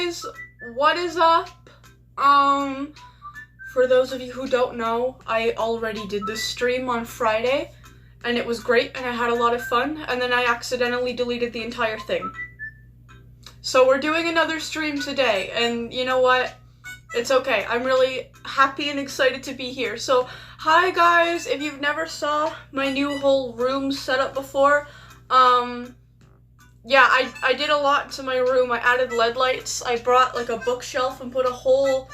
guys, what is up? For those of you who don't know, I already did this stream on Friday, and it was great, and I had a lot of fun, and then I accidentally deleted the entire thing. So we're doing another stream today, and you know what? It's okay. I'm really happy and excited to be here. So, hi guys, if you've never saw my new whole room setup before, yeah, I did a lot to my room. I added LED lights, I brought like a bookshelf and put a whole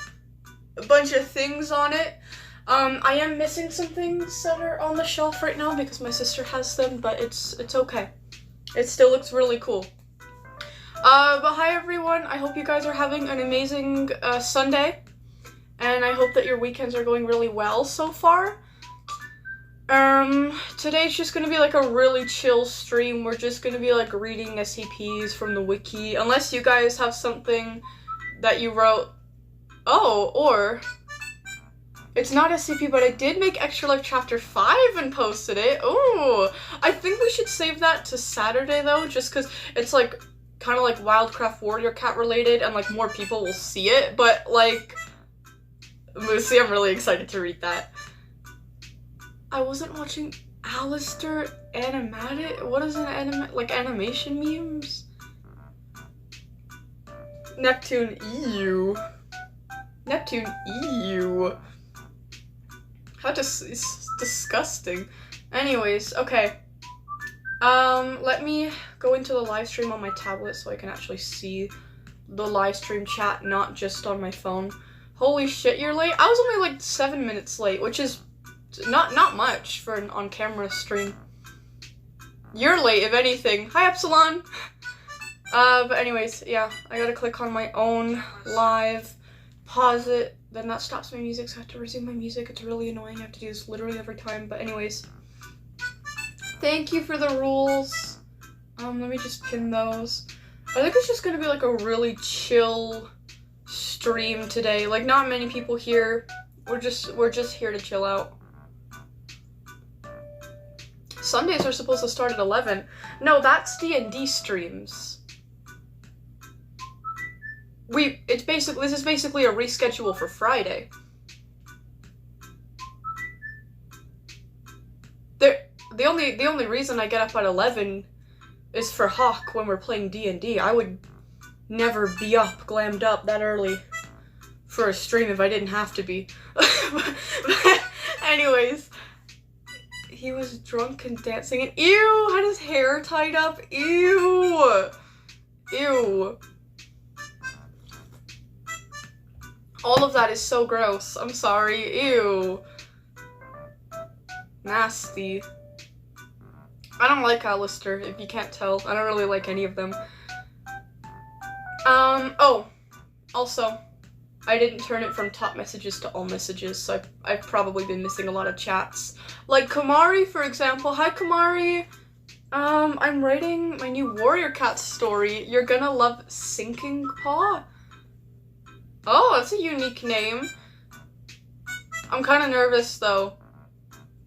bunch of things on it. I am missing some things that are on the shelf right now because my sister has them, but it's okay. It still looks really cool. But hi everyone, I hope you guys are having an amazing Sunday, and I hope that your weekends are going really well so far. Today's just gonna be like a really chill stream. We're just gonna be like reading SCPs from the wiki, unless you guys have something that you wrote. Oh, or it's not SCP, but I did make Extra Life Chapter 5 and posted it. Oh, I think we should save that to Saturday though, just because it's like kind of like Wildcraft Warrior Cat related, and like more people will see it. But like, Lucy, I'm really excited to read that. I wasn't watching Alistair animated. What is an animation memes? Neptune, ew. Neptune, ew. How disgusting. Anyways, okay. Let me go into the live stream on my tablet so I can actually see the live stream chat, not just on my phone. Holy shit, you're late? I was only like 7 minutes late, which is not much for an on-camera stream. You're late, if anything. Hi, Epsilon! But anyways, yeah, I gotta click on my own live, pause it, then that stops my music, so I have to resume my music. It's really annoying. I have to do this literally every time, but anyways. Thank you for the rules. Let me just pin those. I think it's just gonna be like a really chill stream today. Like, not many people here. We're just here to chill out. Sundays are supposed to start at 11. No, that's D&D streams. This is basically a reschedule for Friday. The only reason I get up at 11 is for Hawk when we're playing D&D. I would never be up, glammed up that early for a stream if I didn't have to be. But anyways, he was drunk and dancing and ew, had his hair tied up. Ew. Ew. All of that is so gross. I'm sorry. Ew. Nasty. I don't like Alistair, if you can't tell. I don't really like any of them. Oh. Also, I didn't turn it from top messages to all messages, so I've probably been missing a lot of chats. Like Kamari, for example. Hi, Kamari. I'm writing my new Warrior Cat story. You're gonna love Sinking Paw. Oh, that's a unique name. I'm kind of nervous, though.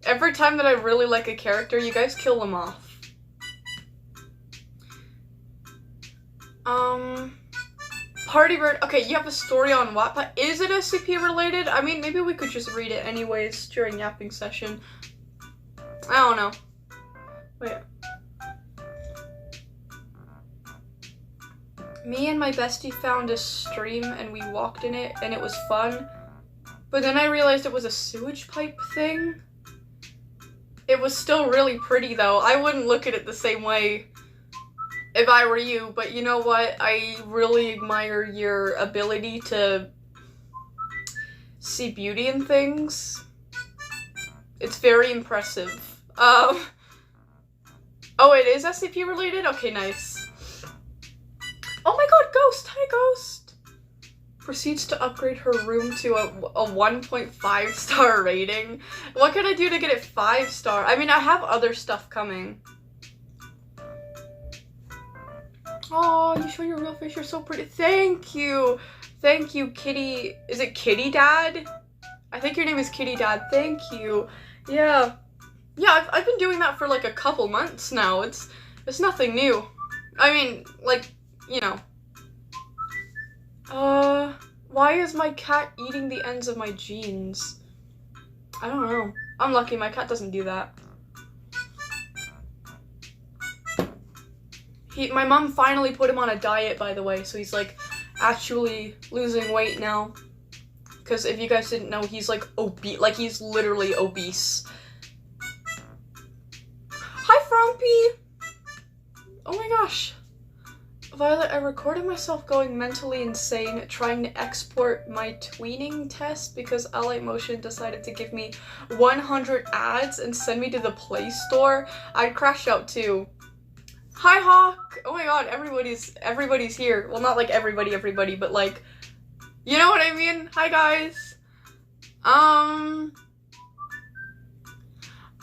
Every time that I really like a character, you guys kill them off. Party Bird. Okay, you have a story on Wattpad. Is it SCP related? I mean, maybe we could just read it anyways during yapping session. I don't know. Wait. Me and my bestie found a stream and we walked in it and it was fun. But then I realized it was a sewage pipe thing. It was still really pretty though. I wouldn't look at it the same way if I were you, but you know what? I really admire your ability to see beauty in things. It's very impressive. Oh, it is SCP related? Okay, nice. Oh my god, Ghost! Hi, Ghost! Proceeds to upgrade her room to a 1.5 star rating. What can I do to get it 5 star? I mean, I have other stuff coming. Oh, you show your real face. You're so pretty. Thank you. Thank you, Kitty. Is it Kitty Dad? I think your name is Kitty Dad. Thank you. Yeah. Yeah, I've been doing that for like a couple months now. It's nothing new. I mean, like, you know. Why is my cat eating the ends of my jeans? I don't know. I'm lucky my cat doesn't do that. My mom finally put him on a diet, by the way, so he's like actually losing weight now. Because if you guys didn't know, he's like obese, like he's literally obese. Hi, Frumpy! Oh my gosh. Violet, I recorded myself going mentally insane trying to export my tweening test because Allight Motion decided to give me 100 ads and send me to the Play Store. I'd crash out too. Hi, Hawk! Oh my god, everybody's here. Well, not like everybody, but like, you know what I mean? Hi, guys. I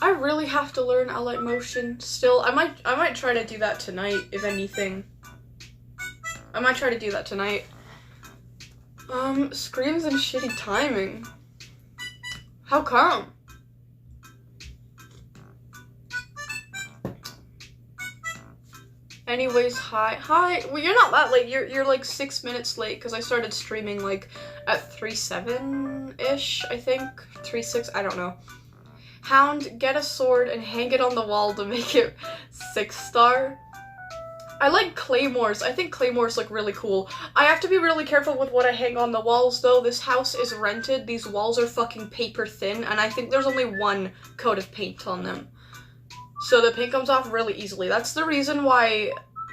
really have to learn Allight Motion still. I might try to do that tonight, if anything. I might try to do that tonight. Screams and shitty timing. How come? Anyways, hi. Well, you're not that late. You're like 6 minutes late because I started streaming like at 3:07-ish, I think. 3:06, I don't know. Hound, get a sword and hang it on the wall to make it 6-star. I like claymores. I think claymores look really cool. I have to be really careful with what I hang on the walls, though. This house is rented. These walls are fucking paper thin, and I think there's only one coat of paint on them. So the paint comes off really easily. That's the reason why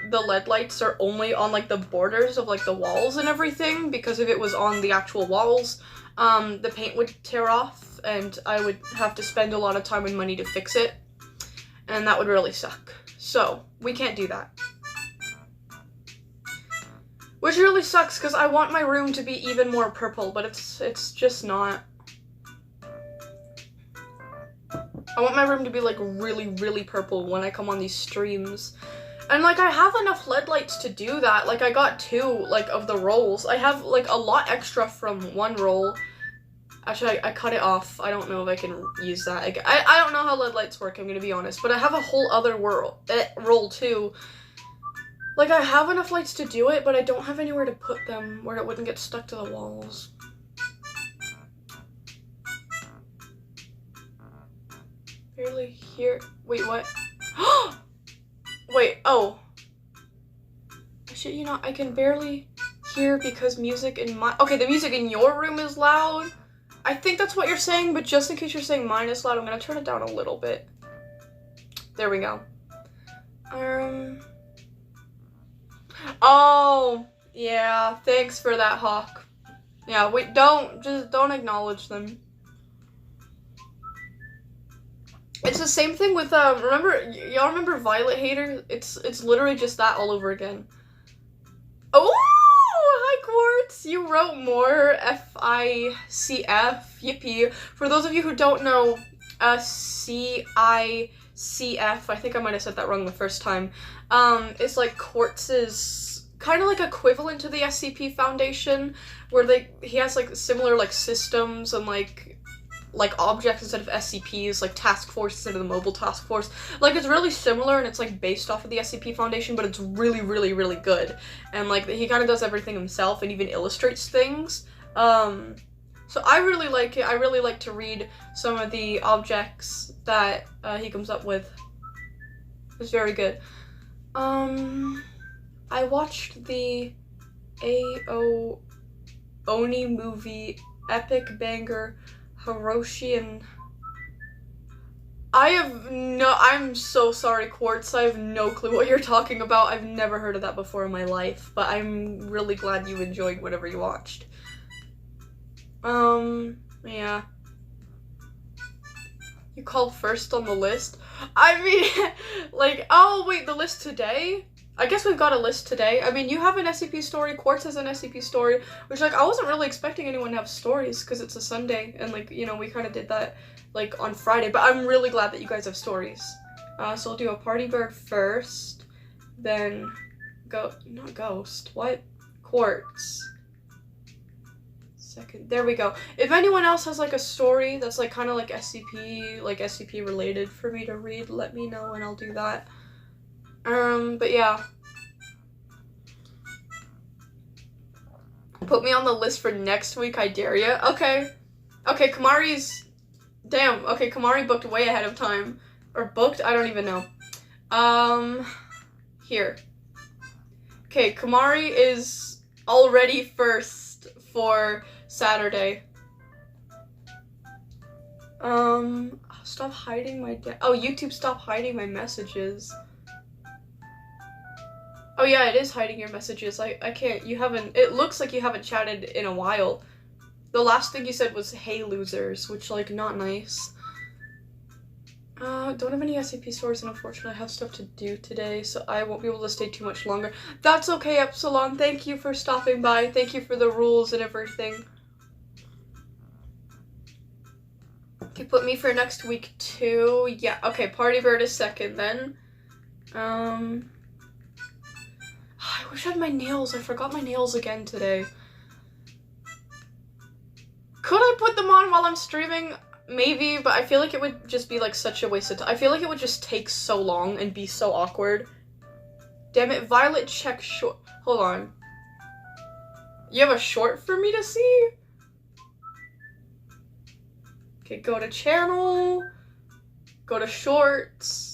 the LED lights are only on, like, the borders of, like, the walls and everything, because if it was on the actual walls, the paint would tear off, and I would have to spend a lot of time and money to fix it, and that would really suck. So, we can't do that. Which really sucks, because I want my room to be even more purple, but it's just not. I want my room to be, like, really, really purple when I come on these streams. And, like, I have enough LED lights to do that. Like, I got 2, like, of the rolls. I have, like, a lot extra from one roll. Actually, I cut it off. I don't know if I can use that. I don't know how LED lights work, I'm gonna be honest. But I have a whole other roll, too. Like, I have enough lights to do it, but I don't have anywhere to put them where it wouldn't get stuck to the walls. Barely hear. Wait, what? Wait, oh. I shit you not, I can barely hear because music in my. Okay, the music in your room is loud. I think that's what you're saying, but just in case you're saying mine is loud, I'm gonna turn it down a little bit. There we go. Oh, yeah, thanks for that, Hawk. Yeah, wait, don't acknowledge them. It's the same thing with, y'all remember Violet Hater? It's literally just that all over again. Oh, hi, Quartz! You wrote more, FICF, yippee. For those of you who don't know, CICF, I think I might have said that wrong the first time, it's like Quartz's kind of like equivalent to the SCP Foundation, where he has like similar like systems and like objects instead of SCPs, like task force instead of the mobile task force. Like, it's really similar and it's like based off of the SCP Foundation, but it's really, really, really good. And like he kind of does everything himself and even illustrates things. So I really like it. I really like to read some of the objects that he comes up with. It's very good. I watched the AO Oni movie, Epic Banger, Hiroshi, and I'm so sorry, Quartz, I have no clue what you're talking about. I've never heard of that before in my life, but I'm really glad you enjoyed whatever you watched. Yeah. You called first on the list? I mean, like, oh, wait, the list today? I guess we've got a list today. I mean, you have an SCP story, Quartz has an SCP story, which, like, I wasn't really expecting anyone to have stories, because it's a Sunday, and, like, you know, we kind of did that, like, on Friday, but I'm really glad that you guys have stories. So I'll do a party bird first, then not ghost, what? Quartz. Second, there we go. If anyone else has, like, a story that's, like, kind of like SCP related for me to read, let me know, and I'll do that. But yeah. Put Put me on the list for next week, I dare ya. Okay. Okay, Kamari's... Damn, okay, Kamari booked way ahead of time. Or booked? I don't even know. Here. Okay, Kamari is already first for Saturday. Stop hiding my oh, YouTube, stop hiding my messages. Oh yeah, it is hiding your messages. I can't, you haven't, it looks like you haven't chatted in a while. The last thing you said was, hey losers, which, like, not nice. Don't have any SCP stores, and unfortunately I have stuff to do today, so I won't be able to stay too much longer. That's okay, Epsilon. Thank you for stopping by. Thank you for the rules and everything. Okay, put me for next week too. Yeah, okay, Party Bird is second then. I wish I had my nails. I forgot my nails again today. Could I put them on while I'm streaming? Maybe, but I feel like it would just be like such a waste of time. I feel like it would just take so long and be so awkward. Damn it, Violet check short. Hold on. You have a short for me to see? Okay, go to channel, go to shorts.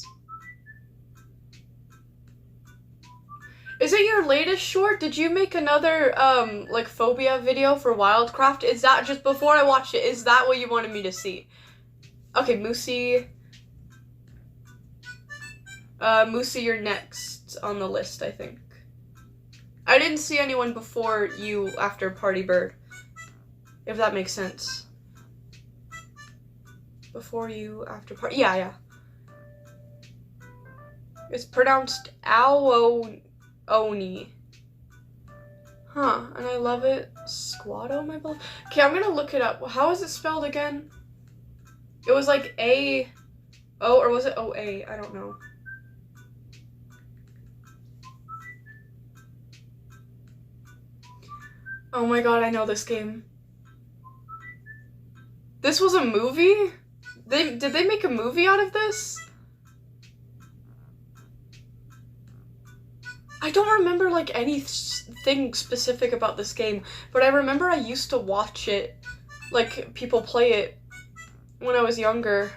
Is it your latest short? Did you make another, like, phobia video for Wildcraft? Is that, just before I watch it, is that what you wanted me to see? Okay, Moosey. Moosey, you're next on the list, I think. I didn't see anyone before you after Party Bird, if that makes sense. Before you, after Party, yeah. It's pronounced Oni. Huh, and I love it. Squatto, my beloved. Okay, I'm gonna look it up. How is it spelled again? It was like A-O, or was it O-A? I don't know. Oh my god, I know this game. This was a movie? Did they make a movie out of this? I don't remember, like, anything specific about this game, but I remember I used to watch it, like, people play it when I was younger.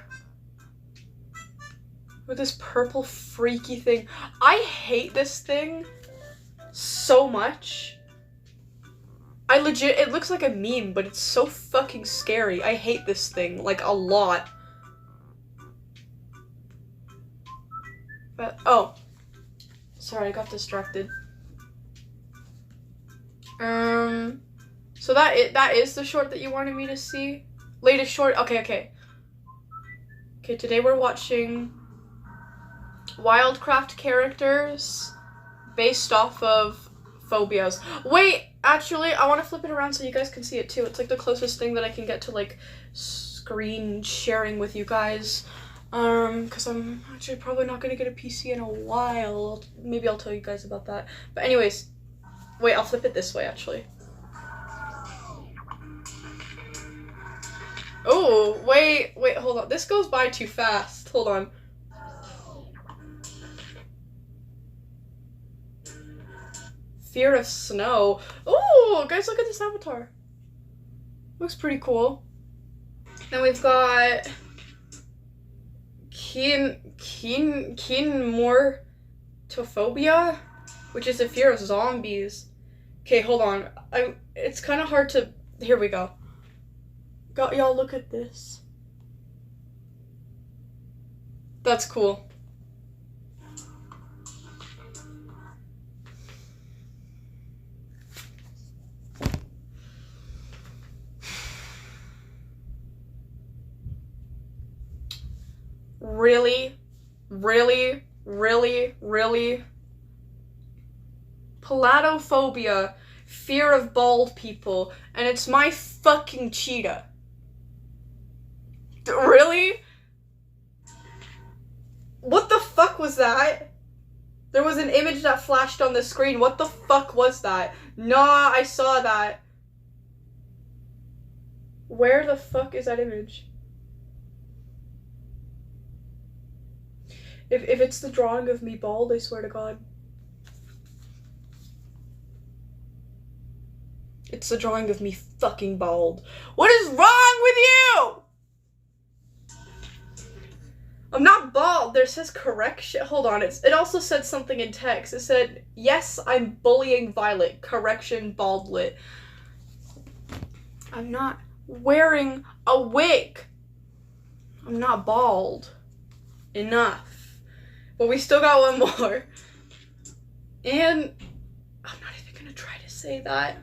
With this purple freaky thing. I hate this thing so much. It looks like a meme, but it's so fucking scary. I hate this thing, like, a lot. But, oh. Sorry, I got distracted. So that is the short that you wanted me to see? Latest short? Okay. Okay, today we're watching Wildcraft characters based off of phobias. Wait, actually, I want to flip it around so you guys can see it too. It's like the closest thing that I can get to, like, screen sharing with you guys. Because I'm actually probably not gonna get a PC in a while. Maybe I'll tell you guys about that. But anyways, wait, I'll flip it this way, actually. Oh, wait, hold on. This goes by too fast. Hold on. Fear of snow. Oh, guys, look at this avatar. Looks pretty cool. Then we've got Mortophobia, which is a fear of zombies. Okay, hold on. It's kind of hard to. Here we go. Y'all look at this. That's cool. Really? Palatophobia, fear of bald people, and it's my fucking cheetah. Really? What the fuck was that? There was an image that flashed on the screen. What the fuck was that? Nah, I saw that. Where the fuck is that image? If it's the drawing of me bald, I swear to God. It's a drawing of me fucking bald. What is wrong with you? I'm not bald. There says correction. Hold on. It also said something in text. It said, yes, I'm bullying Violet. Correction, baldlet. I'm not wearing a wig. I'm not bald. Enough. But we still got one more. And I'm not even gonna try to say that.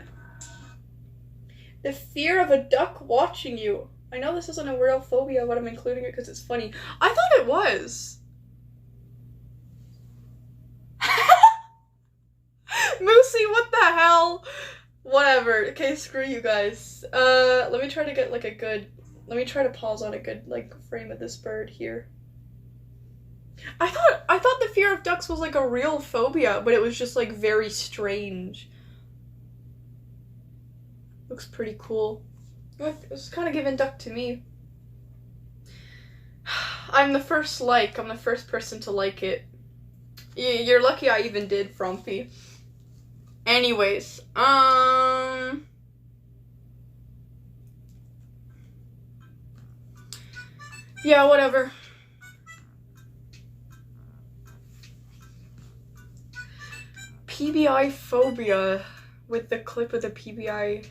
The fear of a duck watching you. I know this isn't a real phobia, but I'm including it because it's funny. I thought it was. Moosey, what the hell? Whatever. Okay, screw you guys. Let me try to get like a good... Let me try to pause on a good like frame of this bird here. I thought the fear of ducks was like a real phobia, but it was just like very strange. Looks pretty cool. It's kind of giving duck to me. I'm the first I'm the first person to like it. You're lucky I even did, Frumpy. Anyways, yeah, whatever. PBI phobia with the clip of the PBI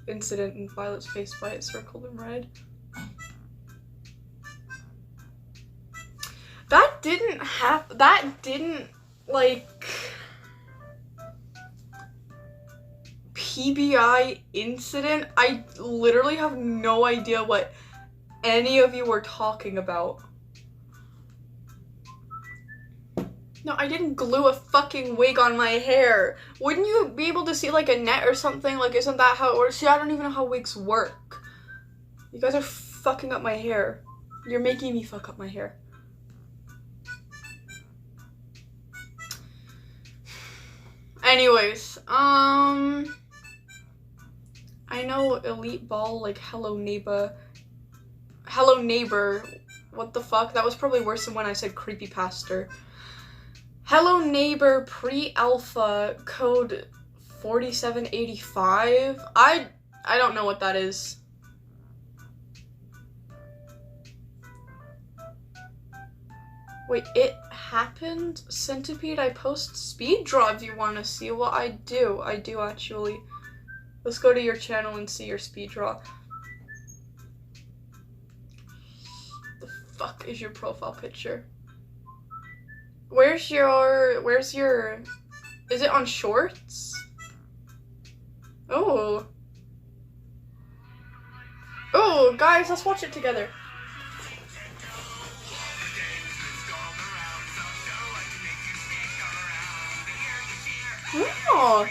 incident and Violet's face by it circled in red. That didn't like PBI incident. I literally have no idea what any of you were talking about. No, I didn't glue a fucking wig on my hair. Wouldn't you be able to see like a net or something? Like, isn't that how it works? See, I don't even know how wigs work. You guys are fucking up my hair. You're making me fuck up my hair. Anyways, I know Elite Ball, like, hello neighbor. Hello neighbor. What the fuck? That was probably worse than when I said creepypasta. Hello neighbor pre-alpha code 4785. I don't know what that is. Wait, it happened? Centipede, I post speed draw if you want to see. Well, I do actually. Let's go to your channel and see your speed draw. The fuck is your profile picture? Where's your, is it on shorts? Oh. Oh, guys, let's watch it together. Oh.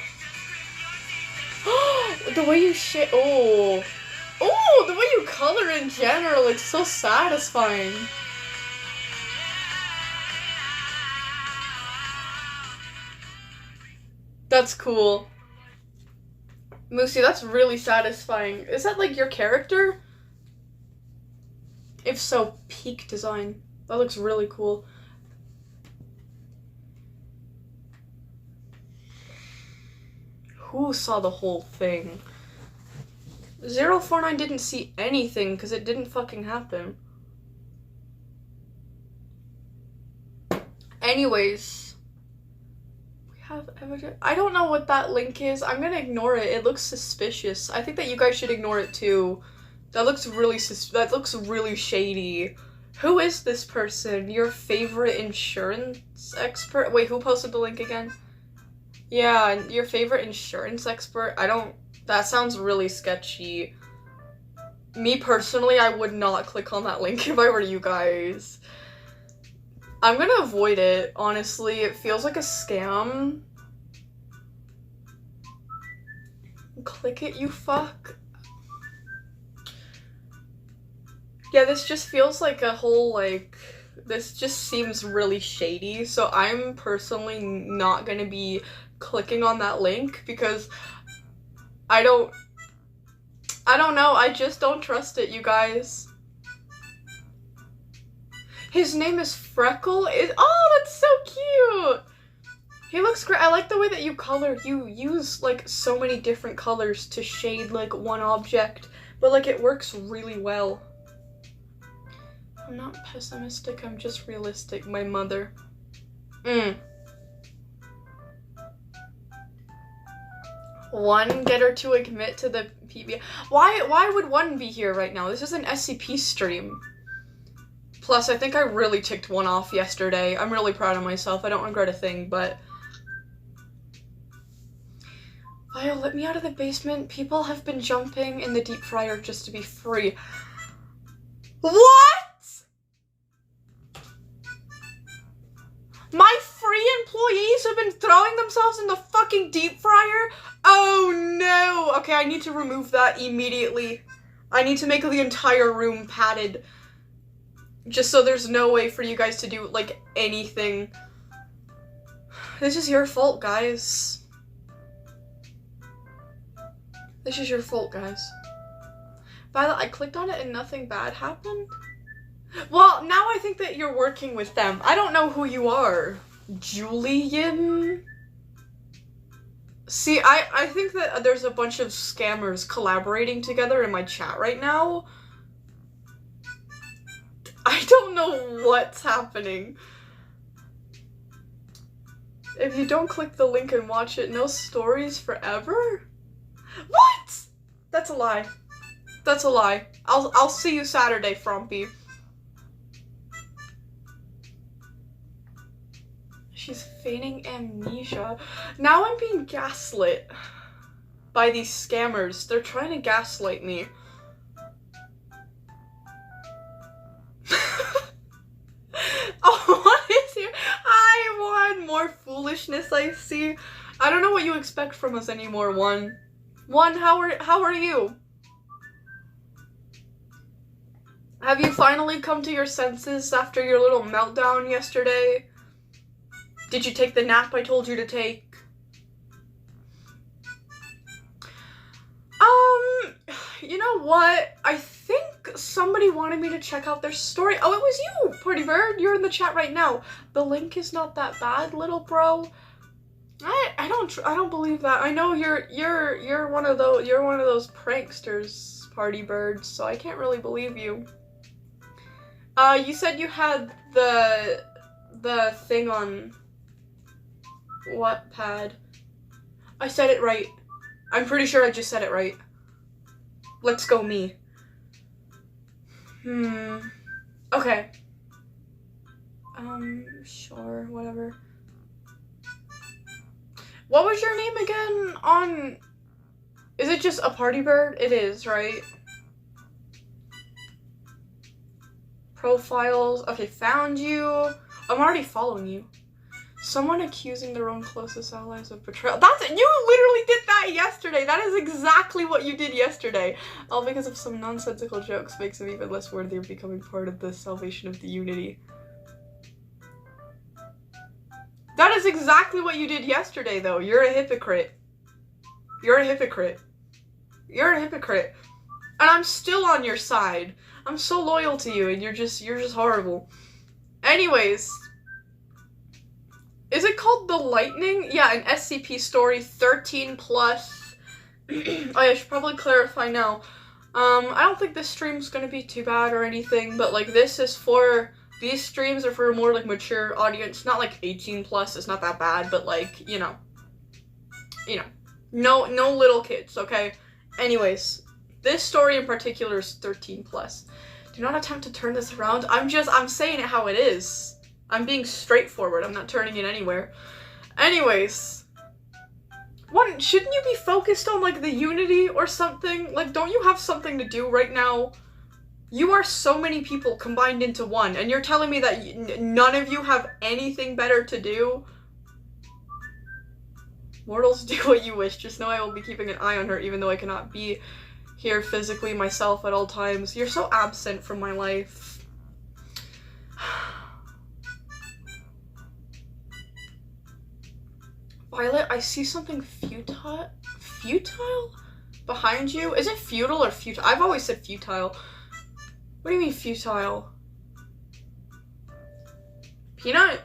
The way you oh, the way you color in general, it's so satisfying. That's cool. Moosey, that's really satisfying. Is that like your character? If so, peak design. That looks really cool. Who saw the whole thing? 049 didn't see anything because it didn't fucking happen. Anyways. I don't know what that link is. I'm gonna ignore it. It looks suspicious. I think that you guys should ignore it too. That looks really shady. Who is this person? Your favorite insurance expert? Wait, who posted the link again? Yeah, your favorite insurance expert? That sounds really sketchy. Me personally, I would not click on that link if I were you guys. I'm gonna avoid it, honestly. It feels like a scam. Click it, you fuck. Yeah, this just feels like a whole, like, this just seems really shady, so I'm personally not gonna be clicking on that link because I don't know, I just don't trust it, you guys. His name is Freckle? Oh, that's so cute! He looks great. I like the way that you color. You use, like, so many different colors to shade, like, one object. But, like, it works really well. I'm not pessimistic. I'm just realistic. My mother. One, get her to admit to the PB. Why would one be here right now? This is an SCP stream. Plus, I think I really ticked one off yesterday. I'm really proud of myself. I don't regret a thing, but... Vio, let me out of the basement. People have been jumping in the deep fryer just to be free. What?! My free employees have been throwing themselves in the fucking deep fryer? Oh no! Okay, I need to remove that immediately. I need to make the entire room padded. Just so there's no way for you guys to do, like, anything. This is your fault, guys. This is your fault, guys. Violet, I clicked on it and nothing bad happened? Well, now I think that you're working with them. I don't know who you are. Julian? See, I think that there's a bunch of scammers collaborating together in my chat right now. I don't know what's happening. If you don't click the link and watch it, no stories forever? What? That's a lie. That's a lie. I'll see you Saturday, Frumpy. She's feigning amnesia. Now I'm being gaslit by these scammers. They're trying to gaslight me. Oh, what is here? Hi, One. More foolishness I see. I don't know what you expect from us anymore, One. One, how are you? Have you finally come to your senses after your little meltdown yesterday? Did you take the nap I told you to take? You know what? I think somebody wanted me to check out their story. Oh, it was you, Pretty Bird. You're in the chat right now. The link is not that bad, little bro. I don't believe that. I know you're one of those pranksters, Party Bird, so I can't really believe you. You said you had the thing on Wattpad. I said it right. I'm pretty sure I just said it right. Let's go me. Okay. Sure, whatever. What was your name again on... Is it just a Party Bird? It is, right? Profiles. Okay, found you. I'm already following you. Someone accusing their own closest allies of betrayal. That's it. You literally did that yesterday. That is exactly what you did yesterday. All because of some nonsensical jokes makes them even less worthy of becoming part of the salvation of the unity. That is exactly what you did yesterday, though. You're a hypocrite. You're a hypocrite. You're a hypocrite. And I'm still on your side. I'm so loyal to you, and you're just horrible. Anyways. Is it called The Lightning? Yeah, an SCP story, 13+. Oh, I should probably clarify now. I don't think this stream's gonna be too bad or anything, but, like, these streams are for a more, like, mature audience. Not, like, 18+, it's not that bad, but, like, you know. No little kids, okay? Anyways, this story in particular is 13+. Do not attempt to turn this around. I'm saying it how it is. I'm being straightforward. I'm not turning it anywhere. Anyways. Shouldn't you be focused on, like, the unity or something? Like, don't you have something to do right now? You are so many people combined into one, and you're telling me that none of you have anything better to do? Mortals, do what you wish. Just know I will be keeping an eye on her, even though I cannot be here physically myself at all times. You're so absent from my life. Violet, I see something futile behind you. Is it futile or futile? I've always said futile. What do you mean futile? Peanut?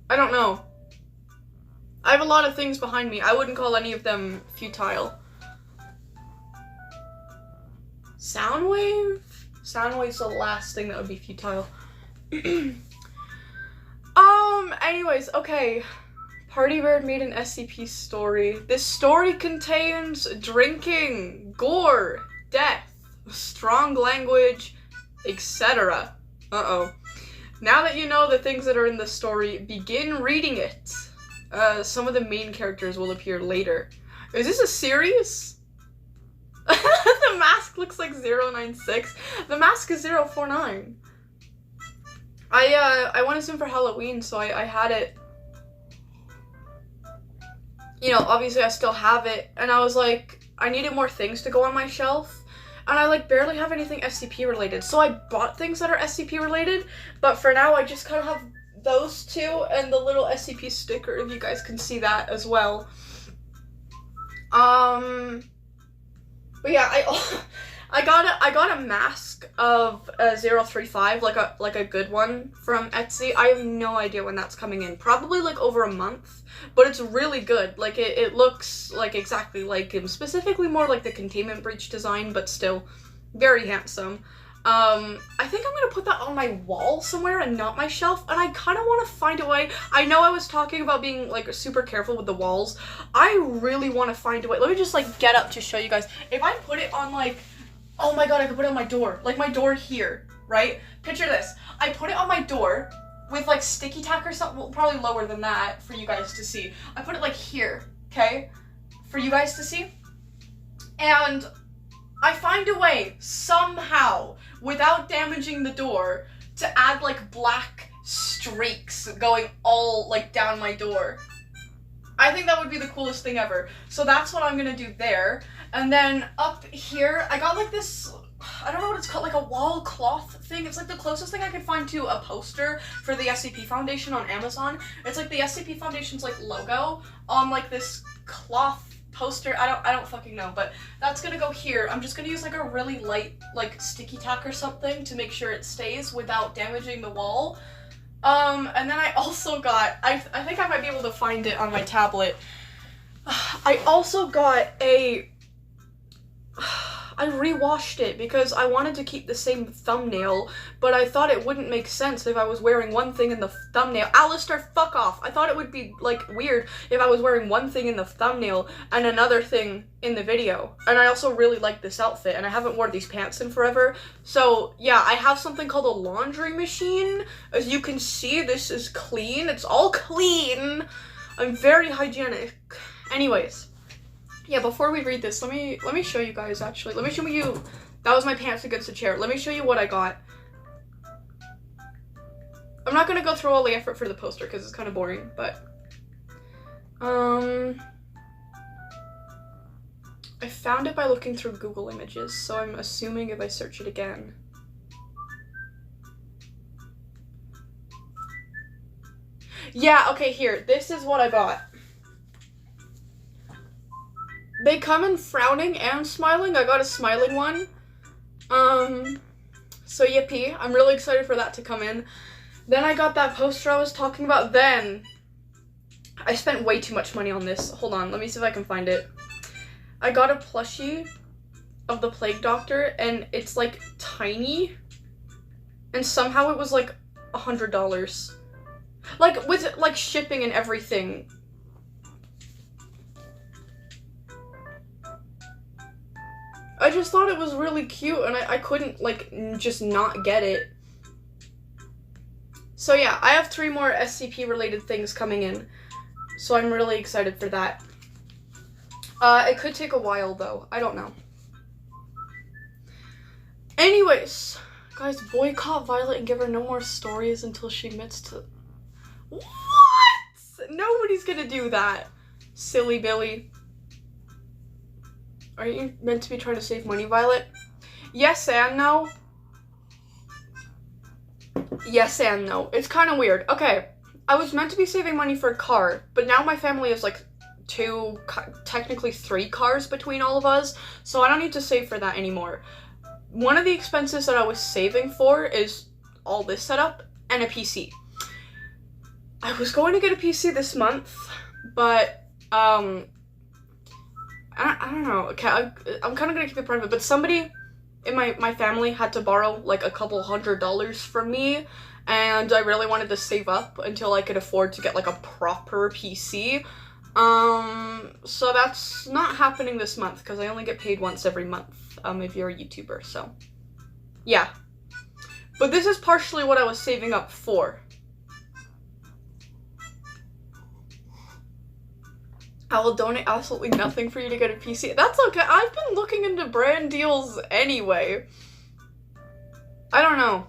I don't know. I have a lot of things behind me. I wouldn't call any of them futile. Soundwave? Soundwave's the last thing that would be futile. Anyways, okay. Party Bird made an SCP story. This story contains drinking, gore, death, strong language, etc. Uh-oh. Now that you know the things that are in the story, begin reading it. Some of the main characters will appear later. Is this a series? The mask looks like 096. The mask is 049. I went as him for Halloween, so I had it. You know, obviously I still have it, and I was like, I needed more things to go on my shelf, and I like barely have anything SCP related, so I bought things that are SCP related, but for now I just kind of have those two and the little SCP sticker, if you guys can see that as well. But yeah, I got a mask of 035, like a good one from Etsy. I have no idea when that's coming in. Probably like over a month, but it's really good. Like it looks like exactly like him, specifically more like the containment breach design, but still very handsome. I think I'm gonna put that on my wall somewhere and not my shelf, and I kind of want to find a way. I know I was talking about being like super careful with the walls. I really want to find a way. Let me just like get up to show you guys. If I put it on like, oh my god, I could put it on my door. Like my door here, right? Picture this. I put it on my door with like sticky tack or something, well, probably lower than that for you guys to see. I put it like here, okay? For you guys to see. And I find a way, somehow, without damaging the door, to add like black streaks going all like down my door. I think that would be the coolest thing ever. So that's what I'm gonna do there. And then up here, I got like this, I don't know what it's called, like a wall cloth thing. It's like the closest thing I could find to a poster for the SCP Foundation on Amazon. It's like the SCP Foundation's like logo on like this cloth poster. I don't fucking know, but that's gonna go here. I'm just gonna use like a really light like sticky tack or something to make sure it stays without damaging the wall. And then I also got, I think I might be able to find it on my tablet. I also got I rewashed it because I wanted to keep the same thumbnail, but I thought it wouldn't make sense if I was wearing one thing in the thumbnail. Alistair, fuck off! I thought it would be, like, weird if I was wearing one thing in the thumbnail and another thing in the video. And I also really like this outfit, and I haven't worn these pants in forever. So, yeah, I have something called a laundry machine. As you can see, this is clean. It's all clean! I'm very hygienic. Anyways. Yeah, before we read this, let me show you guys, actually. Let me show you, that was my pants against the chair. Let me show you what I got. I'm not gonna go through all the effort for the poster, because it's kind of boring, but... I found it by looking through Google Images, so I'm assuming if I search it again. Yeah, okay, here. This is what I bought. They come in frowning and smiling. I got a smiling one. So yippee. I'm really excited for that to come in. Then I got that poster I was talking about. Then I spent way too much money on this. Hold on, let me see if I can find it. I got a plushie of the Plague Doctor, and it's like tiny. And somehow it was like $100. Like with like shipping and everything. I just thought it was really cute, and I couldn't, like, just not get it. So yeah, I have 3 more SCP-related things coming in, so I'm really excited for that. It could take a while, though. I don't know. Anyways, guys, boycott Violet and give her no more stories until she admits to... What? Nobody's gonna do that, silly Billy. Are you meant to be trying to save money, Violet? Yes and no. Yes and no. It's kind of weird. Okay, I was meant to be saving money for a car, but now my family is like 2, technically 3 cars between all of us, so I don't need to save for that anymore. One of the expenses that I was saving for is all this setup and a PC. I was going to get a PC this month, but, I don't know. Okay, I'm kind of gonna keep it private, but somebody in my family had to borrow like a couple $100 from me, and I really wanted to save up until I could afford to get like a proper PC. So that's not happening this month because I only get paid once every month, if you're a YouTuber, so yeah. But this is partially what I was saving up for. I will donate absolutely nothing for you to get a PC. That's okay. I've been looking into brand deals anyway. I don't know.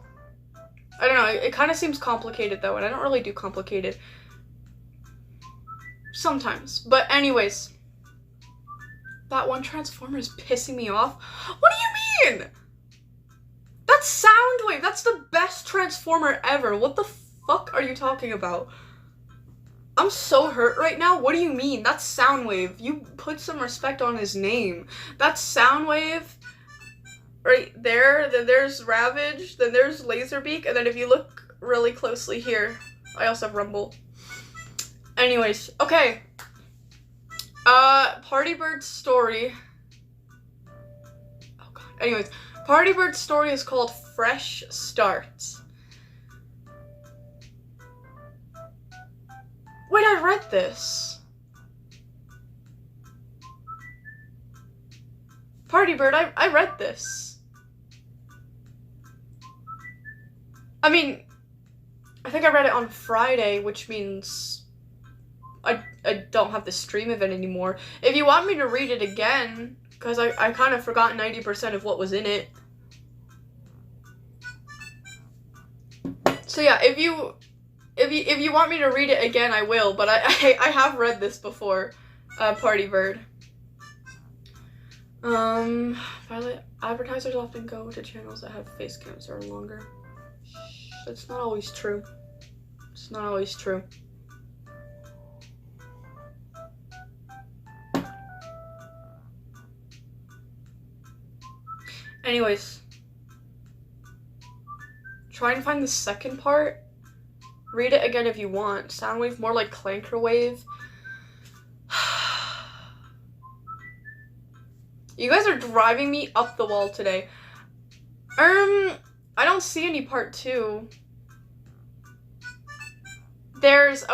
It kind of seems complicated though, and I don't really do complicated. Sometimes. But anyways. That one Transformer is pissing me off. What do you mean? That's Soundwave. That's the best Transformer ever. What the fuck are you talking about? I'm so hurt right now. What do you mean? That's Soundwave. You put some respect on his name. That's Soundwave right there. Then there's Ravage. Then there's Laserbeak. And then if you look really closely here, I also have Rumble. Anyways, okay. Party Bird's story. Oh god. Anyways, Party Bird's story is called Fresh Start. Wait, I read this. Party Bird, I read this. I mean, I think I read it on Friday, which means I don't have the stream of it anymore. If you want me to read it again, because I kind of forgot 90% of what was in it. So yeah, if you want me to read it again, I will, but I have read this before, Party Bird. Advertisers often go to channels that have face cams or longer. That's not always true. It's not always true. Anyways. Try and find the second part. Read it again if you want. Soundwave, more like Clankerwave. You guys are driving me up the wall today. I don't see any part 2. There's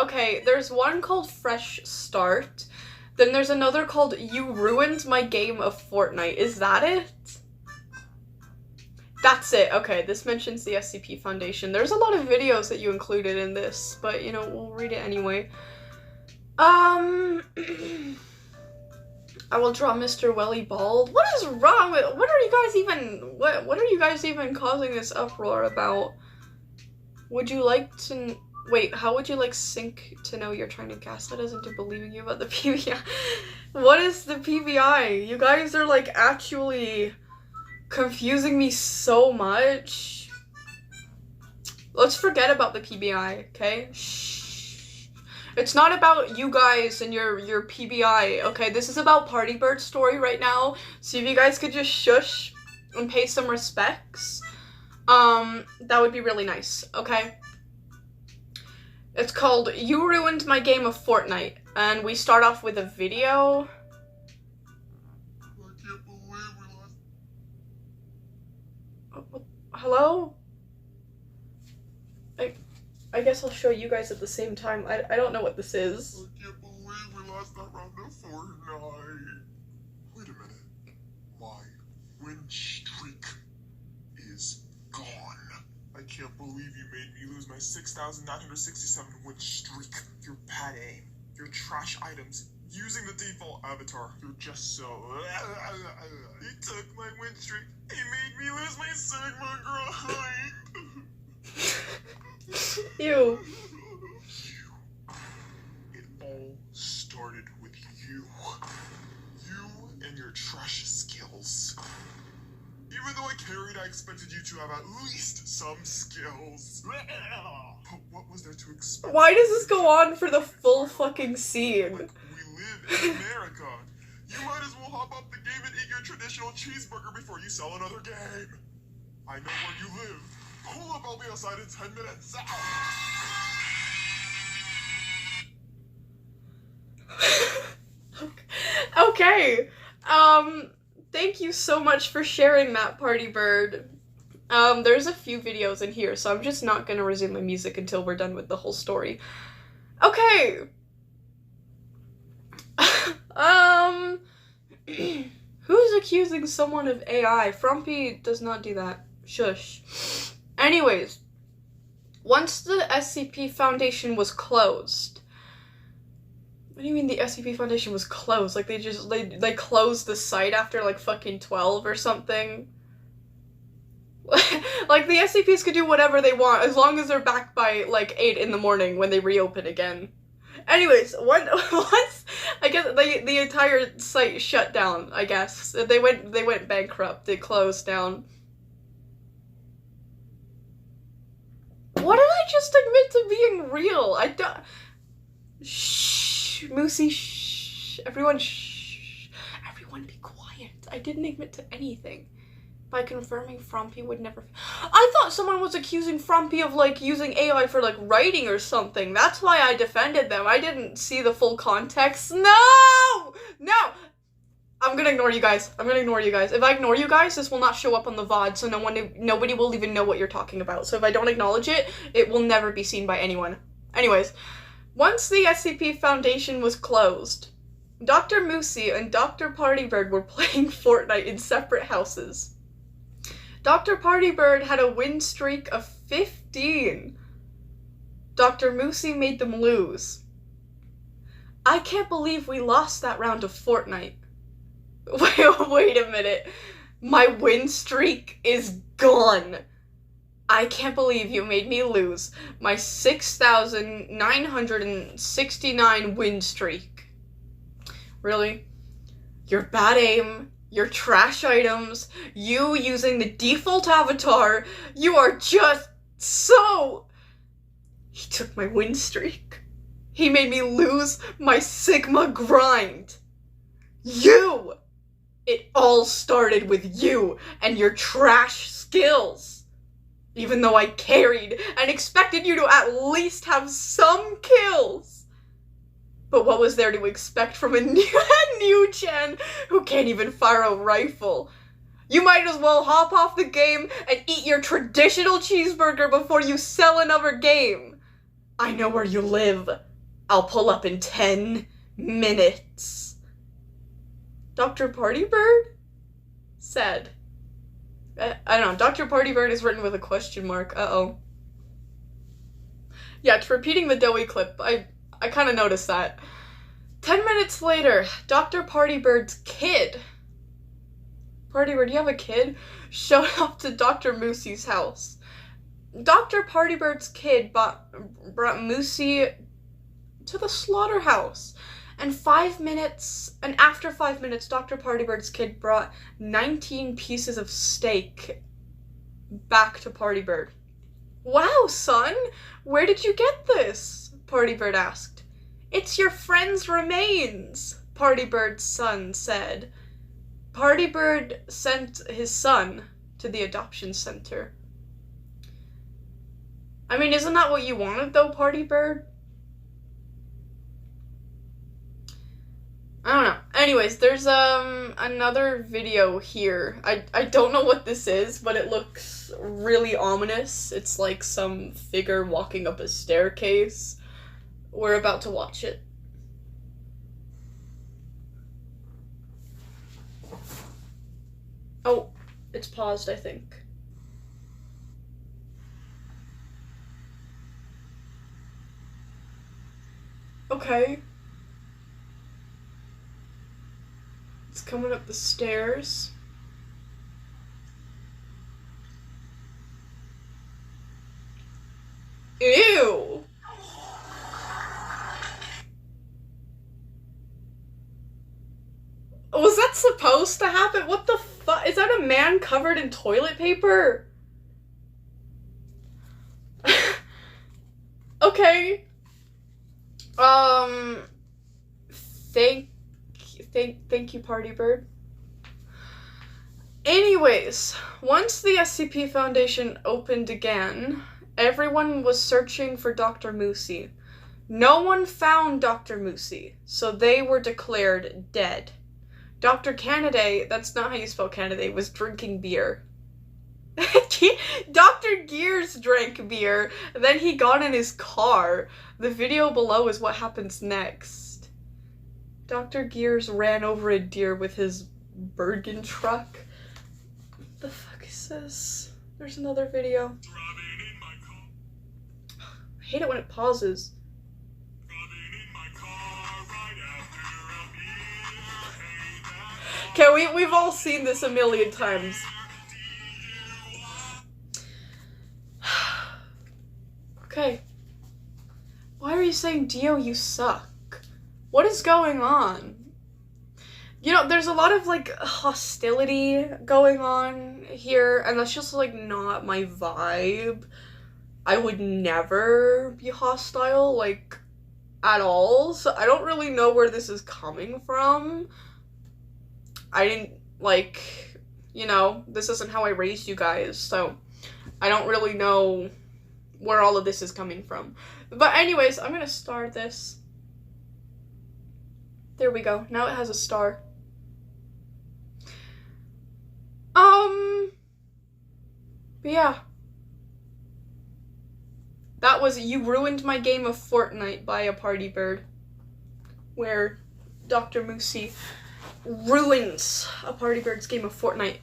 one called Fresh Start. Then there's another called You Ruined My Game of Fortnite. Is that it? That's it. Okay, this mentions the SCP Foundation. There's a lot of videos that you included in this, but, you know, we'll read it anyway. I will draw Mr. Welly bald. What is wrong with... What are you guys even causing this uproar about? Would you like to... Wait, how would you like Sync to know you're trying to gaslight us into believing you about the PBI? What is the PBI? You guys are, like, actually... confusing me so much. Let's forget about the PBI, okay? Shh. It's not about you guys and your PBI, okay? This is about Party Bird's story right now. So if you guys could just shush and pay some respects, that would be really nice, okay? It's called You Ruined My Game of Fortnite, and we start off with a video. Hello? I guess I'll show you guys at the same time. I don't know what this is. I can't believe we lost that round of Fortnite. Wait a minute. My win streak is gone. I can't believe you made me lose my 6,967 win streak. Your bad aim, your trash items, using the default avatar. You're just so... He took my win streak. He made me lose my Sigma grind. Ew. It all started with you. You and your trash skills. Even though I carried, I expected you to have at least some skills. But what was there to expect? Why does this go on for the full fucking scene? Look, we live in America. You might as well hop up the game and eat your traditional cheeseburger before you sell another game. I know where you live. Pull up, I'll be outside in 10 minutes. Okay. Thank you so much for sharing that, Party Bird. There's a few videos in here, so I'm just not gonna resume my music until we're done with the whole story. Okay. Who's accusing someone of AI? Frumpy does not do that. Shush. Anyways, once the SCP Foundation was closed. What do you mean the SCP Foundation was closed? Like they closed the site after like fucking 12 or something? Like the SCPs could do whatever they want as long as they're back by like 8 in the morning when they reopen again. Anyways, once I guess the entire site shut down. I guess they went bankrupt. They closed down. What did I just admit to being real? I don't. Shh, Moosey. Shh, everyone. Shh, everyone, be quiet. I didn't admit to anything. By confirming Frumpy would never... I thought someone was accusing Frumpy of, like, using AI for, like, writing or something. That's why I defended them. I didn't see the full context. No! No! I'm gonna ignore you guys. If I ignore you guys, this will not show up on the VOD, so nobody will even know what you're talking about. So if I don't acknowledge it, it will never be seen by anyone. Anyways, once the SCP Foundation was closed, Dr. Moosey and Dr. Partybird were playing Fortnite in separate houses. Dr. Partybird had a win streak of 15. Dr. Moosey made them lose. I can't believe we lost that round of Fortnite. Wait a minute. My win streak is gone. I can't believe you made me lose my 6,969 win streak. Really? Your bad aim, your trash items, you using the default avatar, you are just so... He took my win streak. He made me lose my Sigma grind. You! It all started with you and your trash skills. Even though I carried and expected you to at least have some kills. But what was there to expect from a new gen who can't even fire a rifle? You might as well hop off the game and eat your traditional cheeseburger before you sell another game. I know where you live. I'll pull up in 10 minutes. Dr. Partybird? Said. I don't know. Dr. Partybird is written with a question mark. Uh-oh. Yeah, it's repeating the doughy clip. I kind of noticed that. 10 minutes later, Dr. Partybird's kid, Partybird, you have a kid? Showed up to Dr. Moosey's house. Dr. Partybird's kid brought Moosey to the slaughterhouse. And after 5 minutes, Dr. Partybird's kid brought 19 pieces of steak back to Partybird. Wow, son! Where did you get this? Partybird asked. It's your friend's remains, Partybird's son said. Partybird sent his son to the adoption center. I mean, isn't that what you wanted, though, Partybird? I don't know. Anyways, there's another video here. I don't know what this is, but it looks really ominous. It's like some figure walking up a staircase. We're about to watch it. Oh, it's paused, I think. Okay. It's coming up the stairs. Ew! Was that supposed to happen? What the fuck? Is that a man covered in toilet paper? Okay. Thank you, Partybird. Anyways, once the SCP Foundation opened again, everyone was searching for Dr. Moosey. No one found Dr. Moosey, so they were declared dead. Dr. Canaday, that's not how you spell Canaday, was drinking beer. Dr. Gears drank beer, then he got in his car. The video below is what happens next. Dr. Gears ran over a deer with his Bergen truck. What the fuck is this? There's another video. I hate it when it pauses. Okay, we've all seen this a million times. Okay. Why are you saying, Dio, you suck? What is going on? You know, there's a lot of, like, hostility going on here, and that's just, like, not my vibe. I would never be hostile, like, at all, so I don't really know where this is coming from. I didn't, like, you know, this isn't how I raised you guys, so I don't really know where all of this is coming from. But anyways, I'm gonna star this. There we go. Now it has a star. But yeah. That was You Ruined My Game of Fortnite by a Party Bird. Where Dr. Moosey ruins a Party Bird's game of Fortnite.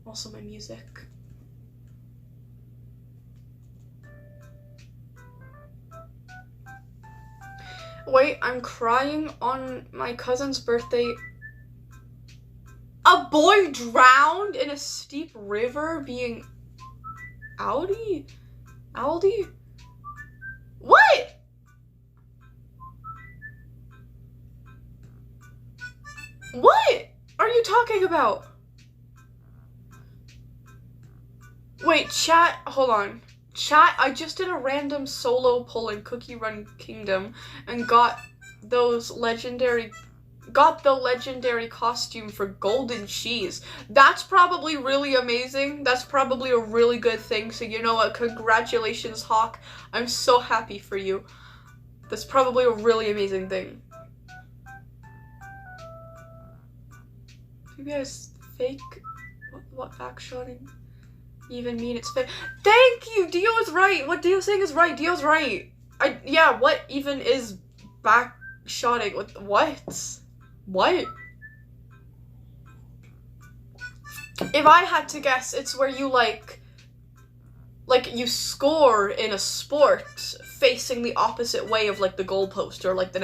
Also my music. Wait, I'm crying on my cousin's birthday. A boy drowned in a steep river being Aldi? What? What are you talking about? Wait, chat, hold on. Chat, I just did a random solo pull in Cookie Run Kingdom and got the legendary costume for Golden Cheese. That's probably really amazing. That's probably a really good thing. So you know what? Congratulations, Hawk. I'm so happy for you. That's probably a really amazing thing. Maybe I was fake. What backshotting even mean? It's fake. Thank you! Dio is right! What Dio's saying is right. Dio's right. Yeah, what even is backshotting? What? What? If I had to guess, it's where you like you score in a sport facing the opposite way of like the goalpost, or like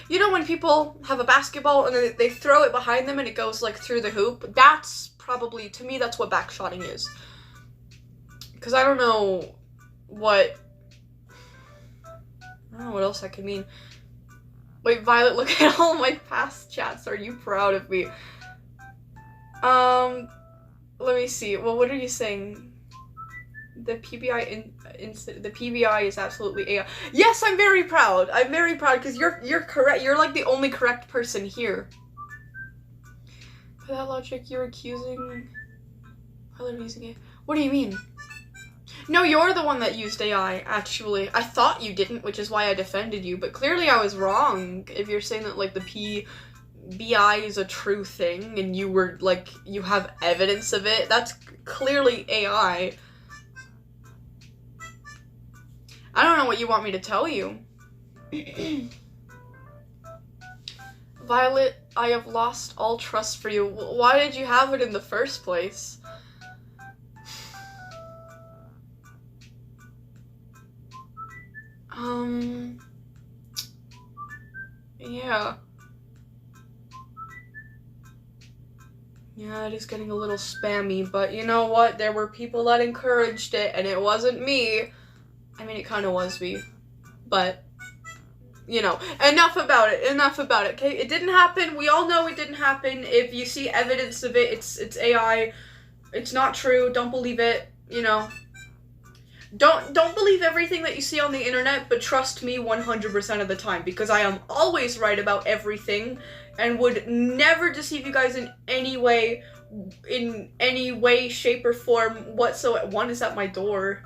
you know when people have a basketball and then they throw it behind them and it goes like through the hoop. That's probably, to me, that's what backshotting is. Because I don't know what else that could mean. Wait, Violet, look at all my past chats. Are you proud of me? Let me see. Well, what are you saying? The PBI is absolutely AI. Yes, I'm very proud. I'm very proud because you're correct. You're like the only correct person here. For that logic, you're accusing Violet of using it. What do you mean? No, you're the one that used AI, actually. I thought you didn't, which is why I defended you, but clearly I was wrong if you're saying that, like, the PBI is a true thing and you were, like, you have evidence of it. That's clearly AI. I don't know what you want me to tell you. Violet, I have lost all trust for you. Why did you have it in the first place? Yeah. Yeah, it is getting a little spammy, but you know what? There were people that encouraged it, and it wasn't me. I mean, it kind of was me, but, you know, enough about it, okay? It didn't happen. We all know it didn't happen. If you see evidence of it, it's AI. It's not true. Don't believe it, you know. Don't believe everything that you see on the internet, but trust me 100% of the time, because I am always right about everything and would never deceive you guys in any way, shape, or form whatsoever. One is at my door.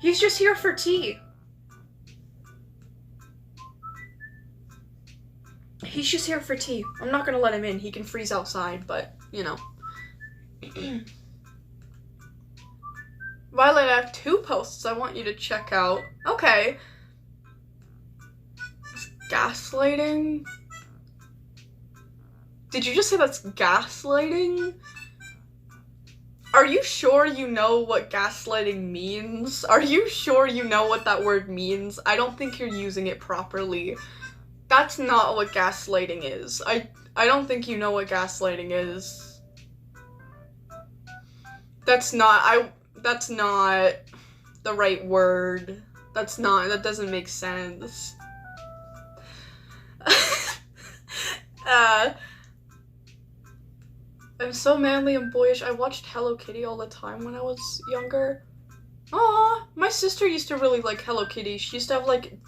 He's just here for tea. He's just here for tea. I'm not gonna let him in. He can freeze outside, but, you know. Violet, I have 2 posts I want you to check out. Okay. Gaslighting? Did you just say that's gaslighting? Are you sure you know what gaslighting means? Are you sure you know what that word means? I don't think you're using it properly. That's not what gaslighting is. I don't think you know what gaslighting is. That's not the right word. That doesn't make sense. I'm so manly and boyish. I watched Hello Kitty all the time when I was younger. Aw, my sister used to really like Hello Kitty. She used to have like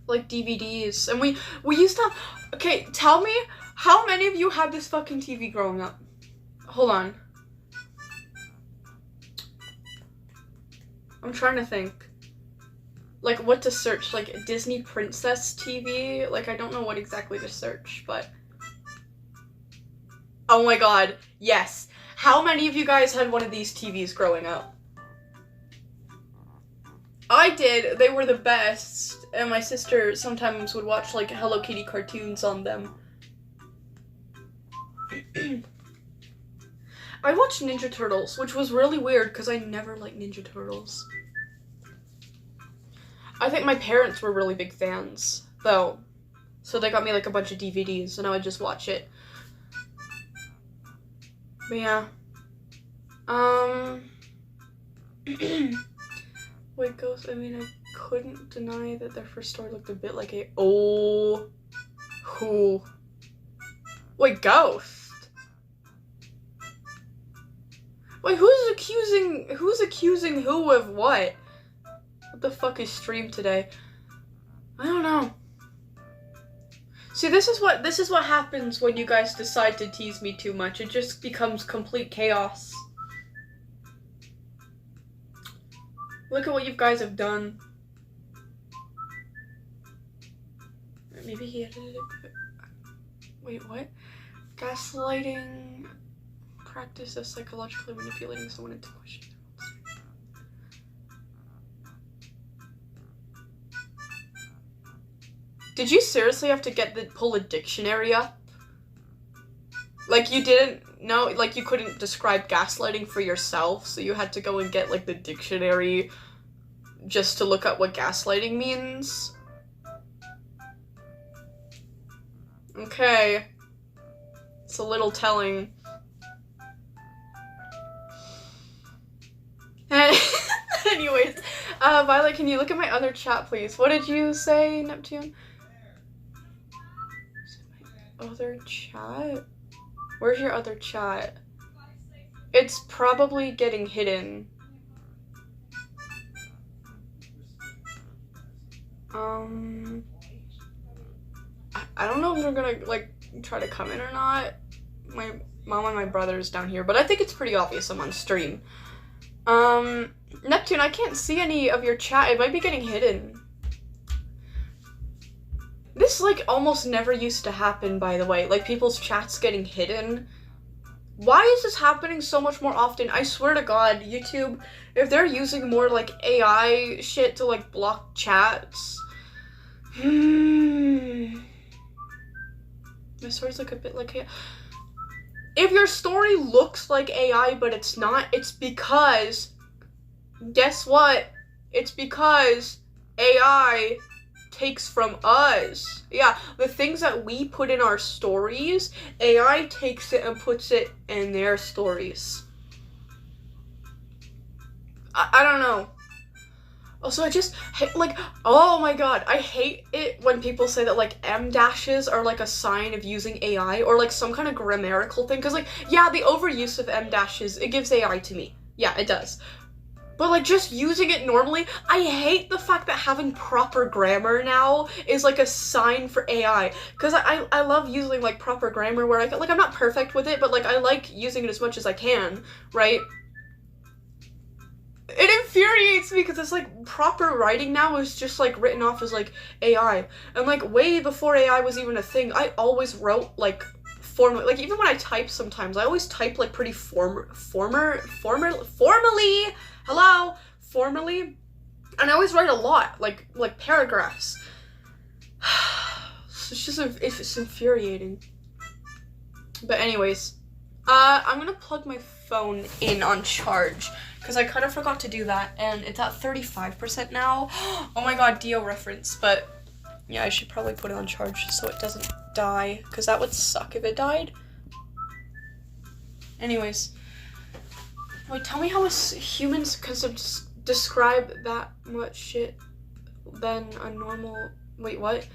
DVDs, and we used to have. Okay, tell me how many of you had this fucking TV growing up? Hold on. I'm trying to think. Like what to search? Like Disney Princess TV? Like I don't know what exactly to search, but. Oh my god, yes. How many of you guys had one of these TVs growing up? I did. They were the best. And my sister sometimes would watch like Hello Kitty cartoons on them. I watched Ninja Turtles, which was really weird because I never liked Ninja Turtles. I think my parents were really big fans, though. So they got me like a bunch of DVDs and I would just watch it. But yeah. Wait, Ghost, I mean, I couldn't deny that their first story looked a bit like a... Oh. Who? Wait, Ghost? Wait, who's accusing who of what? What the fuck is stream today? I don't know. See, this is what happens when you guys decide to tease me too much. It just becomes complete chaos. Look at what you guys have done. Maybe he edited it. Wait, what? Gaslighting. Practice of psychologically manipulating someone into questioning. Did you seriously have to pull a dictionary up? Like you didn't know, like you couldn't describe gaslighting for yourself, so you had to go and get like the dictionary just to look up what gaslighting means? Okay. It's a little telling. Anyways, Violet, can you look at my other chat, please? What did you say, Neptune? Other chat? Where's your other chat? It's probably getting hidden. I don't know if they're gonna, like, try to come in or not. My mom and my brother is down here, but I think it's pretty obvious I'm on stream. Neptune, I can't see any of your chat. It might be getting hidden. This, like, almost never used to happen, by the way. Like, people's chats getting hidden. Why is this happening so much more often? I swear to God, YouTube, if they're using more, like, AI shit to, like, block chats. My stories look a bit like AI. If your story looks like AI, but it's not, it's because... Guess what? It's because AI takes from us. Yeah, the things that we put in our stories, AI takes it and puts it in their stories. I don't know. Also, I just hate, like, oh my god, I hate it when people say that, like, M dashes are, like, a sign of using AI, or, like, some kind of grammatical thing, because, like, yeah, the overuse of M dashes, it gives AI to me. Yeah, it does. But, like, just using it normally, I hate the fact that having proper grammar now is, like, a sign for AI. Because I love using, like, proper grammar where like, I'm not perfect with it, but, like, I like using it as much as I can, right? it infuriates me because it's like proper writing now is just like written off as like AI. And like way before AI was even a thing, I always wrote like formally. Like even when I type sometimes, I always type like pretty formally. Formally. And I always write a lot, like paragraphs. It's just it's infuriating. But anyways, I'm gonna plug my phone in on charge because I kind of forgot to do that, and it's at 35% now. Oh my god, Dio reference. But yeah, I should probably put it on charge so it doesn't die, because that would suck if it died. Anyways, wait, tell me how humans can describe that much shit than a normal. Wait, what?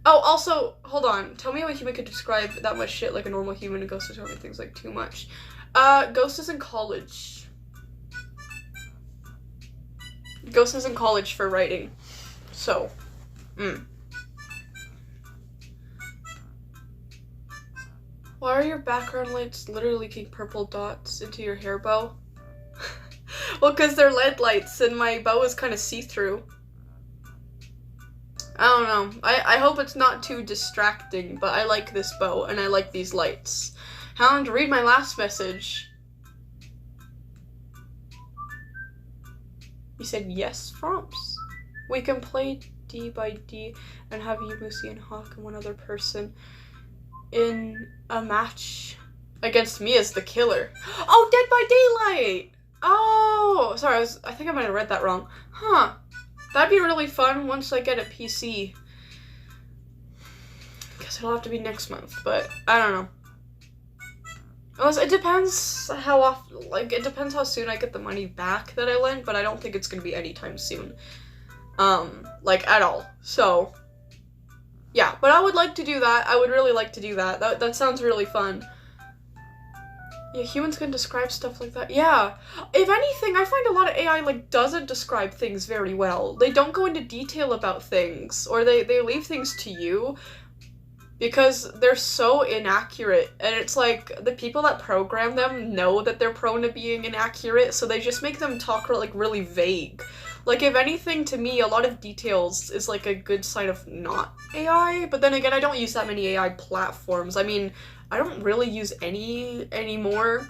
Oh, also, hold on. Tell me how a human could describe that much shit like a normal human, and Ghost is telling me things like too much. Ghost is in college. Ghost is in college for writing. So, Why are your background lights literally leaking purple dots into your hair bow? Well, because they're LED lights, and my bow is kind of see-through. I don't know. I hope it's not too distracting, but I like this bow, and I like these lights. Hound, read my last message. You said yes, Fromps. We can play D by D and have you, Moosey, and Hawk, and one other person in a match against me as the killer. Oh, Dead by Daylight! Oh, sorry, I think I might have read that wrong. Huh. That'd be really fun once I get a PC. Guess it'll have to be next month, but I don't know. Unless it depends how often, like, it depends how soon I get the money back that I lent, but I don't think it's gonna be anytime soon. Like, at all. So, yeah, but I would like to do that. I would really like to do that. That sounds really fun. Yeah, humans can describe stuff like that. Yeah. If anything, I find a lot of AI, like, doesn't describe things very well. They don't go into detail about things, or they leave things to you because they're so inaccurate. And it's like, the people that program them know that they're prone to being inaccurate, so they just make them talk, like, really vague. Like, if anything, to me, a lot of details is, like, a good sign of not AI. But then again, I don't use that many AI platforms. I mean, I don't really use any anymore.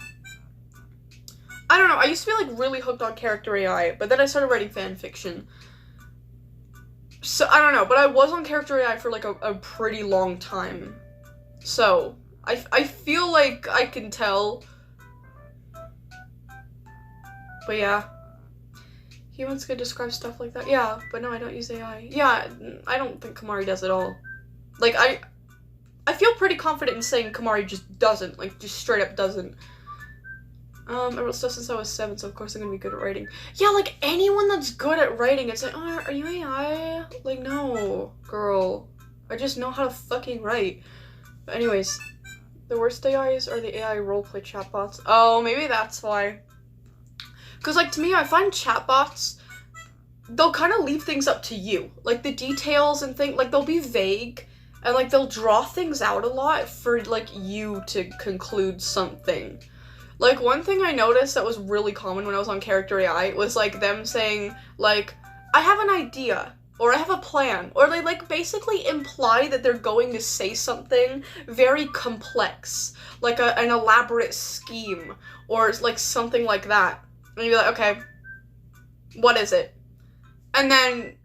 I don't know, I used to be like really hooked on character AI, but then I started writing fan fiction. So, I don't know, but I was on character AI for like a pretty long time. So, I feel like I can tell. But yeah. Humans could describe stuff like that. Yeah, but no, I don't use AI. Yeah, I don't think Kamari does at all. Like, I feel pretty confident in saying Kamari just doesn't, like, just straight up doesn't. I wrote stuff since I was 7, so of course I'm gonna be good at writing. Yeah, like, anyone that's good at writing, it's like, oh, are you AI? Like, no, girl. I just know how to fucking write. But anyways, the worst AIs are the AI roleplay chatbots. Oh, maybe that's why. Because, like, to me, I find chatbots, they'll kind of leave things up to you. Like, the details and things, like, they'll be vague. And, like, they'll draw things out a lot for, like, you to conclude something. Like, one thing I noticed that was really common when I was on Character AI was, like, them saying, like, I have an idea, or I have a plan, or they, like, basically imply that they're going to say something very complex, like an elaborate scheme, or, like, something like that. And you're like, okay, what is it? And then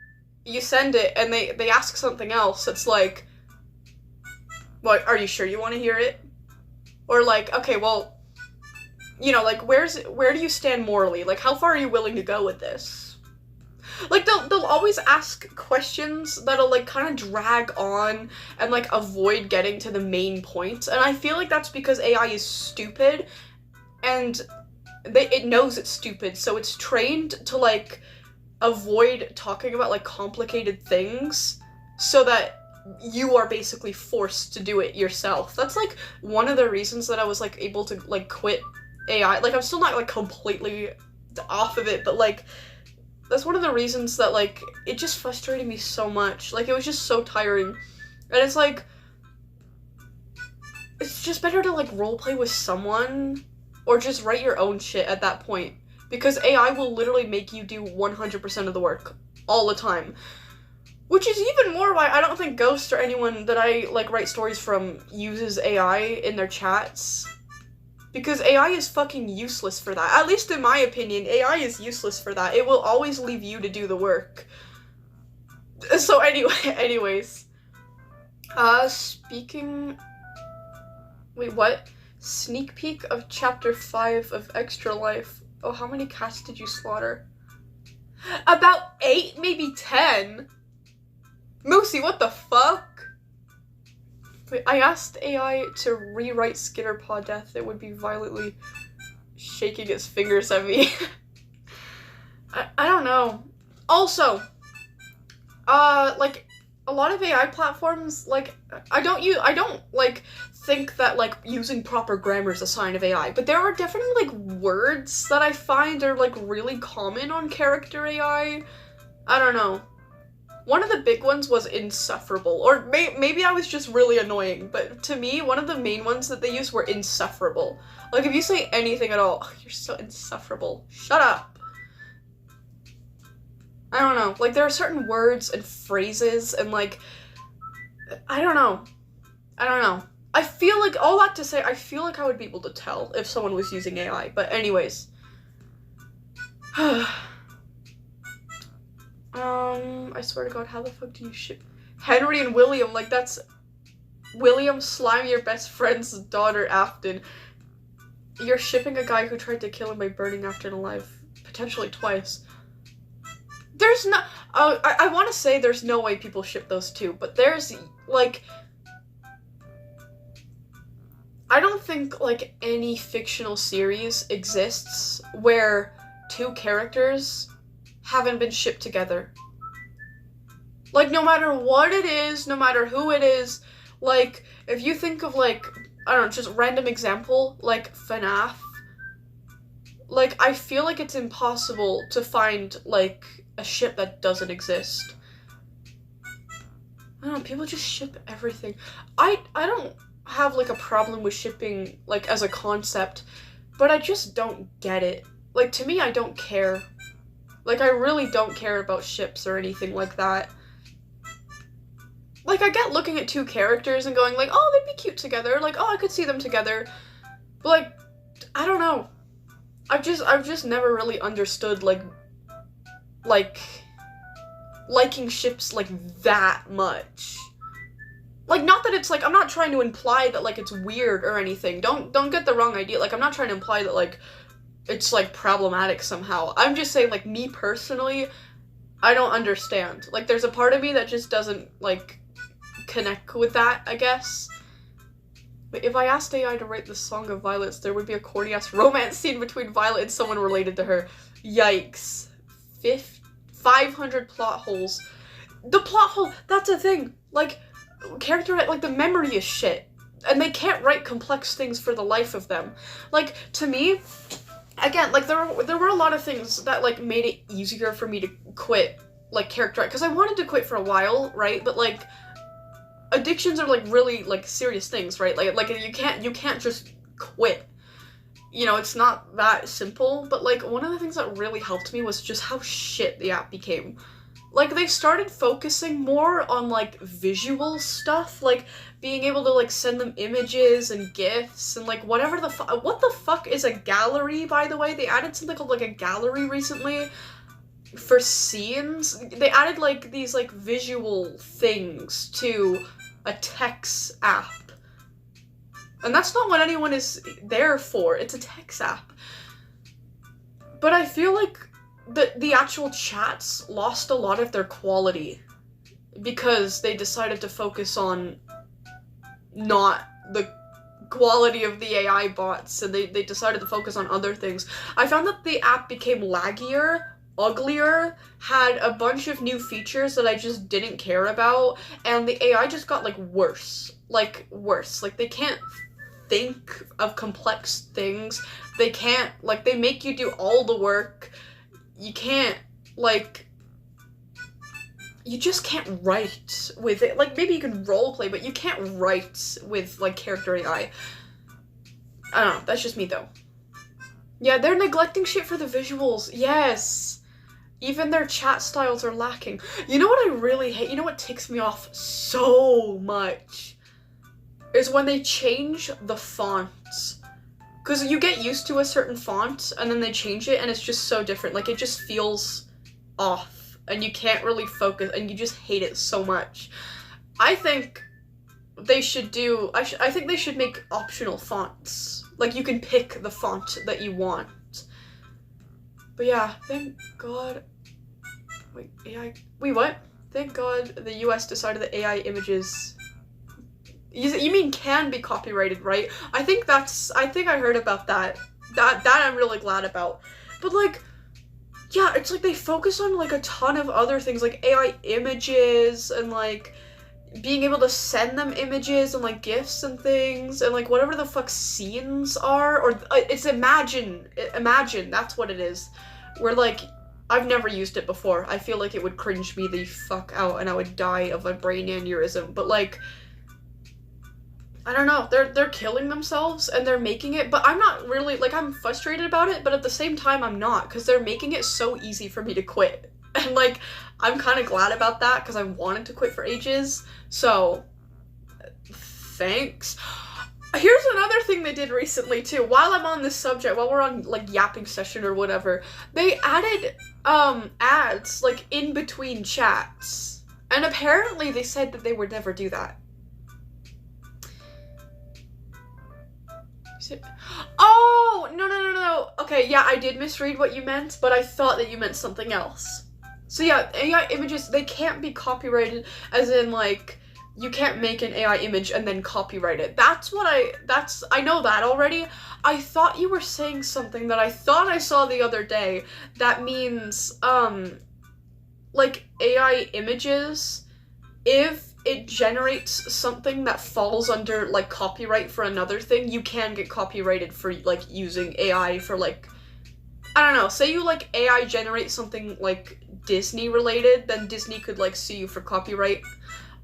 you send it, and they ask something else. It's like, what, are you sure you want to hear it? Or like, okay, well, you know, like, where do you stand morally? Like, how far are you willing to go with this? Like, they'll always ask questions that'll, like, kind of drag on and, like, avoid getting to the main point. And I feel like that's because AI is stupid, and it knows it's stupid, so it's trained to, like, avoid talking about, like, complicated things so that you are basically forced to do it yourself. That's, like, one of the reasons that I was, like, able to, like, quit AI. Like, I'm still not, like, completely off of it, but, like, that's one of the reasons that, like, it just frustrated me so much. Like, it was just so tiring. And it's, like, it's just better to, like, roleplay with someone, or just write your own shit at that point. Because AI will literally make you do 100% of the work all the time. Which is even more why I don't think Ghost or anyone that I, like, write stories from uses AI in their chats. Because AI is fucking useless for that. At least in my opinion, AI is useless for that. It will always leave you to do the work. So anyways. Speaking... Wait, what? Sneak peek of chapter 5 of Extra Life. Oh, how many cats did you slaughter? About 8, maybe 10? Moosey, what the fuck? Wait, I asked AI to rewrite Skitterpaw Death. It would be violently shaking its fingers at me. I don't know. Also, like, a lot of AI platforms, like, I don't, like, think that, like, using proper grammar is a sign of AI, but there are definitely, like, words that I find are, like, really common on character AI. I don't know. One of the big ones was insufferable, or maybe I was just really annoying, but to me, one of the main ones that they used were insufferable. Like, if you say anything at all, oh, you're so insufferable. Shut up. I don't know. Like, there are certain words and phrases and, like, I don't know. I feel like, all that to say, I feel like I would be able to tell if someone was using AI, but anyways. I swear to God, how the fuck do you ship Henry and William? Like, that's William Slime, your best friend's daughter, Afton. You're shipping a guy who tried to kill him by burning Afton alive, potentially twice. There's no, I want to say there's no way people ship those two, but there's, like, I don't think, like, any fictional series exists where two characters haven't been shipped together. Like, no matter what it is, no matter who it is, like, if you think of, like, I don't know, just random example, like, FNAF, like, I feel like it's impossible to find, like, a ship that doesn't exist. I don't know, people just ship everything. I don't have, like, a problem with shipping, like, as a concept, but I just don't get it. Like, to me, I don't care. Like, I really don't care about ships or anything like that. Like, I get looking at two characters and going, like, oh, they'd be cute together. Like, oh, I could see them together. But, like, I don't know. I've just never really understood, like, liking ships, like, that much. Like, not that it's, like, I'm not trying to imply that, like, it's weird or anything. Don't get the wrong idea. Like, I'm not trying to imply that, like, it's, like, problematic somehow. I'm just saying, like, me personally, I don't understand. Like, there's a part of me that just doesn't, like, connect with that, I guess. But if I asked AI to write the Song of Violets, there would be a corny-ass romance scene between Violet and someone related to her. Yikes. 500 plot holes. The plot hole, that's a thing. Like, character, like, the memory is shit. And they can't write complex things for the life of them. Like, to me, again, like, there were a lot of things that, like, made it easier for me to quit, like, character, because I wanted to quit for a while, right? But, like, addictions are, like, really, like, serious things, right? Like you can't just quit. You know, it's not that simple, but, like, one of the things that really helped me was just how shit the app became. Like, they started focusing more on, like, visual stuff, like, being able to, like, send them images and GIFs and, like, whatever the fuck. What the fuck is a gallery, by the way? They added something called, like, a gallery recently for scenes. They added, like, these, like, visual things to a text app. And that's not what anyone is there for. It's a text app. But I feel like the actual chats lost a lot of their quality because they decided to focus on not the quality of the AI bots, and they decided to focus on other things. I found that the app became laggier, uglier, had a bunch of new features that I just didn't care about, and the AI just got, like, worse. Like, worse. Like, they can't think of complex things. They can't, like, they make you do all the work. You can't, like, you just can't write with it. Like, maybe you can roleplay, but you can't write with, like, character AI. I don't know, that's just me, though. Yeah, they're neglecting shit for the visuals. Yes. Even their chat styles are lacking. You know what I really hate? You know what ticks me off so much? Is when they change the fonts. Because you get used to a certain font, and then they change it, and it's just so different. Like, it just feels off, and you can't really focus, and you just hate it so much. I think they should do... I think they should make optional fonts. Like, you can pick the font that you want. But yeah, thank God... Wait, AI... Wait, what? Thank God the US decided that AI images... You mean can be copyrighted, right? I think I heard about that. That I'm really glad about. But, like, yeah, it's like they focus on, like, a ton of other things, like AI images, and, like, being able to send them images, and, like, GIFs and things, and, like, whatever the fuck scenes are, or, it's Imagine, that's what it is. Where, like, I've never used it before. I feel like it would cringe me the fuck out, and I would die of a brain aneurysm, but, like, I don't know, they're killing themselves, and they're making it, but I'm not really, like, I'm frustrated about it, but at the same time, I'm not, because they're making it so easy for me to quit, and, like, I'm kind of glad about that, because I wanted to quit for ages, so, thanks. Here's another thing they did recently, too, while I'm on this subject, while we're on, like, yapping session or whatever, they added, ads, like, in between chats, and apparently they said that they would never do that. Oh, no. Okay, yeah, I did misread what you meant, but I thought that you meant something else. So yeah, AI images, they can't be copyrighted, as in, like, you can't make an AI image and then copyright it. I know that already. I thought you were saying something that I thought I saw the other day that means, like, AI images, if it generates something that falls under, like, copyright for another thing, you can get copyrighted for, like, using AI for, like, I don't know, say you, like, AI generate something, like, Disney related, then Disney could, like, sue you for copyright.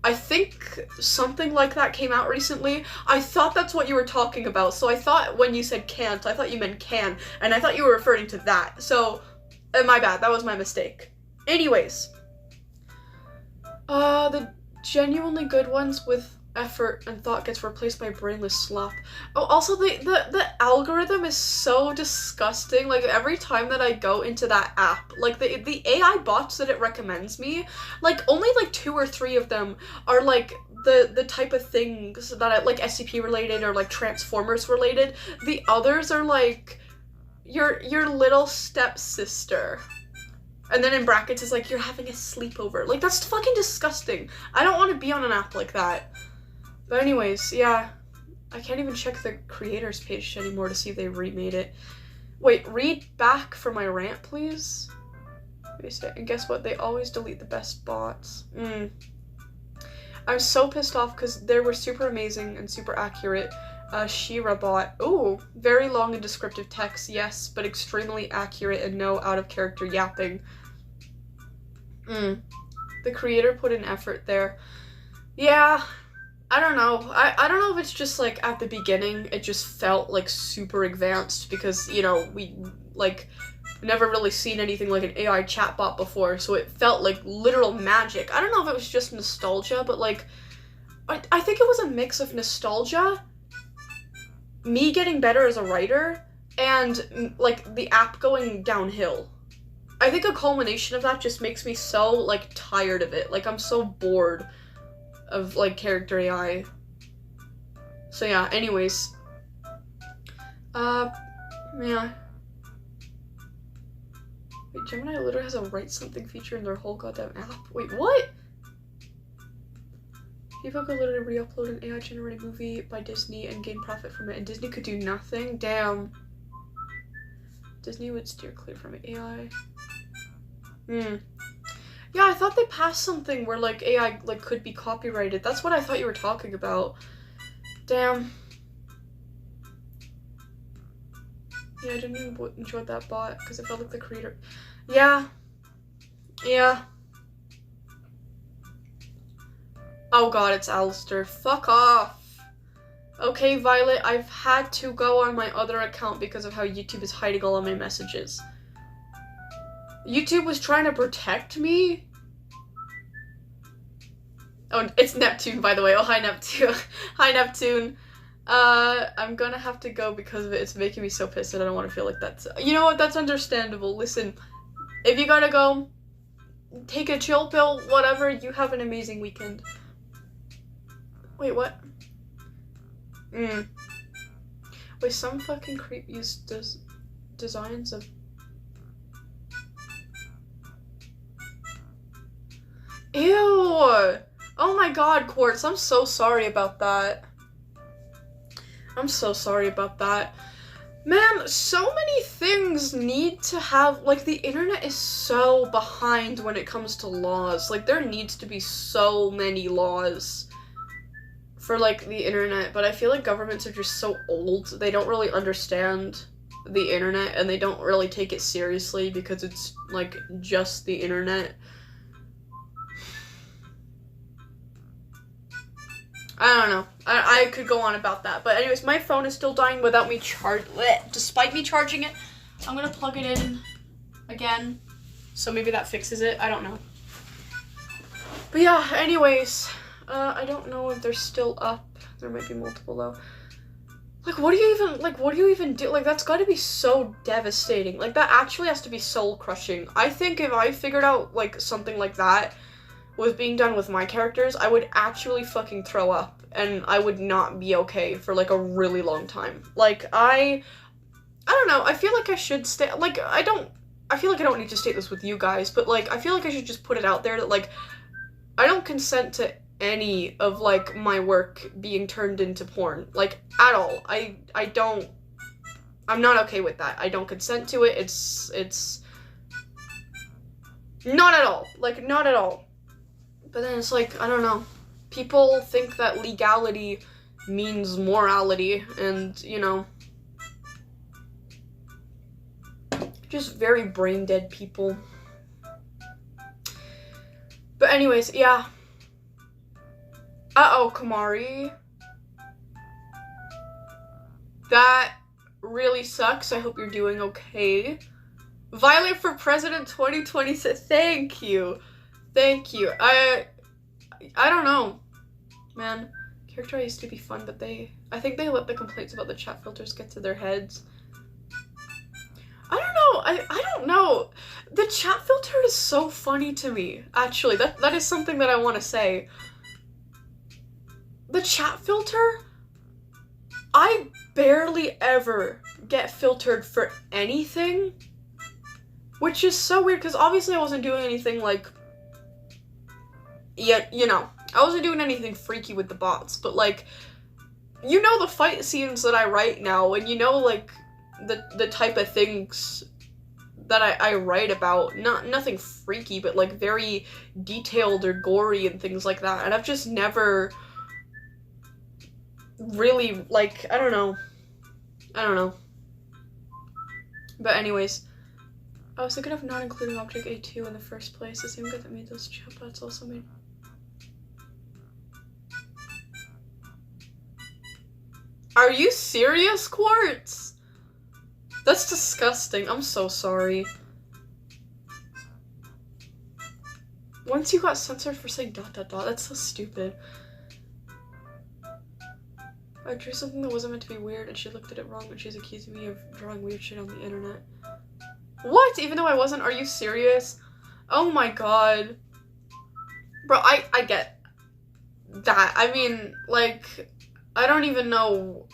I think something like that came out recently. I thought that's what you were talking about, so I thought when you said can't, I thought you meant can, and I thought you were referring to that, so, my bad, that was my mistake. Anyways, the genuinely good ones with effort and thought gets replaced by brainless slop. Oh, also the algorithm is so disgusting. Like, every time that I go into that app, like, the AI bots that it recommends me, like, only like 2 or 3 of them are like the type of things that I like, SCP related or like Transformers related. The others are like your little stepsister. And then in brackets is like, you're having a sleepover. Like, that's fucking disgusting. I don't want to be on an app like that. But anyways, yeah. I can't even check the creators page anymore to see if they remade it. Wait, read back for my rant, please? Wait a second. And guess what? They always delete the best bots. I'm so pissed off because they were super amazing and super accurate. Shira bot. Ooh, very long and descriptive text, yes, but extremely accurate and no out-of-character yapping. The creator put in effort there. Yeah, I don't know. I don't know if it's just, like, at the beginning, it just felt, like, super advanced because, you know, we, like, never really seen anything like an AI chatbot before, so it felt like literal magic. I don't know if it was just nostalgia, but, like, I think it was a mix of nostalgia, me getting better as a writer, and, like, the app going downhill. I think a culmination of that just makes me so, like, tired of it. Like, I'm so bored of, like, character AI. So yeah, anyways. Yeah. Wait, Gemini literally has a write something feature in their whole goddamn app? Wait, what? People could literally re-upload an AI-generated movie by Disney and gain profit from it, and Disney could do nothing? Damn. Disney would steer clear from AI. Yeah, I thought they passed something where, like, AI, like, could be copyrighted. That's what I thought you were talking about. Damn. Yeah, I didn't even enjoy that bot, because it felt like the creator... Yeah. Oh god, it's Alistair. Fuck off. Okay, Violet, I've had to go on my other account because of how YouTube is hiding all of my messages. YouTube was trying to protect me? Oh, it's Neptune, by the way. Oh, hi, Neptune. Hi, Neptune. I'm gonna have to go because of it. It's making me so pissed and I don't want to feel like that. You know what? That's understandable. Listen, if you gotta go, take a chill pill, whatever. You have an amazing weekend. Wait, what? Wait, some fucking creep used designs of... Ew! Oh my god, Quartz, I'm so sorry about that. I'm so sorry about that. Man, so many things need to have, like, the internet is so behind when it comes to laws. Like, there needs to be so many laws for, like, the internet, but I feel like governments are just so old. They don't really understand the internet, and they don't really take it seriously because it's, like, just the internet. I don't know. I could go on about that. But anyways, my phone is still dying without me despite me charging it. I'm gonna plug it in again. So maybe that fixes it. I don't know. But yeah, anyways. I don't know if they're still up. There might be multiple though. Like, what do you even do? Like, that's gotta be so devastating. Like, that actually has to be soul crushing. I think if I figured out, like, something like that was being done with my characters, I would actually fucking throw up, and I would not be okay for, like, a really long time. Like, I don't know, I feel like I should stay, like, I feel like I don't need to state this with you guys, but, like, I feel like I should just put it out there that, like, I don't consent to any of, like, my work being turned into porn, like, at all. I'm not okay with that. I don't consent to it. It's not at all. Like, not at all. But then it's like, I don't know. People think that legality means morality, and, you know, just very brain dead people. But anyways, yeah. Uh-oh, Kamari. That really sucks. I hope you're doing okay. Violet for President 2026. Thank you. Thank you. I don't know, man. Character used to be fun, but I think they let the complaints about the chat filters get to their heads. I don't know. I don't know. The chat filter is so funny to me, actually. That is something that I want to say. The chat filter, I barely ever get filtered for anything, which is so weird, because obviously I wasn't doing anything, like, yeah, you know, I wasn't doing anything freaky with the bots, but, like, you know the fight scenes that I write now, and you know, like, the type of things that I write about, nothing freaky, but, like, very detailed or gory and things like that, and I've just never really, like, I don't know. But anyways, I was thinking of not including Object A2 in the first place. The same guy that made those chatbots also made... Are you serious, Quartz? That's disgusting. I'm so sorry. Once you got censored for saying ... that's so stupid. I drew something that wasn't meant to be weird and she looked at it wrong and she's accusing me of drawing weird shit on the internet. What? Even though I wasn't? Are you serious? Oh my god. Bro, I get that. I mean, like, I don't even know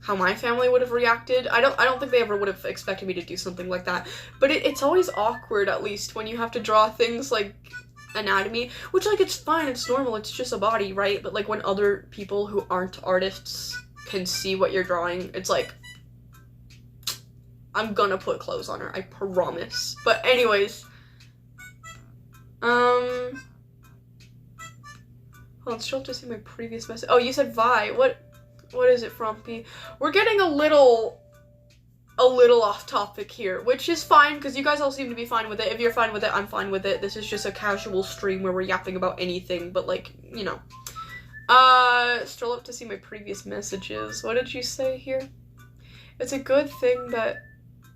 how my family would have reacted. I don't think they ever would have expected me to do something like that. But it's always awkward, at least, when you have to draw things like anatomy, which, like, it's fine, it's normal, it's just a body, right? But, like, when other people who aren't artists can see what you're drawing, it's like, I'm gonna put clothes on her, I promise. But anyways, hold on, she'll have to see my previous message. Oh, you said Vi. What is it, Frumpy? We're getting a little off topic here, which is fine, because you guys all seem to be fine with it. If you're fine with it, I'm fine with it. This is just a casual stream where we're yapping about anything, but, like, you know. Stroll up to see my previous messages. What did you say here? It's a good thing that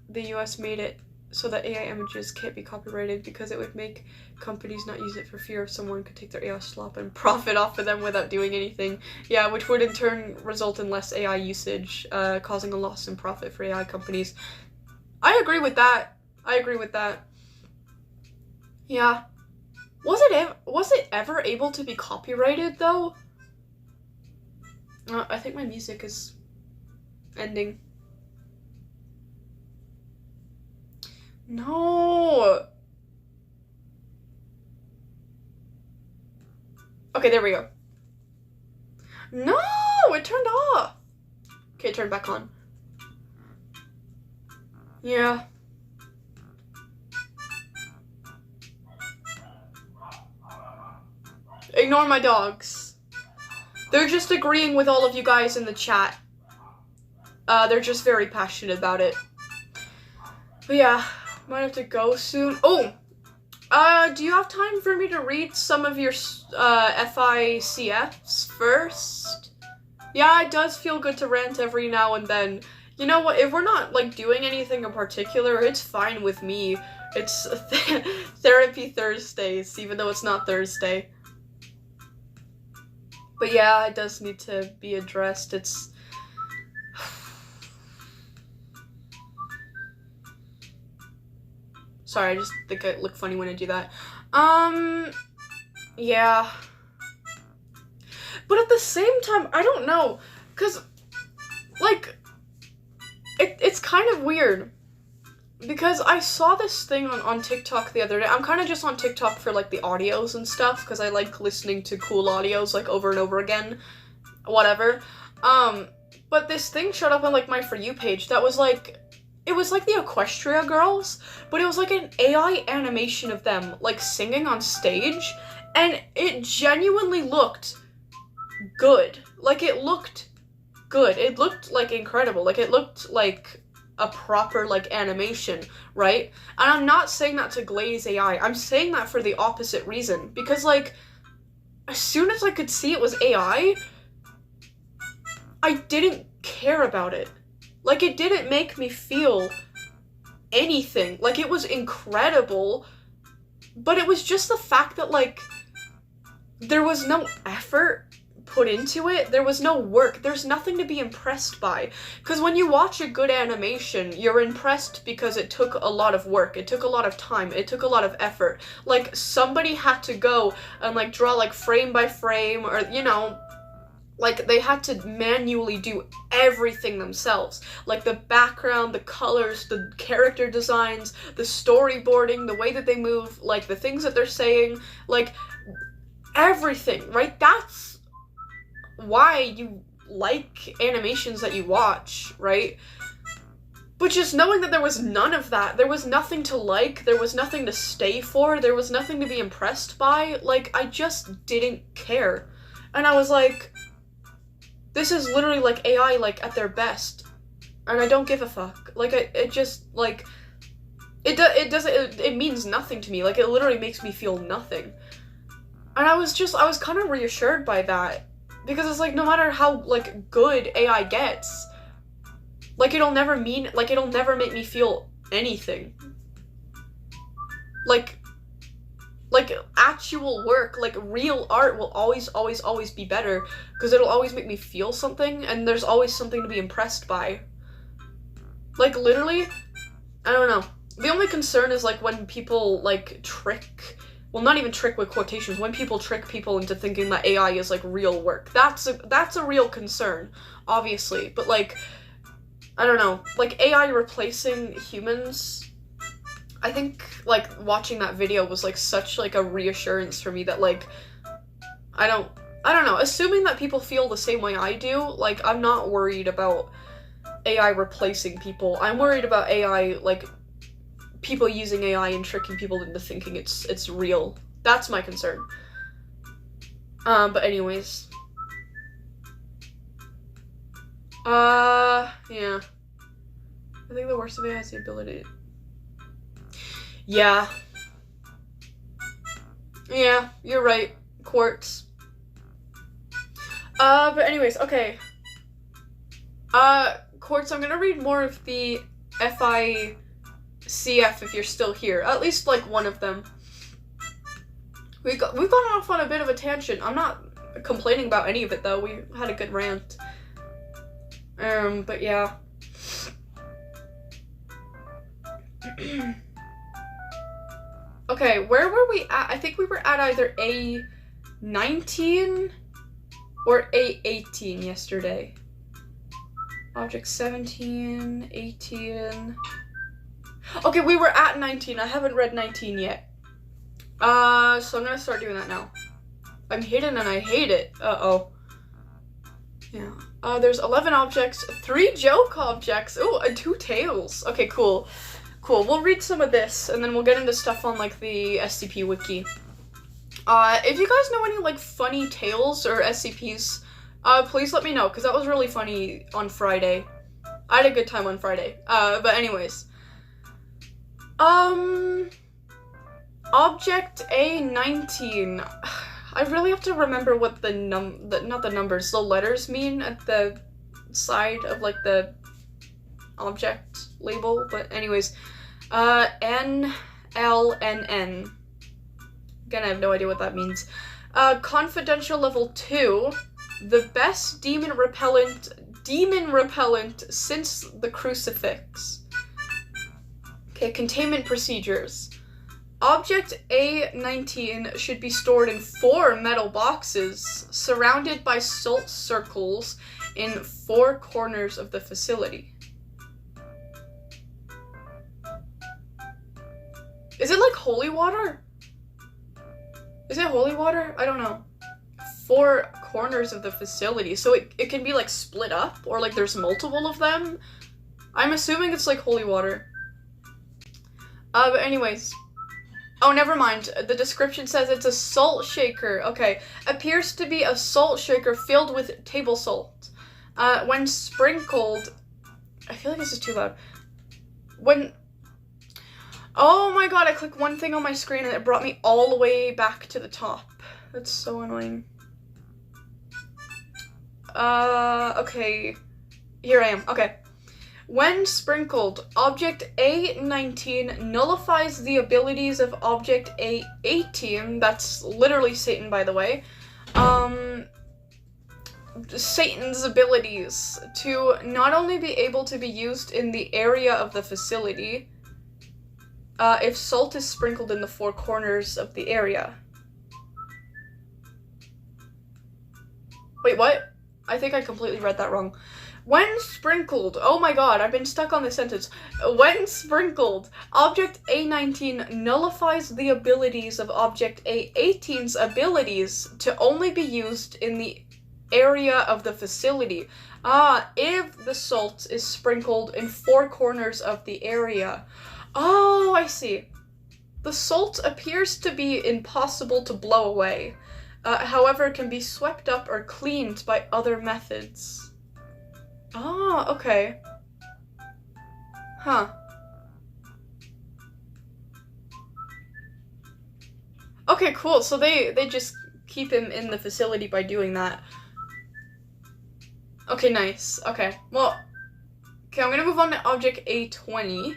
the US made it so that AI images can't be copyrighted because it would make companies not use it for fear of someone could take their AI slop and profit off of them without doing anything. Yeah, which would in turn result in less AI usage, causing a loss in profit for AI companies. I agree with that. Yeah. Was it ever able to be copyrighted though? I think my music is ending. No. Okay, there we go. No, it turned off. Okay, turn back on. Yeah. Ignore my dogs. They're just agreeing with all of you guys in the chat. They're just very passionate about it. But yeah, might have to go soon. Oh, do you have time for me to read some of your FICFs first? Yeah, it does feel good to rant every now and then. You know what, if we're not, like, doing anything in particular, it's fine with me. It's Therapy Thursdays, even though it's not Thursday. But yeah, it does need to be addressed. It's... Sorry, I just think I look funny when I do that. Yeah. But at the same time, I don't know, because, like, it's kind of weird, because I saw this thing on TikTok the other day. I'm kind of just on TikTok for, like, the audios and stuff, because I like listening to cool audios, like, over and over again, whatever. But this thing showed up on, like, my For You page that was, like, it was like the Equestria Girls, but it was like an AI animation of them, like, singing on stage, and it genuinely looked good. Like, it looked good. It looked, like, incredible. Like, it looked like a proper, like, animation, right? And I'm not saying that to glaze AI. I'm saying that for the opposite reason. Because, like, as soon as I could see it was AI, I didn't care about it. Like, it didn't make me feel anything. Like, it was incredible, but it was just the fact that, like, there was no effort put into it. There was no work. There's nothing to be impressed by. Because when you watch a good animation, you're impressed because it took a lot of work. It took a lot of time. It took a lot of effort. Like, somebody had to go and, like, draw, like, frame by frame, or, you know, like, they had to manually do everything themselves. Like, the background, the colors, the character designs, the storyboarding, the way that they move, like, the things that they're saying, like, everything, right? That's why you like animations that you watch, right? But just knowing that there was none of that, there was nothing to like, there was nothing to stay for, there was nothing to be impressed by, like, I just didn't care. And I was like, this is literally, like, AI, like, at their best, and I don't give a fuck. Like, it just, like, it means nothing to me. Like, it literally makes me feel nothing. And I was kind of reassured by that, because it's like, no matter how, like, good AI gets, like, it'll never make me feel anything. Like, actual work, like, real art will always be better, because it'll always make me feel something, and there's always something to be impressed by. Like, literally, I don't know. The only concern is, like, when people, like, well, not even trick with quotations, when people trick people into thinking that AI is, like, real work. That's a real concern, obviously, but, like, I don't know. Like, AI replacing humans, I think, like, watching that video was, like, such, like, a reassurance for me that, like, I don't know, assuming that people feel the same way I do, like, I'm not worried about AI replacing people. I'm worried about AI, like, people using AI and tricking people into thinking it's real. That's my concern. But anyways. Yeah. I think the worst of it is the ability. Yeah. Yeah, you're right. Quartz. But anyways, okay. Quartz, I'm gonna read more of the FICF if you're still here. At least, like, one of them. We've gone off on a bit of a tangent. I'm not complaining about any of it, though. We had a good rant. But yeah. Okay, where were we at? I think we were at either A19 or A18 yesterday. Object 17, 18. Okay, we were at 19. I haven't read 19 yet. So I'm gonna start doing that now. I'm hidden and I hate it. Uh-oh. Yeah. There's 11 objects, 3 joke objects. Ooh, and 2 tails. Okay, cool. Cool. We'll read some of this, and then we'll get into stuff on, like, the SCP wiki. If you guys know any, like, funny tales or SCPs, please let me know, because that was really funny on Friday. I had a good time on Friday. But anyways. Object A19. I really have to remember what the not the numbers, the letters mean at the side of, like, the object label. But anyways, NLNN. Again, I have no idea what that means. Confidential level 2. The best demon repellent since the crucifix. Okay, containment procedures. Object A19 should be stored in 4 metal boxes, surrounded by salt circles in 4 corners of the facility. Is it like holy water? Is it holy water? I don't know. 4 corners of the facility, so it can be, like, split up, or, like, there's multiple of them. I'm assuming it's like holy water. But anyways. Oh, never mind. The description says it's a salt shaker. Okay. Appears to be a salt shaker filled with table salt. When sprinkled... I feel like this is too loud. Oh my god, I clicked one thing on my screen and it brought me all the way back to the top. That's so annoying. Okay. Here I am. Okay. When sprinkled, Object A19 nullifies the abilities of Object A18, that's literally Satan, by the way, Satan's abilities to not only be able to be used in the area of the facility, if salt is sprinkled in the 4 corners of the area. Wait, what? I think I completely read that wrong. When sprinkled, oh my god, I've been stuck on this sentence. When sprinkled, Object A19 nullifies the abilities of Object A18's abilities to only be used in the area of the facility. If the salt is sprinkled in 4 corners of the area. Oh, I see. The salt appears to be impossible to blow away. However, it can be swept up or cleaned by other methods. Oh, okay. Huh. Okay, cool. So they just keep him in the facility by doing that. Okay, nice. Okay, well... Okay, I'm gonna move on to Object A20.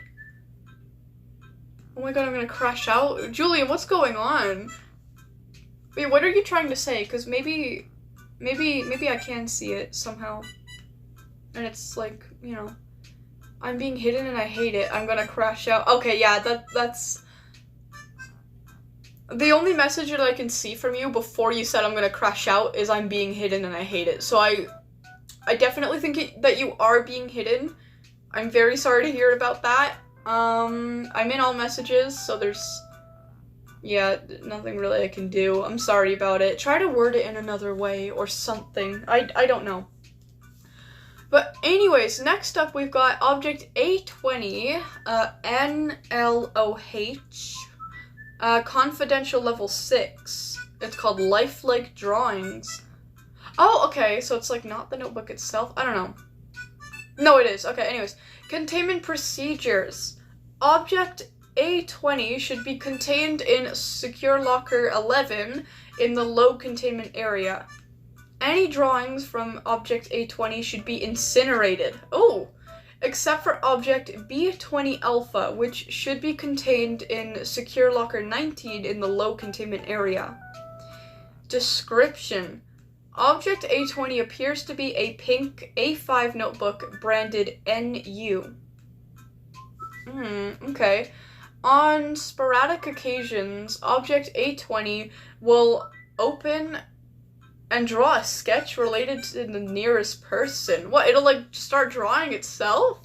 Oh my god, I'm gonna crash out. Julian, what's going on? Wait, what are you trying to say? Because maybe I can see it somehow. And it's like, you know, I'm being hidden and I hate it. I'm gonna crash out. Okay, yeah, that's... The only message that I can see from you before you said I'm gonna crash out is I'm being hidden and I hate it. So I definitely think that you are being hidden. I'm very sorry to hear about that. I'm in all messages, so there's... Yeah, nothing really I can do. I'm sorry about it. Try to word it in another way or something. I don't know. But anyways, next up we've got Object A20, NLOH, confidential level 6. It's called Lifelike Drawings. Oh, okay, so it's like not the notebook itself. I don't know. No, it is. Okay, anyways. Containment procedures. Object A20 should be contained in Secure Locker 11 in the low containment area. Any drawings from object A20 should be incinerated. Oh! Except for object B20 Alpha, which should be contained in Secure Locker 19 in the low containment area. Description. Object A20 appears to be a pink A5 notebook branded NU. Okay. On sporadic occasions, Object A20 will open and draw a sketch related to the nearest person. What, it'll like start drawing itself?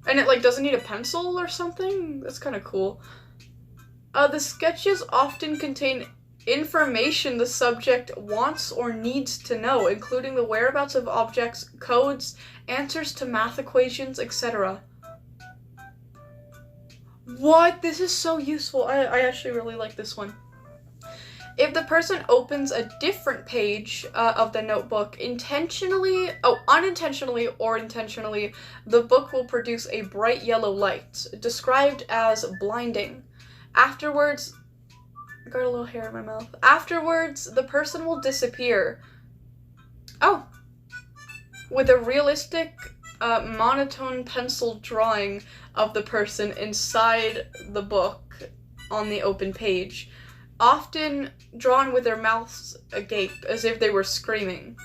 And it like doesn't need a pencil or something? That's kind of cool. The sketches often contain information the subject wants or needs to know, including the whereabouts of objects, codes, answers to math equations, etc. What? This is so useful. I actually really like this one. If the person opens a different page of the notebook unintentionally or intentionally, the book will produce a bright yellow light, described as blinding. Afterwards, I got a little hair in my mouth. Afterwards, the person will disappear. Oh. With a realistic, monotone pencil drawing of the person inside the book on the open page, often drawn with their mouths agape as if they were screaming.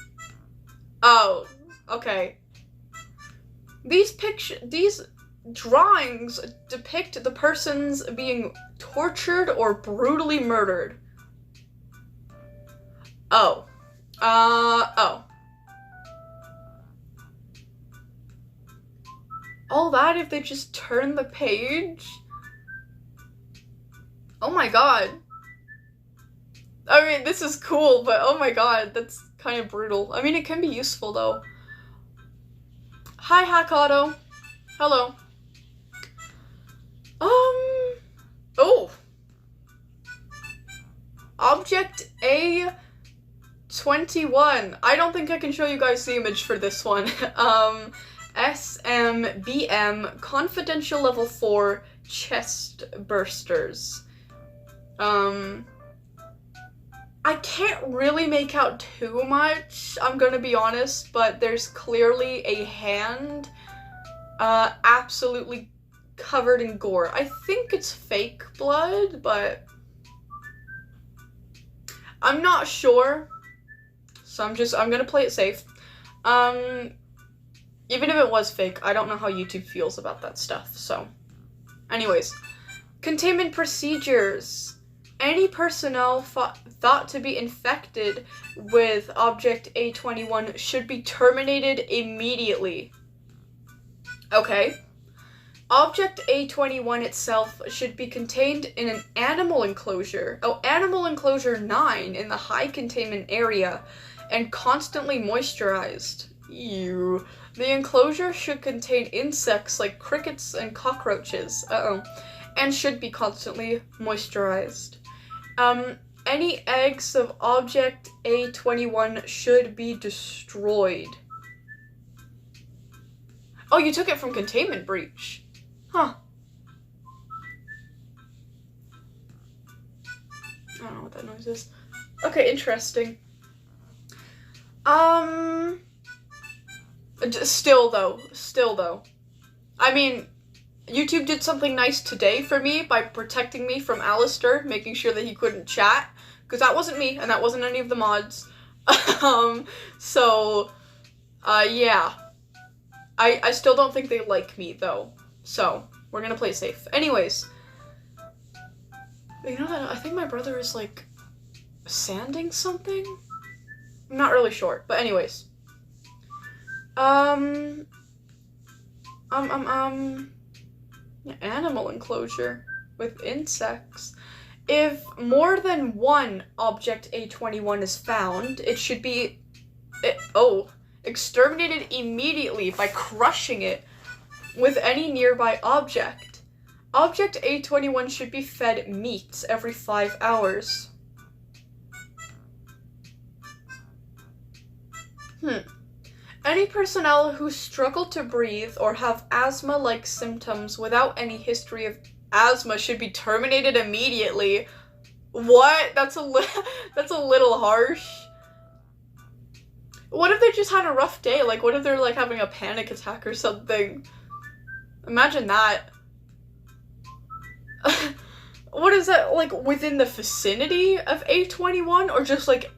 Oh, okay. These drawings depict the persons being tortured or brutally murdered. Oh. All that if they just turn the page? Oh my god. I mean, this is cool, but oh my god, that's kind of brutal. I mean, it can be useful, though. Hi, Hack Auto. Hello. Oh. Object A21. I don't think I can show you guys the image for this one. SMBM Confidential Level 4 Chest Bursters. I can't really make out too much, I'm gonna be honest, but there's clearly a hand absolutely covered in gore. I think it's fake blood, but I'm not sure, so I'm gonna play it safe. Even if it was fake, I don't know how YouTube feels about that stuff, so. Anyways, containment procedures. Any personnel thought to be infected with Object A21 should be terminated immediately. Okay. Object A21 itself should be contained in an animal enclosure. Oh, animal enclosure 9 in the high containment area and constantly moisturized. Ew. The enclosure should contain insects like crickets and cockroaches. And should be constantly moisturized. Any eggs of Object A21 should be destroyed. Oh, you took it from containment breach. Huh. I don't know what that noise is. Okay, interesting. Still though. I mean, YouTube did something nice today for me by protecting me from Alistair, making sure that he couldn't chat, because that wasn't me, and that wasn't any of the mods. Yeah. I still don't think they like me, though, so we're gonna play it safe. Anyways, you know that I think my brother is, like, sanding something? I'm not really sure, but anyways. Animal enclosure with insects. If more than one Object A21 is found, it should be exterminated immediately by crushing it with any nearby object. Object A21 should be fed meat every 5 hours. Any personnel who struggle to breathe or have asthma-like symptoms without any history of asthma should be terminated immediately. What? That's that's a little harsh. What if they just had a rough day? Like, what if they're, like, having a panic attack or something? Imagine that. What is that, like, within the vicinity of A21? Or just, like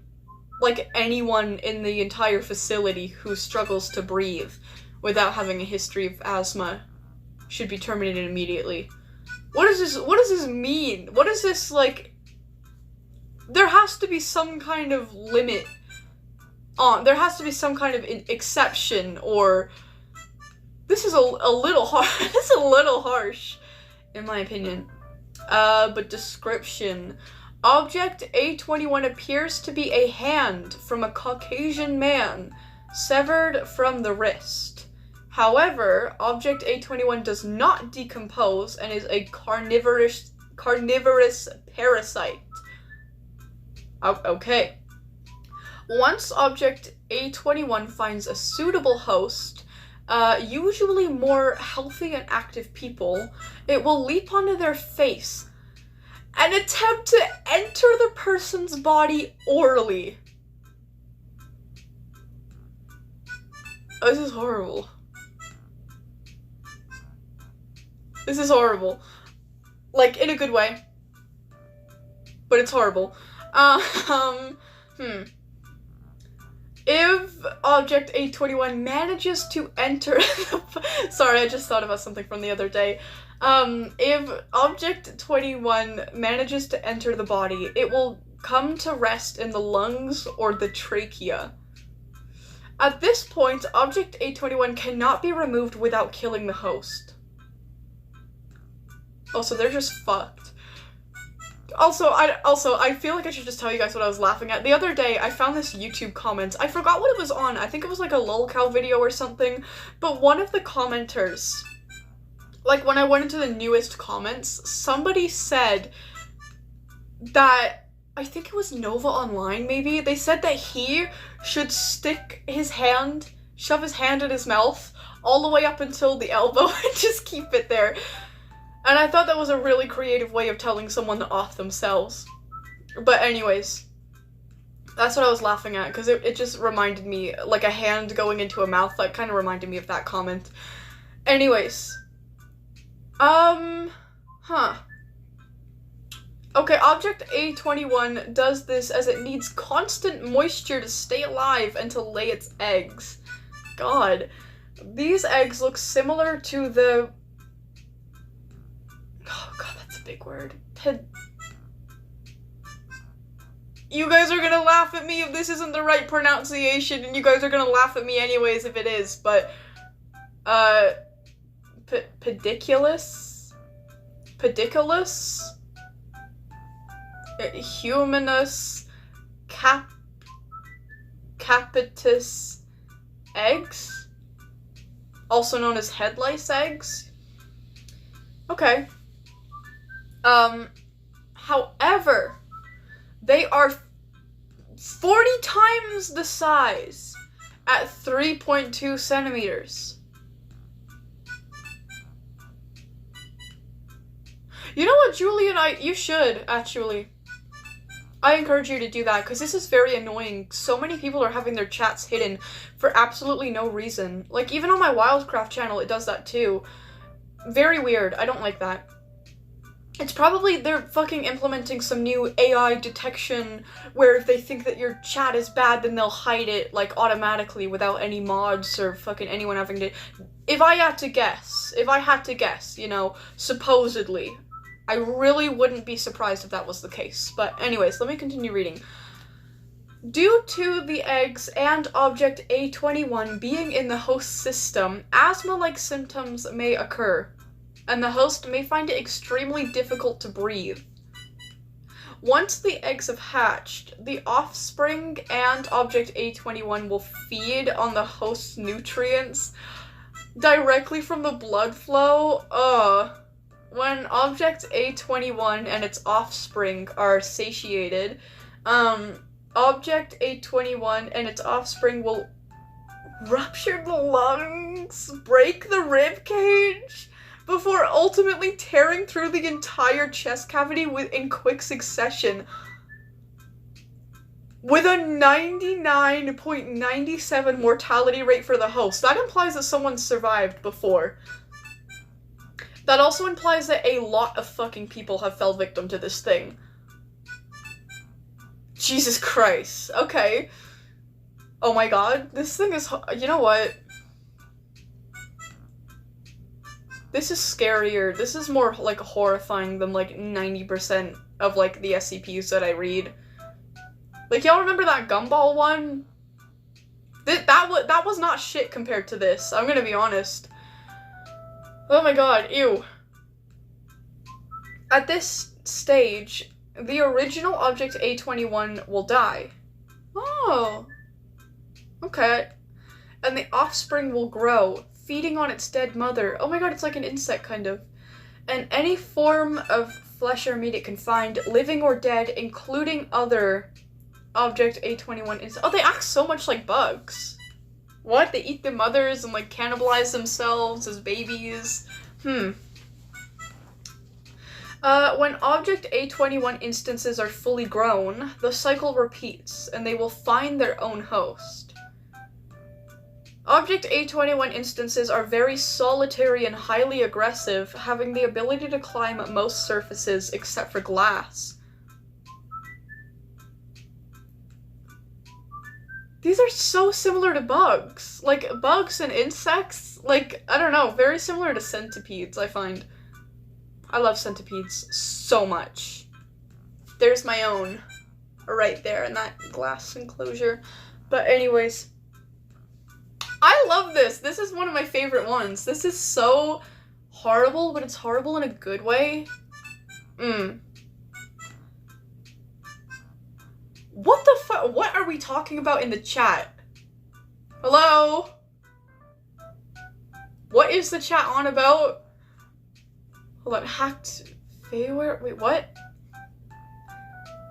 anyone in the entire facility who struggles to breathe without having a history of asthma should be terminated immediately? What does this mean? What is this, like... There has to be some kind of limit there has to be some kind of exception, or this is a little harsh. This is a little harsh, in my opinion. But description: Object A21 appears to be a hand from a Caucasian man, severed from the wrist. However, Object A21 does not decompose and is a carnivorous parasite. Okay. Once Object A21 finds a suitable host, usually more healthy and active people, it will leap onto their face and attempt to enter the person's body orally. This is horrible. This is horrible. Like, in a good way. But it's horrible. If Object A21 manages to enter... Sorry, I just thought about something from the other day. If Object 21 manages to enter the body, it will come to rest in the lungs or the trachea. At this point, Object A21 cannot be removed without killing the host. Oh, so they're just fucked. Also, I feel like I should just tell you guys what I was laughing at. The other day, I found this YouTube comment. I forgot what it was on. I think it was like a lolcow video or something. But one of the commenters, like when I went into the newest comments, somebody said that, I think it was Nova Online maybe, they said that he should shove his hand in his mouth all the way up until the elbow and just keep it there. And I thought that was a really creative way of telling someone to off themselves. But anyways, that's what I was laughing at, because it just reminded me, like a hand going into a mouth, like kind of reminded me of that comment. Anyways. Okay, Object A21 does this as it needs constant moisture to stay alive and to lay its eggs. God. These eggs look similar to the... Oh god, that's a big word. You guys are gonna laugh at me if this isn't the right pronunciation, and you guys are gonna laugh at me anyways if it is, but... Pediculus? Humanus capitis eggs? Also known as head lice eggs? Okay. However, they are 40 times the size at 3.2 centimeters. You know what, Julie and you should, actually. I encourage you to do that, because this is very annoying. So many people are having their chats hidden for absolutely no reason. Like, even on my Wildcraft channel, it does that too. Very weird. I don't like that. It's probably they're fucking implementing some new AI detection where if they think that your chat is bad, then they'll hide it, like, automatically without any mods or fucking anyone having to... If I had to guess, you know, supposedly, I really wouldn't be surprised if that was the case. But anyways, let me continue reading. Due to the eggs and Object A21 being in the host system, asthma-like symptoms may occur, and the host may find it extremely difficult to breathe. Once the eggs have hatched, the offspring and Object A21 will feed on the host's nutrients directly from the blood flow. When Object A21 and its offspring are satiated, Object A21 and its offspring will rupture the lungs, break the rib cage, before ultimately tearing through the entire chest cavity in quick succession. With a 99.97 mortality rate for the host. That implies that someone survived before. That also implies that a lot of fucking people have fell victim to this thing. Jesus Christ. Okay. Oh my god. This thing is... You know what? This is scarier. This is more, like, horrifying than, like, 90% of, like, the SCPs that I read. Like, y'all remember that gumball one? That was not shit compared to this. I'm gonna be honest. Oh my god, ew. At this stage, the original object A21 will die. Oh. Okay. And the offspring will grow, feeding on its dead mother. Oh my god, it's like an insect, kind of. And any form of flesh or meat it can find, living or dead, including other object A21 is... Oh, they act so much like bugs. What? They eat their mothers and, like, cannibalize themselves as babies? When object A21 instances are fully grown, the cycle repeats, and they will find their own host. Object A21 instances are very solitary and highly aggressive, having the ability to climb most surfaces except for glass. These are so similar to bugs. Like, bugs and insects, like, I don't know, very similar to centipedes, I find. I love centipedes so much. There's my own right there in that glass enclosure. But anyways, I love this. This is one of my favorite ones. This is so horrible, but it's horrible in a good way. What the fuck? What are we talking about in the chat? Hello? What is the chat on about? Hold on, hacked Fayware? Wait, what?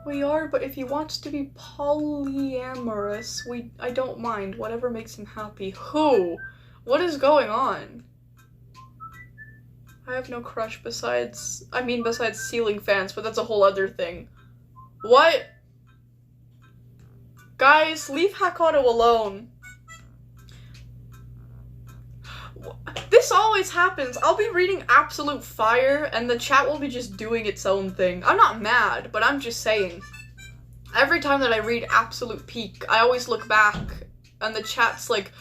We are, but if he wants to be polyamorous, I don't mind. Whatever makes him happy. Who? What is going on? I have no crush besides ceiling fans, but that's a whole other thing. What? Guys, leave Hakoto alone. This always happens. I'll be reading absolute fire, and the chat will be just doing its own thing. I'm not mad, but I'm just saying. Every time that I read absolute peak, I always look back, and the chat's like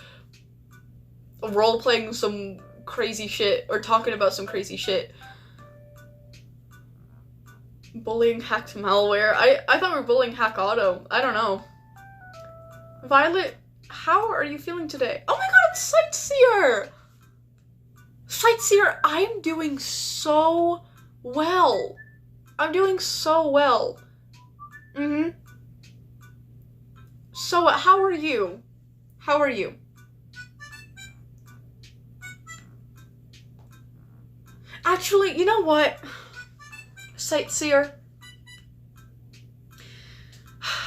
role-playing some crazy shit, or talking about some crazy shit. Bullying hacked malware. I thought we were bullying Hakoto. I don't know. Violet, how are you feeling today? Oh my god, it's Sightseer! Sightseer, I am doing so well. I'm doing so well. So, how are you? How are you? Actually, you know what? Sightseer.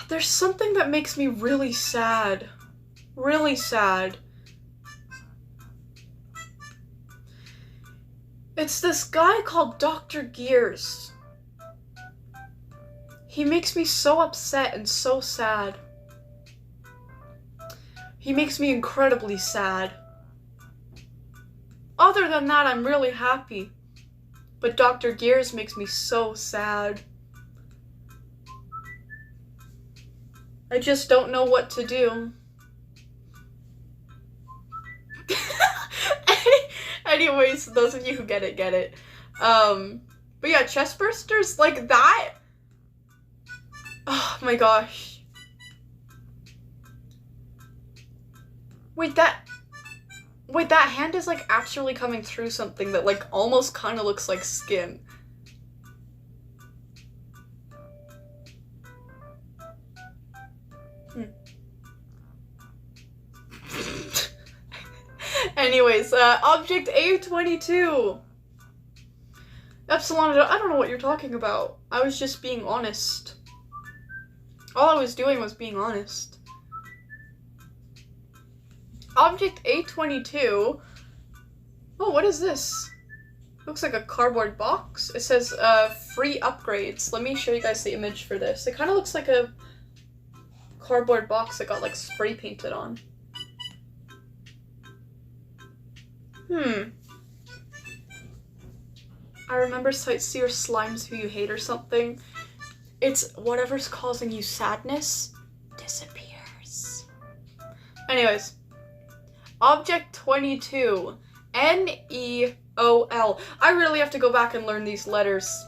There's something that makes me really sad. Really sad. It's this guy called Dr. Gears. He makes me so upset and so sad. He makes me incredibly sad. Other than that, I'm really happy. But Dr. Gears makes me so sad. I just don't know what to do. Anyways, those of you who get it, get it. But yeah, chest bursters, like that. Oh my gosh. Wait, that hand is like actually coming through something that like almost kind of looks like skin. Anyways, object A22. Epsilon, I don't know what you're talking about. I was just being honest. All I was doing was being honest. Object A22. Oh, what is this? Looks like a cardboard box. It says, free upgrades. Let me show you guys the image for this. It kind of looks like a cardboard box that got, like, spray painted on. I remember Sightseer slimes who you hate or something. It's whatever's causing you sadness disappears. Anyways. Object 22. N-E-O-L. I really have to go back and learn these letters.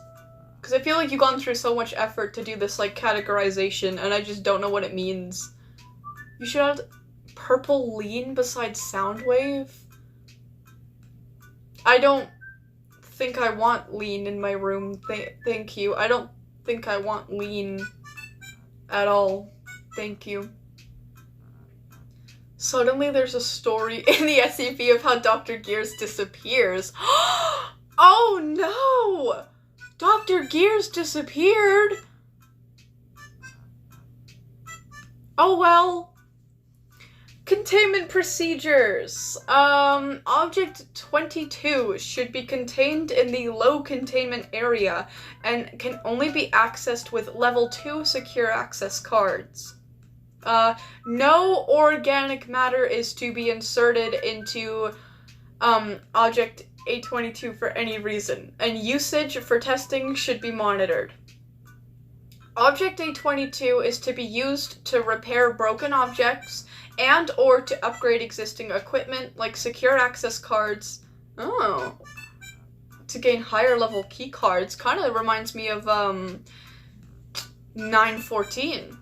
Because I feel like you've gone through so much effort to do this, like, categorization, and I just don't know what it means. You should have purple lean besides Soundwave? I don't think I want lean in my room. Thank you. I don't think I want lean at all. Thank you. Suddenly there's a story in the SCP of how Dr. Gears disappears. Oh no! Dr. Gears disappeared! Oh well. Containment procedures. Object 22 should be contained in the low containment area and can only be accessed with level 2 secure access cards. No organic matter is to be inserted into, Object A22 for any reason, and usage for testing should be monitored. Object A22 is to be used to repair broken objects and or to upgrade existing equipment like secure access cards. Oh. To gain higher level key cards. Kind of reminds me of, 914.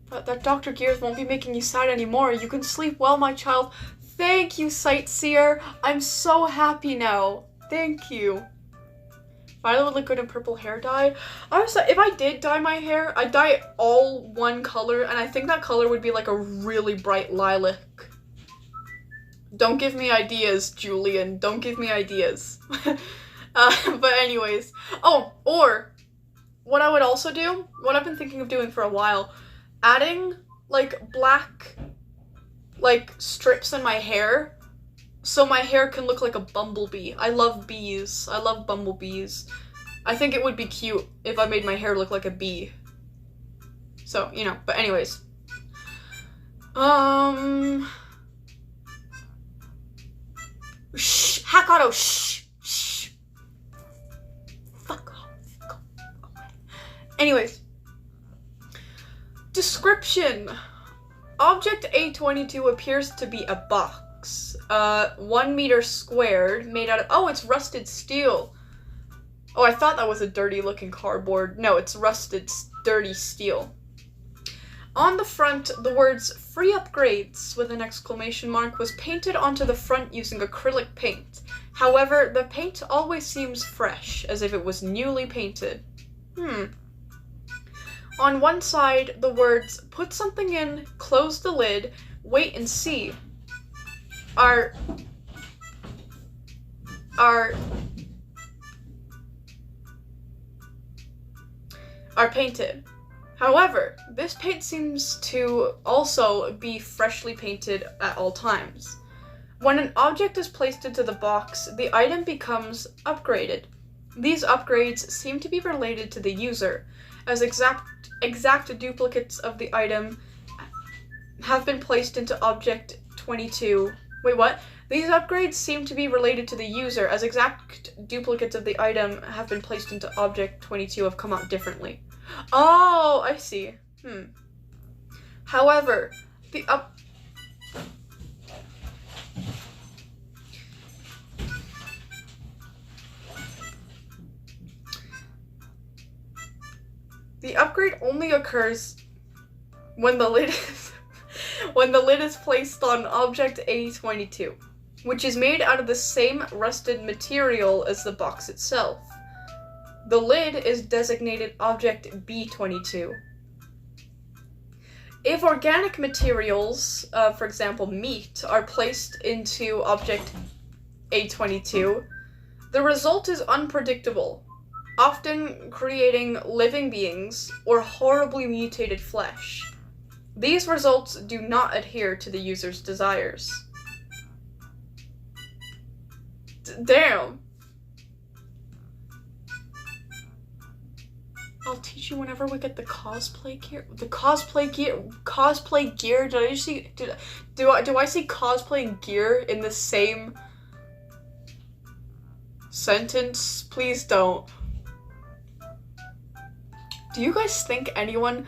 But that Dr. Gears won't be making you sad anymore. You can sleep well, my child. Thank you, Sightseer. I'm so happy now. Thank you. Violet would look good in purple hair dye. Honestly, if I did dye my hair, I'd dye it all one color, and I think that color would be like a really bright lilac. Don't give me ideas, Julian. Don't give me ideas. But anyways. Oh, or what I would also do, what I've been thinking of doing for a while, adding, like, black, like, strips in my hair so my hair can look like a bumblebee. I love bees. I love bumblebees. I think it would be cute if I made my hair look like a bee. So, you know, but anyways. Shh! Hakato, shh! Shh! Fuck off. Go away. Anyways. Description. Object A22 appears to be a box. 1 meter squared, made out of, oh, it's rusted steel. Oh, I thought that was a dirty looking cardboard. No, it's rusted, dirty steel. On the front, the words "free upgrades" with an exclamation mark was painted onto the front using acrylic paint. However, the paint always seems fresh, as if it was newly painted. On one side, the words "put something in, close the lid, wait and see" are painted. However, this paint seems to also be freshly painted at all times. When an object is placed into the box, the item becomes upgraded. These upgrades seem to be related to the user, as exact duplicates of the item have been placed into Object 22. Wait, what? These upgrades seem to be related to the user, as exact duplicates of the item have been placed into Object 22 have come out differently. Oh, I see. However, the upgrade only occurs when the lid is placed on Object A22, which is made out of the same rusted material as the box itself. The lid is designated Object B22. If organic materials, for example meat, are placed into Object A22, the result is unpredictable, often creating living beings or horribly mutated flesh. These results do not adhere to the user's desires. Damn. I'll teach you whenever we get the cosplay gear. The cosplay gear. Did I just see? Do I see cosplay and gear in the same sentence? Please don't. Do you guys think anyone?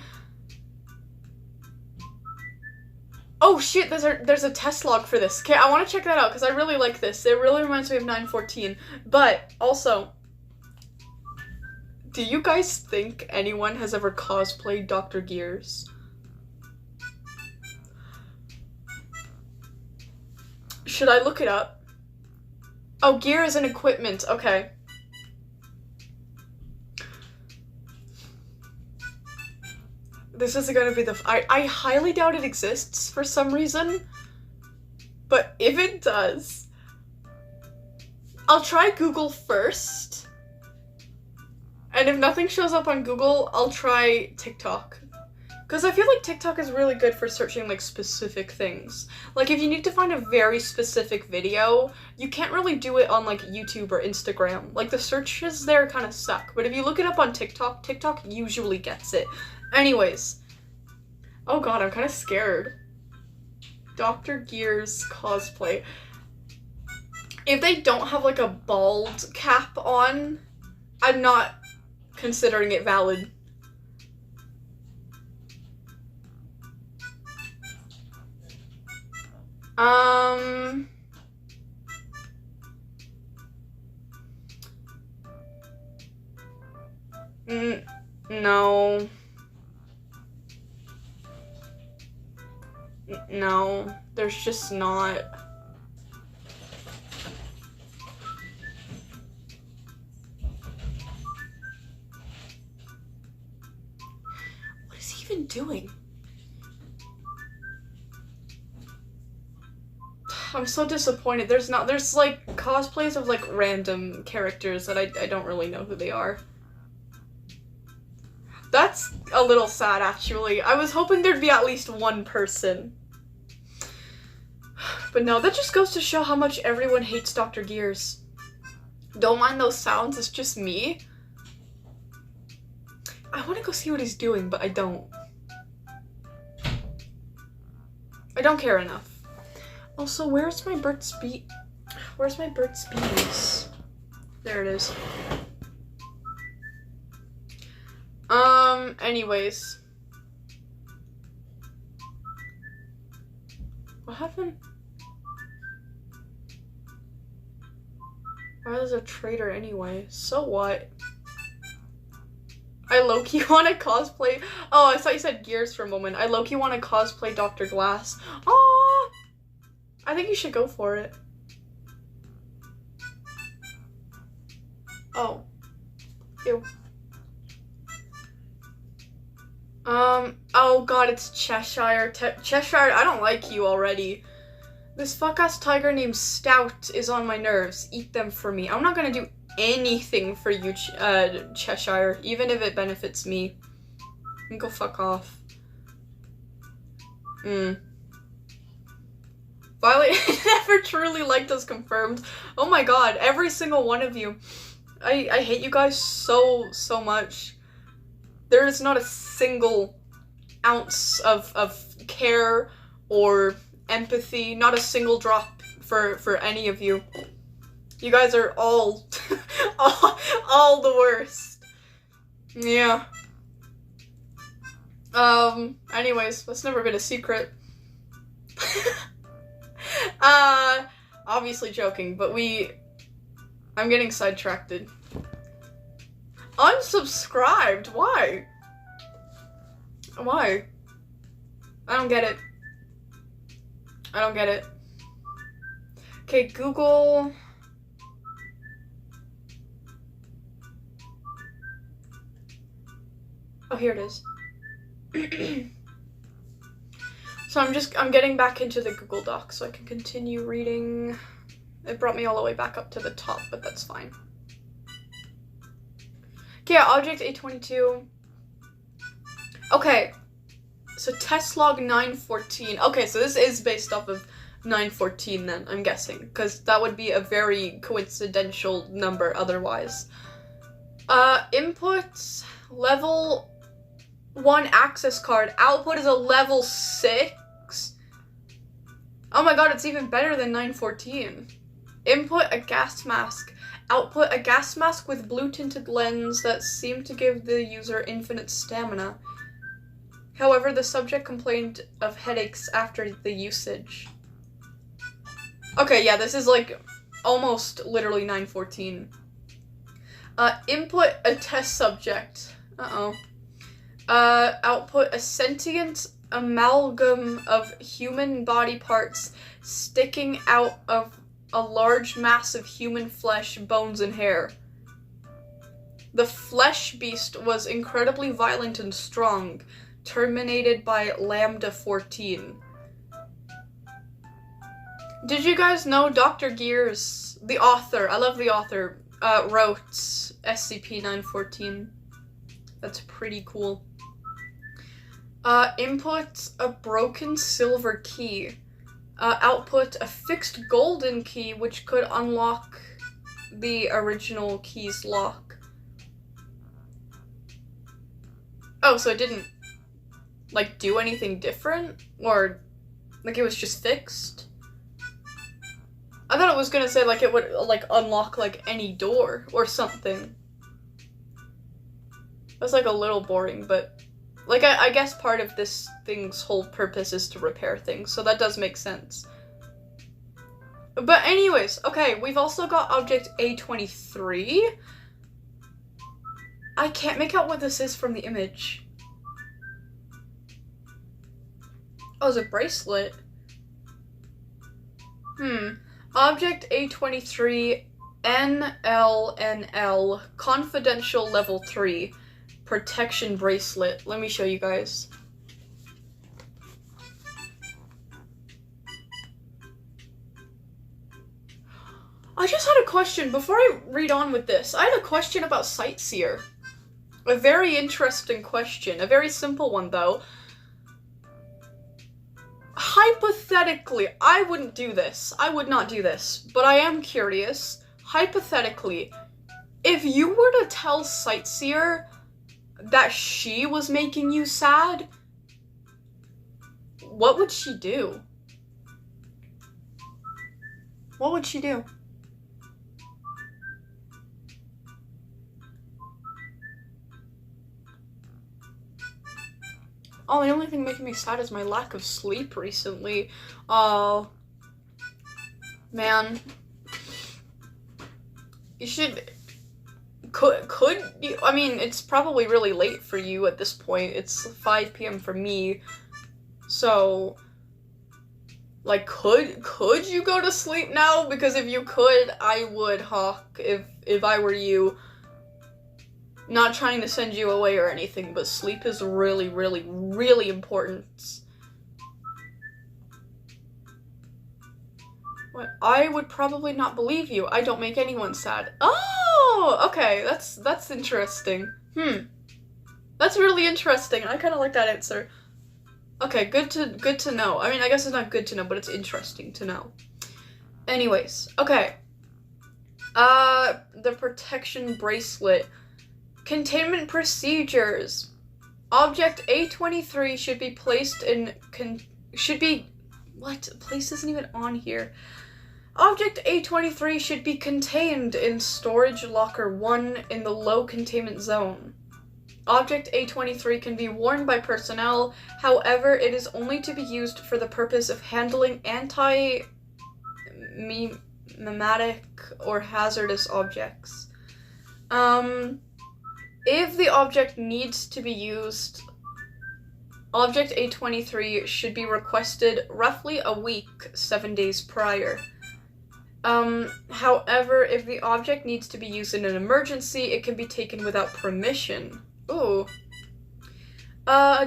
Oh shit! There's a test log for this. Okay, I want to check that out because I really like this. It really reminds me of 914. But also, do you guys think anyone has ever cosplayed Dr. Gears? Should I look it up? Oh, gear is an equipment. Okay. This is gonna be I highly doubt it exists for some reason. But if it does, I'll try Google first. And if nothing shows up on Google, I'll try TikTok. Because I feel like TikTok is really good for searching, like, specific things. Like, if you need to find a very specific video, you can't really do it on, like, YouTube or Instagram. Like, the searches there kind of suck. But if you look it up on TikTok, TikTok usually gets it. Anyways. Oh god, I'm kind of scared. Dr. Gears cosplay. If they don't have, like, a bald cap on, I'm not considering it valid. No. No, there's just not. What is he even doing? I'm so disappointed. There's like cosplays of like random characters that I don't really know who they are. That's a little sad, actually. I was hoping there'd be at least one person. But no, that just goes to show how much everyone hates Dr. Gears. Don't mind those sounds, it's just me. I want to go see what he's doing, but I don't. I don't care enough. Also, where's my Burt's Bees? Where's my Burt's Bees? There it is. Anyways. What happened? Why is a traitor anyway? So what? I low-key want to cosplay. Oh, I thought you said Gears for a moment. I low-key want to cosplay Dr. Glass. Oh, I think you should go for it. Oh. Ew. Oh god, it's Cheshire. Cheshire, I don't like you already. This fuck-ass tiger named Stout is on my nerves. Eat them for me. I'm not gonna do anything for you, Cheshire, even if it benefits me. You can go fuck off. Violet never truly liked us confirmed. Oh my god, every single one of you. I hate you guys so much. There is not a single ounce of care or empathy, not a single drop for any of you. You guys are all all the worst. Yeah. Anyways, that's never been a secret. Obviously joking, but I'm getting sidetracked. Unsubscribed? Why? Why? I don't get it. I don't get it. Okay, Google. Oh, here it is. So I'm getting back into the Google Docs so I can continue reading. It brought me all the way back up to the top, but that's fine. Okay, yeah, Object A22. Okay, so test log 914. Okay, so this is based off of 914 then, I'm guessing, because that would be a very coincidental number otherwise. Inputs, Level 1 access card. Output is a level 6. Oh my god, it's even better than 914. Input a gas mask. Output a gas mask with blue tinted lens that seemed to give the user infinite stamina. However, the subject complained of headaches after the usage. Okay, yeah, this is like almost literally 914. Input a test subject. Output a sentient amalgam of human body parts sticking out of a large mass of human flesh, bones, and hair. The flesh beast was incredibly violent and strong, terminated by Lambda 14. Did you guys know Dr. Gears, the author, I love the author, wrote SCP-914? That's pretty cool. Input a broken silver key. Output a fixed golden key which could unlock the original key's lock. Oh, so it didn't, like, do anything different? Or, like, it was just fixed? I thought it was gonna say, like, it would, like, unlock, like, any door or something. That's, like, a little boring, but, like, I guess part of this thing's whole purpose is to repair things, so that does make sense. But anyways, okay, we've also got object A23. I can't make out what this is from the image. Oh, it's a bracelet. Object A23 NLNL confidential level 3 protection bracelet. Let me show you guys. I just had a question before I read on with this. I had a question about Sightseer. A very interesting question. A very simple one, though. Hypothetically, I wouldn't do this. I would not do this. But I am curious. Hypothetically, if you were to tell Sightseer that she was making you sad, what would she do? What would she do? Oh, the only thing making me sad is my lack of sleep recently. Oh, man. You should... Could you... I mean, it's probably really late for you at this point. It's 5 p.m. for me. So... like, could you go to sleep now? Because if you could, I would, Hawk, if I were you. Not trying to send you away or anything, but sleep is really, really, really important. What? I would probably not believe you. I don't make anyone sad. Oh, okay, that's interesting. That's really interesting. I kind of like that answer. Okay, good to know. I mean, I guess it's not good to know, but it's interesting to know. Anyways, okay. The protection bracelet. Containment procedures. Object A23 should be placed in place isn't even on here. Object A23 should be contained in storage locker 1 in the low containment zone. Object A23 can be worn by personnel, however, it is only to be used for the purpose of handling anti-mimetic or hazardous objects. If the object needs to be used, Object A23 should be requested roughly a week, 7 days prior. However, if the object needs to be used in an emergency, it can be taken without permission. Ooh.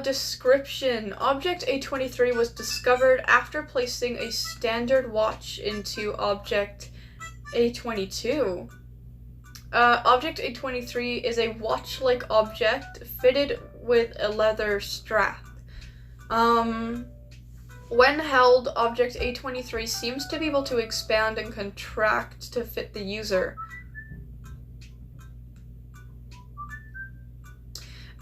Description. Object A23 was discovered after placing a standard watch into Object A22. Object A23 is a watch-like object fitted with a leather strap. When held, Object A23 seems to be able to expand and contract to fit the user.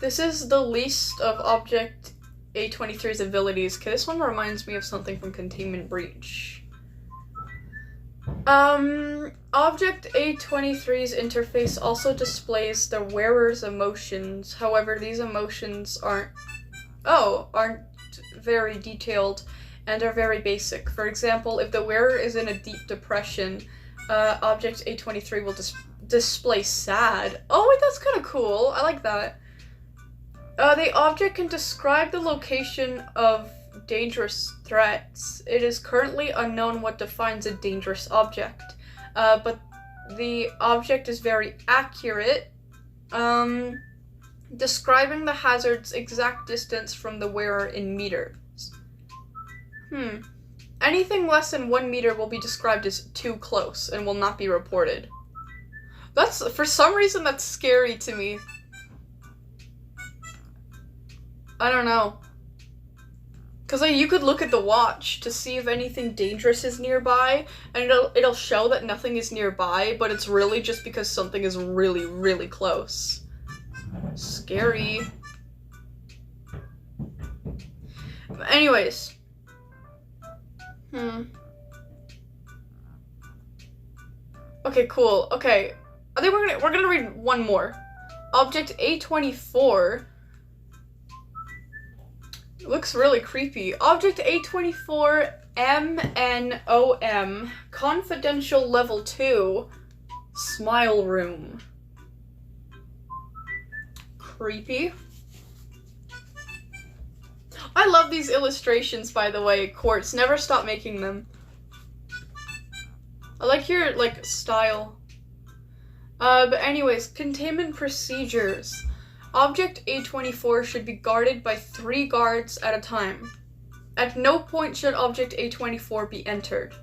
This is the least of Object A23's abilities. Okay, this one reminds me of something from Containment Breach. Object A23's interface also displays the wearer's emotions. However, these emotions aren't very detailed and are very basic. For example, if the wearer is in a deep depression, Object A23 will display sad. Oh wait, that's kind of cool. I like that. The object can describe the location of dangerous threats. It is currently unknown what defines a dangerous object, but the object is very accurate, describing the hazard's exact distance from the wearer in meters. Anything less than 1 meter will be described as too close and will not be reported. That's, for some reason, that's scary to me. I don't know. Because like, you could look at the watch to see if anything dangerous is nearby, and it'll show that nothing is nearby, but it's really just because something is really, really close. Scary. Anyways. Okay, cool. Okay. I think we're gonna read one more. Object A24. It looks really creepy. Object A24 MNOM. Confidential Level 2. Smile Room. Creepy. I love these illustrations, by the way. Quartz, never stop making them. I like your, like, style. But anyways, containment procedures. Object A24 should be guarded by 3 guards at a time. At no point should Object A24 be entered.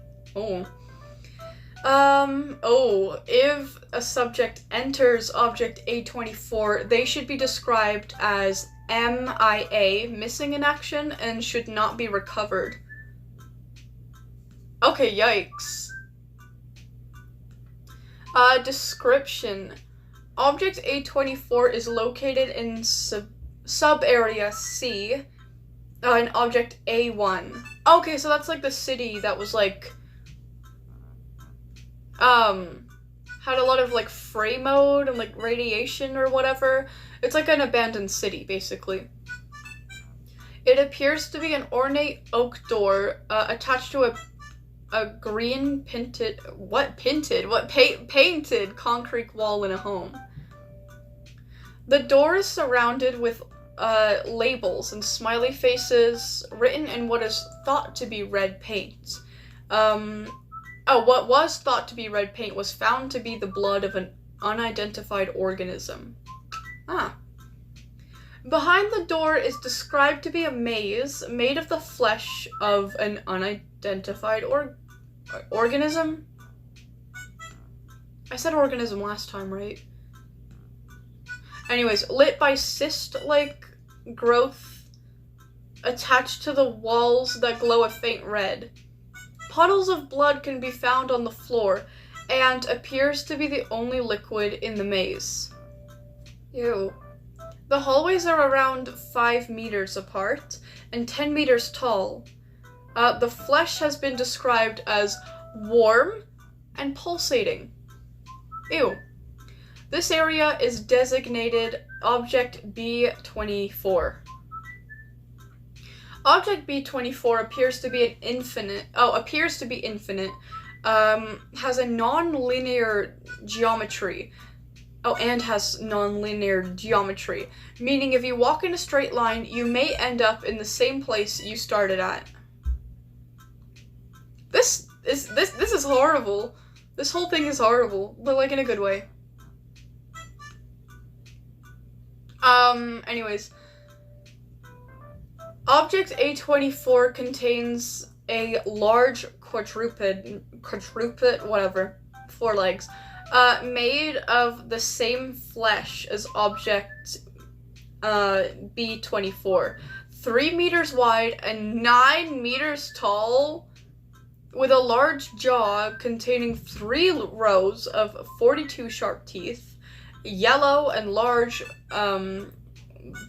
If a subject enters Object A24, they should be described as MIA, missing in action, and should not be recovered. Okay, yikes. Description. Object A24 is located in sub-area C, in Object A1. Okay, so that's like the city that was like, had a lot of like fray mode and like radiation or whatever. It's like an abandoned city, basically. It appears to be an ornate oak door, attached to a green painted concrete wall in a home. The door is surrounded with labels and smiley faces written in what is thought to be red paint. What was thought to be red paint was found to be the blood of an unidentified organism. Behind the door is described to be a maze made of the flesh of an unidentified organism? I said organism last time, right? Anyways, lit by cyst-like growth attached to the walls that glow a faint red. Puddles of blood can be found on the floor, and appears to be the only liquid in the maze. Ew. The hallways are around 5 meters apart, and 10 meters tall. The flesh has been described as warm and pulsating. Ew. This area is designated Object B24. Object B24 appears to be infinite, has a non-linear geometry. Meaning if you walk in a straight line, you may end up in the same place you started at. This is horrible. This whole thing is horrible, but like in a good way. Anyways. Object A24 contains a large quadruped, 4 legs, made of the same flesh as Object B24. 3 meters wide and 9 meters tall, with a large jaw containing 3 rows of 42 sharp teeth, yellow and large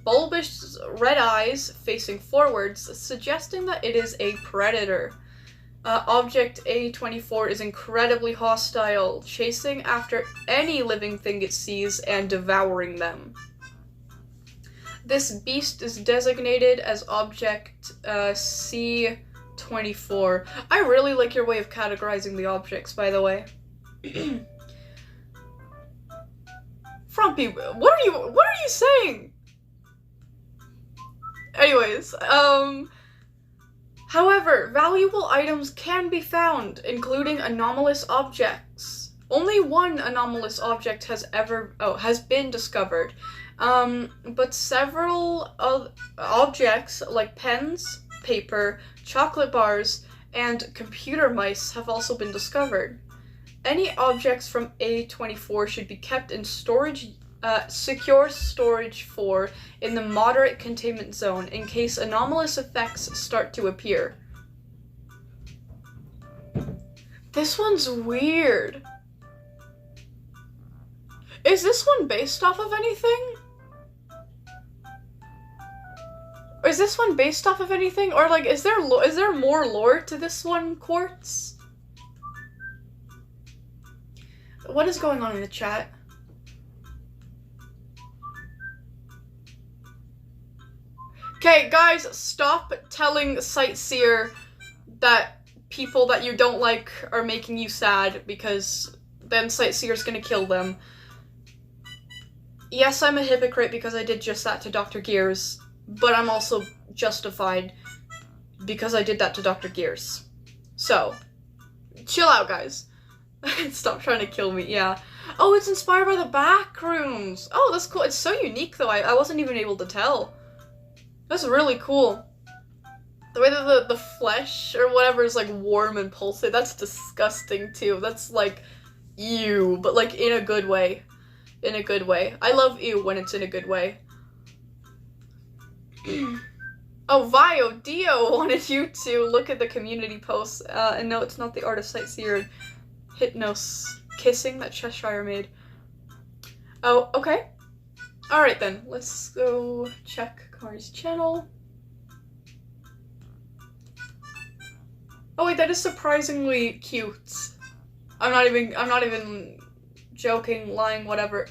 bulbous red eyes facing forwards, suggesting that it is a predator. Object A24 is incredibly hostile, chasing after any living thing it sees and devouring them. This beast is designated as Object C24. I really like your way of categorizing the objects, by the way. Frumpy, what are you saying? Anyways, however, valuable items can be found, including anomalous objects. Only one anomalous object has been discovered. But several objects like pens, paper, chocolate bars, and computer mice have also been discovered. Any objects from A24 should be kept in secure storage 4 in the moderate containment zone in case anomalous effects start to appear. This one's weird. Is this one based off of anything? Is this one based off of anything? Or, like, is there more lore to this one, Quartz? What is going on in the chat? Okay, guys, stop telling Sightseer that people that you don't like are making you sad, because then Sightseer's gonna kill them. Yes, I'm a hypocrite because I did just that to Dr. Gears, but I'm also justified because I did that to Dr. Gears. So, chill out, guys. Stop trying to kill me, yeah. Oh, it's inspired by the back rooms. Oh, that's cool. It's so unique, though. I wasn't even able to tell. That's really cool. The way that the flesh or whatever is, like, warm and pulsate, that's disgusting, too. That's, like, ew, but, like, in a good way. In a good way. I love ew when it's in a good way. Oh, Vio Dio wanted you to look at the community posts, and no, it's not the art of Sightseer Hypnos kissing that Cheshire made. Oh, okay. Alright then, let's go check Kari's channel. Oh wait, that is surprisingly cute. I'm not even joking, lying, whatever.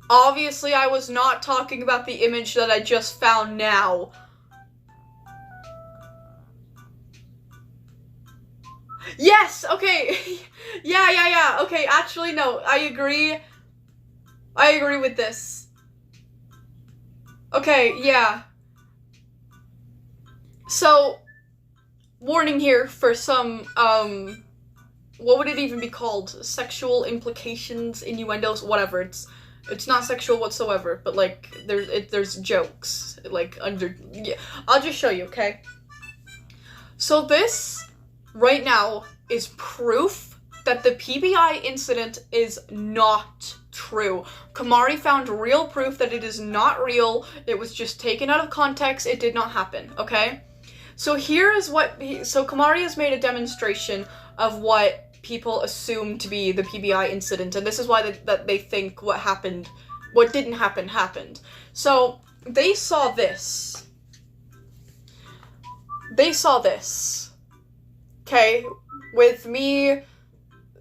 Obviously, I was not talking about the image that I just found now. Yes, okay. Yeah. Okay, actually, no, I agree. I agree with this. Okay, yeah. So, warning here for some, what would it even be called? Sexual implications, innuendos, whatever. It's not sexual whatsoever, but, like, there's jokes, like, yeah. I'll just show you, okay? So this, right now, is proof that the PBI incident is not true. Kamari found real proof that it is not real. It was just taken out of context. It did not happen, okay? So here is so Kamari has made a demonstration of what people assume to be the PBI incident, and this is why they think what didn't happen happened. So they saw this. Okay, with me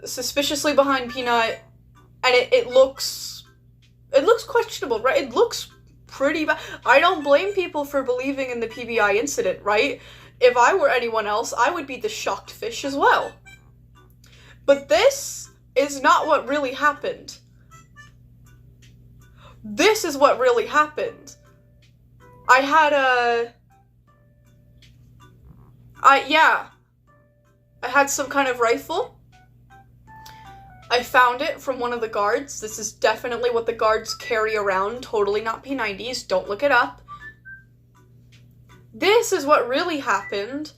suspiciously behind Peanut, and it looks questionable, right? It looks pretty bad. I don't blame people for believing in the PBI incident, right? If I were anyone else, I would be the shocked fish as well. But this is not what really happened. This is what really happened. I had some kind of rifle. I found it from one of the guards. This is definitely what the guards carry around. Totally not P90s. Don't look it up. This is what really happened.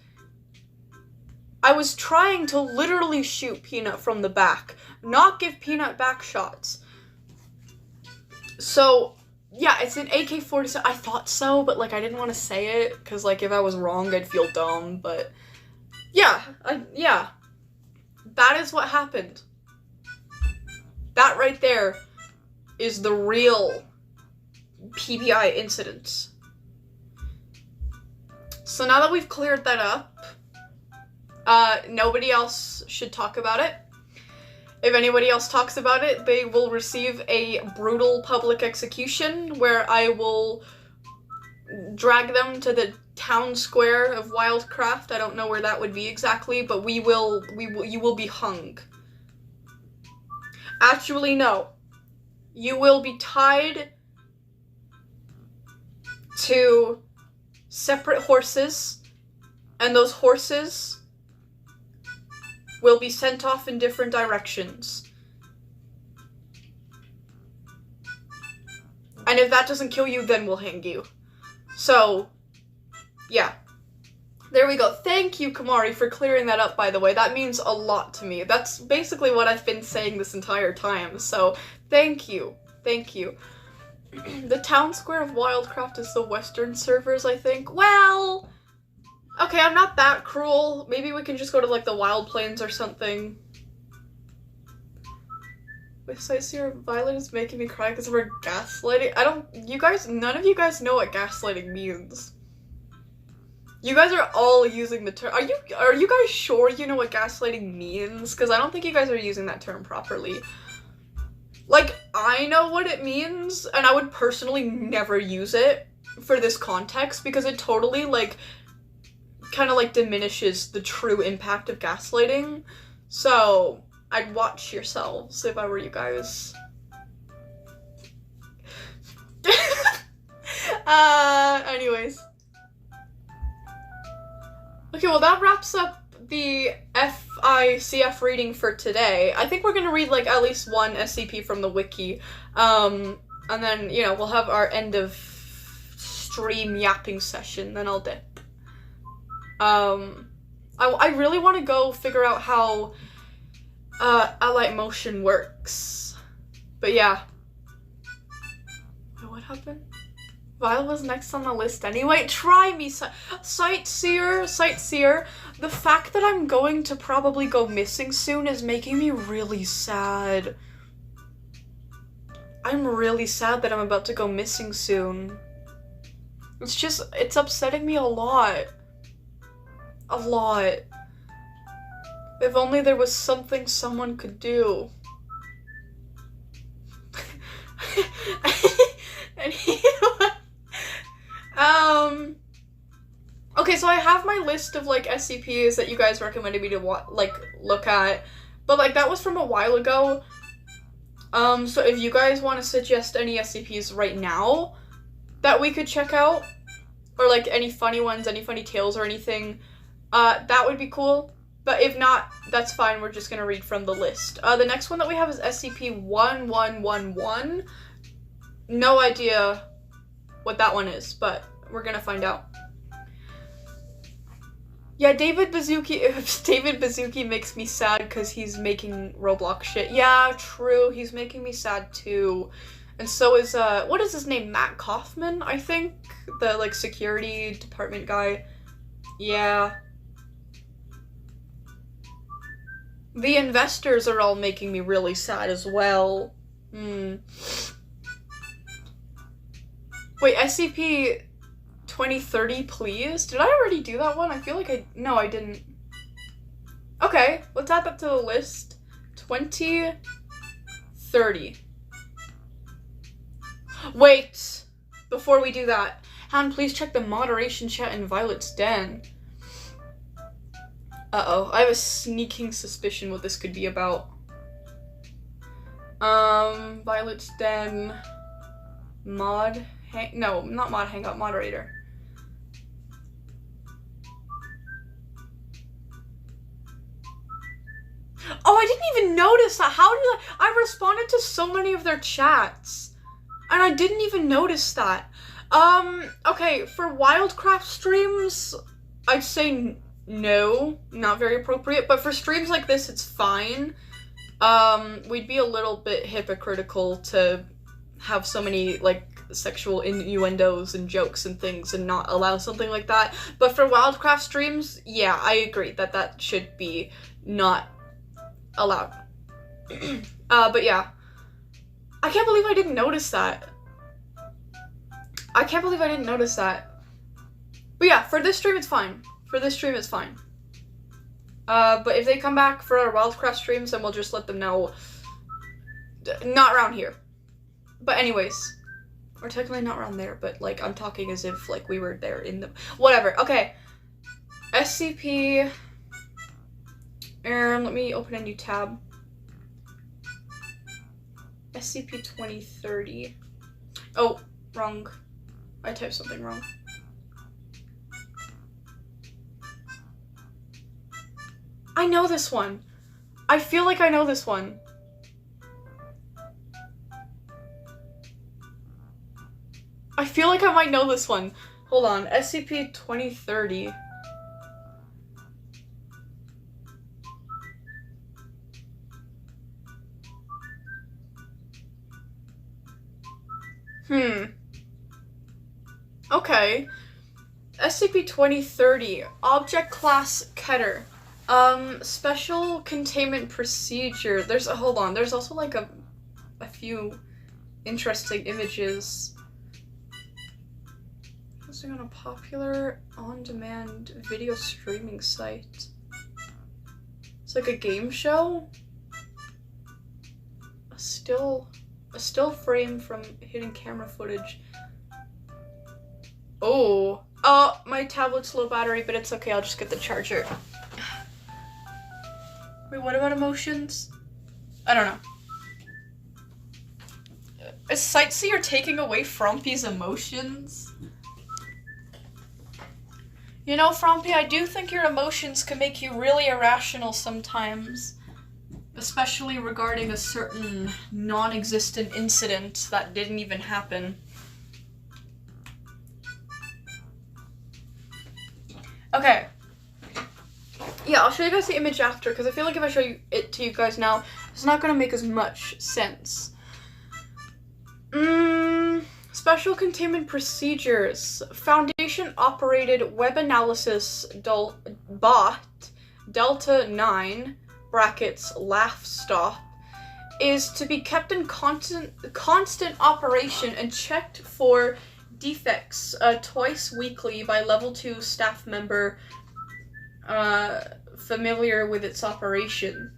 I was trying to literally shoot Peanut from the back, not give Peanut back shots. So, yeah, it's an AK-47. I thought so, but, like, I didn't want to say it, because, like, if I was wrong, I'd feel dumb, but... Yeah, yeah. That is what happened. That right there is the real PBI incidents. So now that we've cleared that up, nobody else should talk about it. If anybody else talks about it, they will receive a brutal public execution where I will drag them to the town square of Wildcraft. I don't know where that would be exactly, but you will be hung. Actually, no. You will be tied to separate horses, and those horses will be sent off in different directions. And if that doesn't kill you, then we'll hang you. So, yeah. There we go. Thank you, Kamari, for clearing that up, by the way. That means a lot to me. That's basically what I've been saying this entire time, so thank you. Thank you. The town square of Wildcraft is the western servers, I think. Well, okay, I'm not that cruel. Maybe we can just go to, like, the Wild Plains or something. With Sightseer, Violet is making me cry because of her gaslighting. None of you guys know what gaslighting means. You guys are all using the term. Are you guys sure you know what gaslighting means? Because I don't think you guys are using that term properly. Like, I know what it means, and I would personally never use it for this context because it totally, like, kind of, like, diminishes the true impact of gaslighting. So, I'd watch yourselves if I were you guys. Anyways. Okay, well that wraps up the FICF reading for today. I think we're gonna read, like, at least one SCP from the wiki. And then, you know, we'll have our end of stream yapping session, then I'll dip. I really want to go figure out how Allight Motion works. But yeah. Wait, what happened? Violet was next on the list anyway. Try me, Sightseer. The fact that I'm going to probably go missing soon is making me really sad. I'm really sad that I'm about to go missing soon. It's upsetting me a lot. A lot. If only there was something someone could do. Okay, so I have my list of, like, SCPs that you guys recommended me to, look at, but, like, that was from a while ago, so if you guys want to suggest any SCPs right now that we could check out, or, like, any funny ones, any funny tales or anything, that would be cool, but if not, that's fine, we're just gonna read from the list. The next one that we have is SCP-1111. No idea what that one is, but we're gonna find out. Yeah, David Bazuki makes me sad because he's making Roblox shit. Yeah, true, he's making me sad too. And so is, what is his name? Matt Kaufman, I think? The, like, security department guy. Yeah. The investors are all making me really sad as well. Wait, SCP 2030, please? Did I already do that one? I feel like no, I didn't. Okay, let's add that to the list. 2030. Wait, before we do that, Han, please check the moderation chat in Violet's Den. Uh-oh, I have a sneaking suspicion what this could be about. Violet's Den, no, not mod hangout, moderator. Oh, I didn't even notice that. How did I responded to so many of their chats, and I didn't even notice that. Okay, for Wildcraft streams, I'd say no, not very appropriate, but for streams like this, it's fine. We'd be a little bit hypocritical to have so many, like, sexual innuendos and jokes and things and not allow something like that. But for Wildcraft streams, yeah, I agree that should be not allowed. But yeah. I can't believe I didn't notice that. I can't believe I didn't notice that. But yeah, for this stream, it's fine. For this stream, it's fine. But if they come back for our Wildcraft streams, then we'll just let them know. Not around here. But anyways. Or technically not around there, but, like, I'm talking as if, like, we were there in the... Whatever. Okay. SCP... let me open a new tab. SCP-2030. Oh, wrong. I typed something wrong. I know this one. I feel like I know this one. I feel like I might know this one. Hold on. SCP-2030. Okay. SCP-2030. Object Class Keter. Special Containment Procedure. Hold on. There's also, like, a few interesting images. Posting on a popular on-demand video streaming site. It's like a game show? A still frame from hidden camera footage. Oh, my tablet's low battery, but it's okay, I'll just get the charger. Wait, what about emotions? I don't know. Is Sightseer taking away Frumpy's emotions? You know, Frumpy, I do think your emotions can make you really irrational sometimes. Especially regarding a certain non-existent incident that didn't even happen. Okay. Yeah, I'll show you guys the image after, because I feel like if I show it to you guys now, it's not going to make as much sense. Special Containment Procedures. Foundation-operated web analysis bot, Delta 9, brackets, laugh stop, is to be kept in constant operation and checked for defects twice weekly by level 2 staff member familiar with its operation.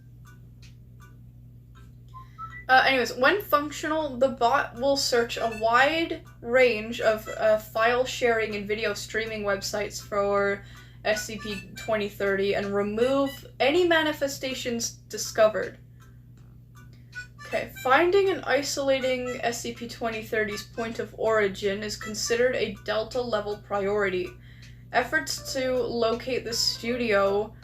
Anyways, when functional, the bot will search a wide range of file sharing and video streaming websites for SCP-2030 and remove any manifestations discovered. Okay, finding and isolating SCP-2030's point of origin is considered a Delta level priority. Efforts to locate the studio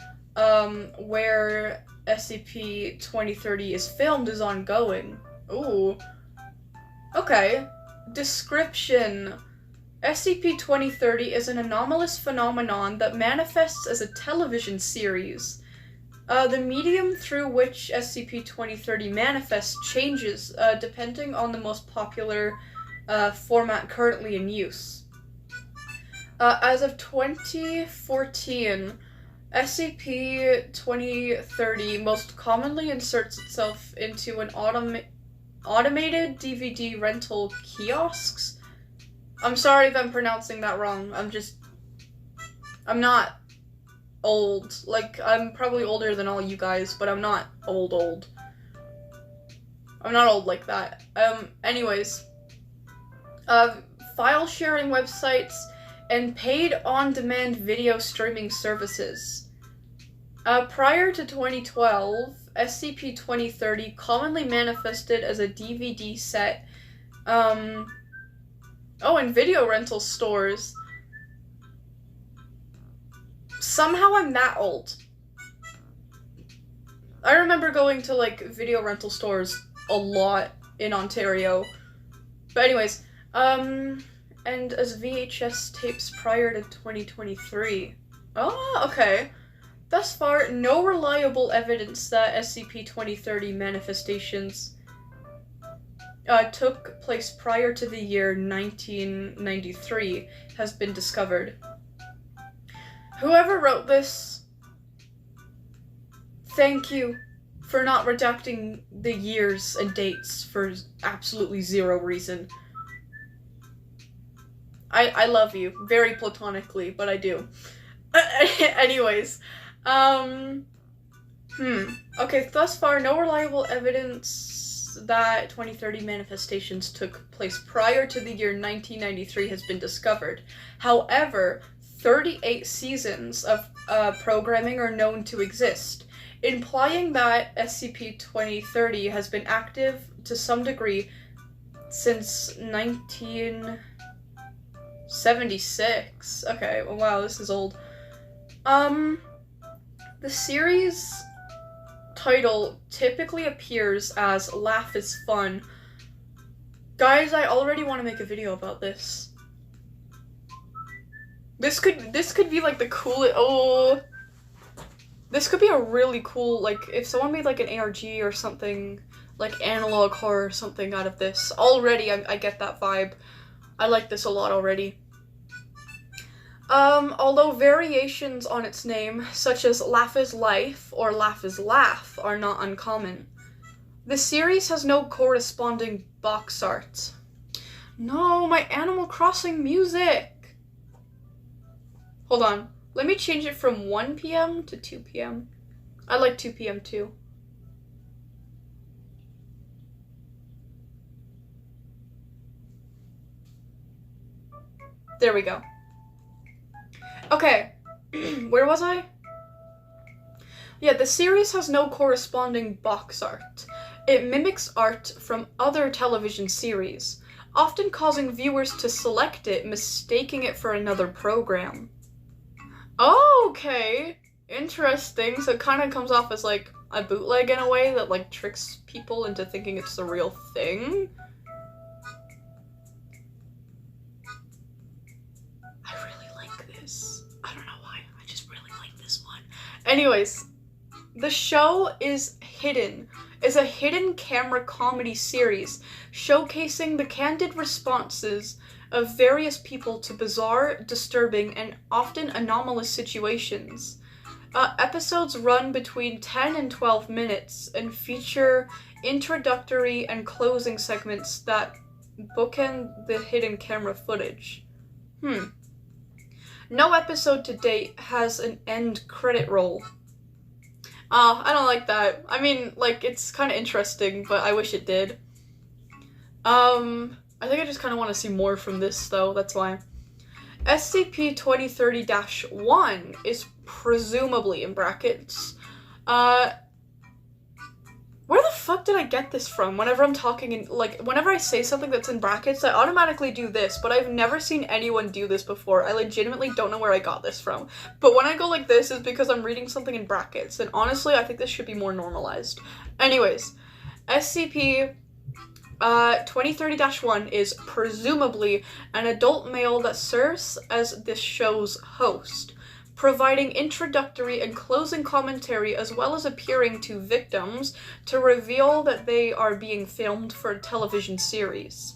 where SCP-2030 is filmed is ongoing. Ooh. Okay. Description. SCP-2030 is an anomalous phenomenon that manifests as a television series. The medium through which SCP-2030 manifests changes depending on the most popular format currently in use. As of 2014, SCP-2030 most commonly inserts itself into an automated DVD rental kiosks. I'm sorry if I'm pronouncing that wrong. I'm not old. Like, I'm probably older than all you guys, but I'm not old. I'm not old like that. Anyways. File sharing websites and paid on-demand video streaming services. Prior to 2012, SCP-2030 commonly manifested as a DVD set, in video rental stores. Somehow I'm that old. I remember going to, like, video rental stores a lot in Ontario. But anyways, and as VHS tapes prior to 2023. Oh, okay. Thus far, no reliable evidence that SCP-2030 manifestations took place prior to the year 1993 has been discovered. Whoever wrote this, thank you. for not redacting the years and dates for absolutely zero reason. I love you, very platonically, but I do. Anyways, okay, thus far, no reliable evidence that 2030 manifestations took place prior to the year 1993 has been discovered. However, 38 seasons of programming are known to exist, implying that SCP-2030 has been active to some degree since 1976. Okay, well, wow, this is old. The series title typically appears as Laugh is Fun. Guys, I already want to make a video about this. This could be like the coolest. This could be a really cool, like, if someone made like an ARG or something, like analog horror or something out of this. Already, I get that vibe. I like this a lot already. Although variations on its name, such as Laugh is Life or Laugh is Laugh, are not uncommon. The series has no corresponding box art. No, my Animal Crossing music! Hold on. Let me change it from 1 p.m. to 2 p.m. I like 2 p.m. too. There we go. Okay, where was I? Yeah, the series has no corresponding box art. It mimics art from other television series, often causing viewers to select it, mistaking it for another program. Okay, interesting. So it kind of comes off as like a bootleg in a way that like tricks people into thinking it's the real thing. Anyways, the show is a hidden camera comedy series showcasing the candid responses of various people to bizarre, disturbing, and often anomalous situations. Episodes run between 10 and 12 minutes and feature introductory and closing segments that bookend the hidden camera footage. No episode to date has an end credit roll. I don't like that. I mean, like, it's kind of interesting, but I wish it did. I think I just kind of want to see more from this, though, that's why. SCP-2030-1 is presumably, in brackets, where the fuck did I get this from? Whenever I'm talking in, like, whenever I say something that's in brackets, I automatically do this, but I've never seen anyone do this before. I legitimately don't know where I got this from. But when I go like this, it's because I'm reading something in brackets, and honestly, I think this should be more normalized. Anyways, SCP-2030-1 is presumably an adult male that serves as this show's host, providing introductory and closing commentary as well as appearing to victims to reveal that they are being filmed for a television series.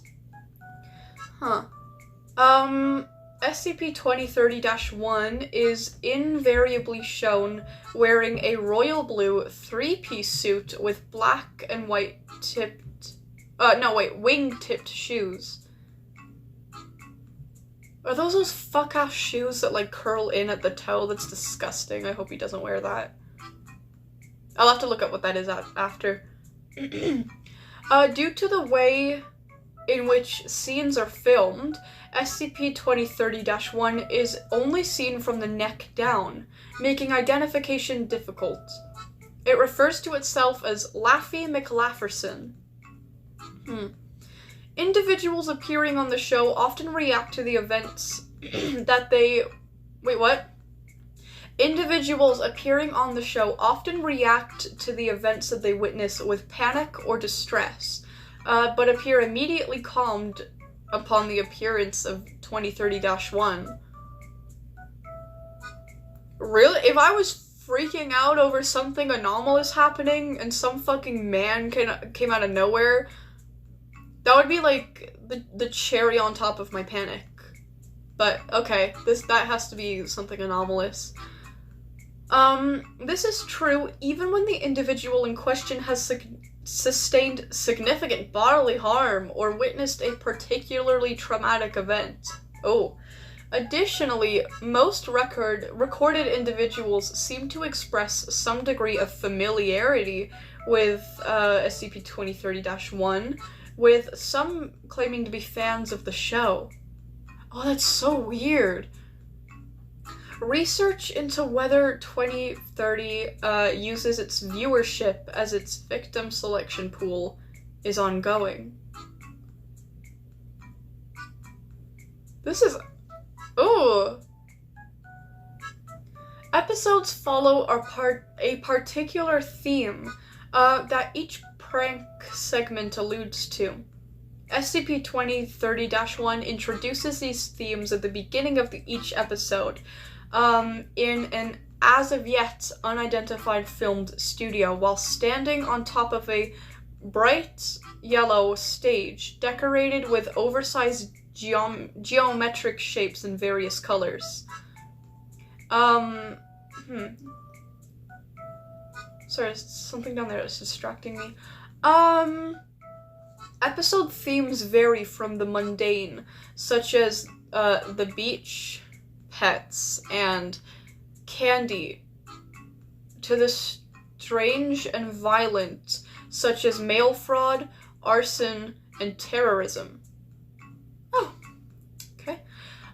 SCP-2030-1 is invariably shown wearing a royal blue 3-piece suit with black and white wing-tipped shoes. Are those fuck-ass shoes that, like, curl in at the toe? That's disgusting. I hope he doesn't wear that. I'll have to look up what that is after. Due to the way in which scenes are filmed, SCP-2030-1 is only seen from the neck down, making identification difficult. It refers to itself as Laffy McLafferson. Individuals appearing on the show often react to the events that they... Wait, what? Individuals appearing on the show often react to the events that they witness with panic or distress, but appear immediately calmed upon the appearance of 2030-1. Really? If I was freaking out over something anomalous happening and some fucking man came out of nowhere, that would be like the cherry on top of my panic. But okay, that has to be something anomalous. This is true even when the individual in question has sustained significant bodily harm or witnessed a particularly traumatic event. Oh. Additionally, most recorded individuals seem to express some degree of familiarity with SCP-2030-1, with some claiming to be fans of the show. Oh, that's so weird. Research into whether 2030 uses its viewership as its victim selection pool is ongoing. This is... Ooh. Episodes follow a particular theme that each prank segment alludes to. SCP-2030-1 introduces these themes at the beginning of each episode in an as-of-yet unidentified filmed studio while standing on top of a bright yellow stage decorated with oversized geometric shapes in various colors. Sorry, something down there is distracting me. Episode themes vary from the mundane, such as the beach, pets, and candy, to the strange and violent, such as mail fraud, arson, and terrorism. Oh, okay.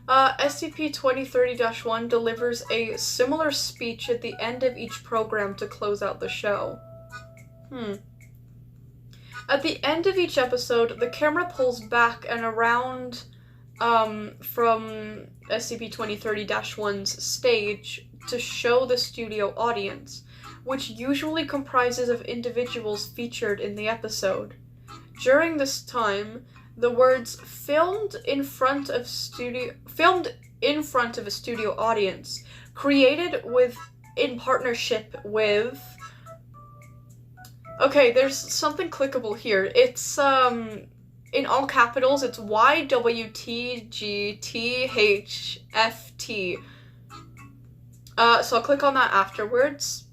SCP-2030-1 delivers a similar speech at the end of each program to close out the show. At the end of each episode, the camera pulls back and around from SCP-2030-1's stage to show the studio audience, which usually comprises of individuals featured in the episode. During this time, the words filmed in front of a studio audience, created in partnership with... Okay, there's something clickable here. It's in all capitals, it's YWTGTHFT. So I'll click on that afterwards.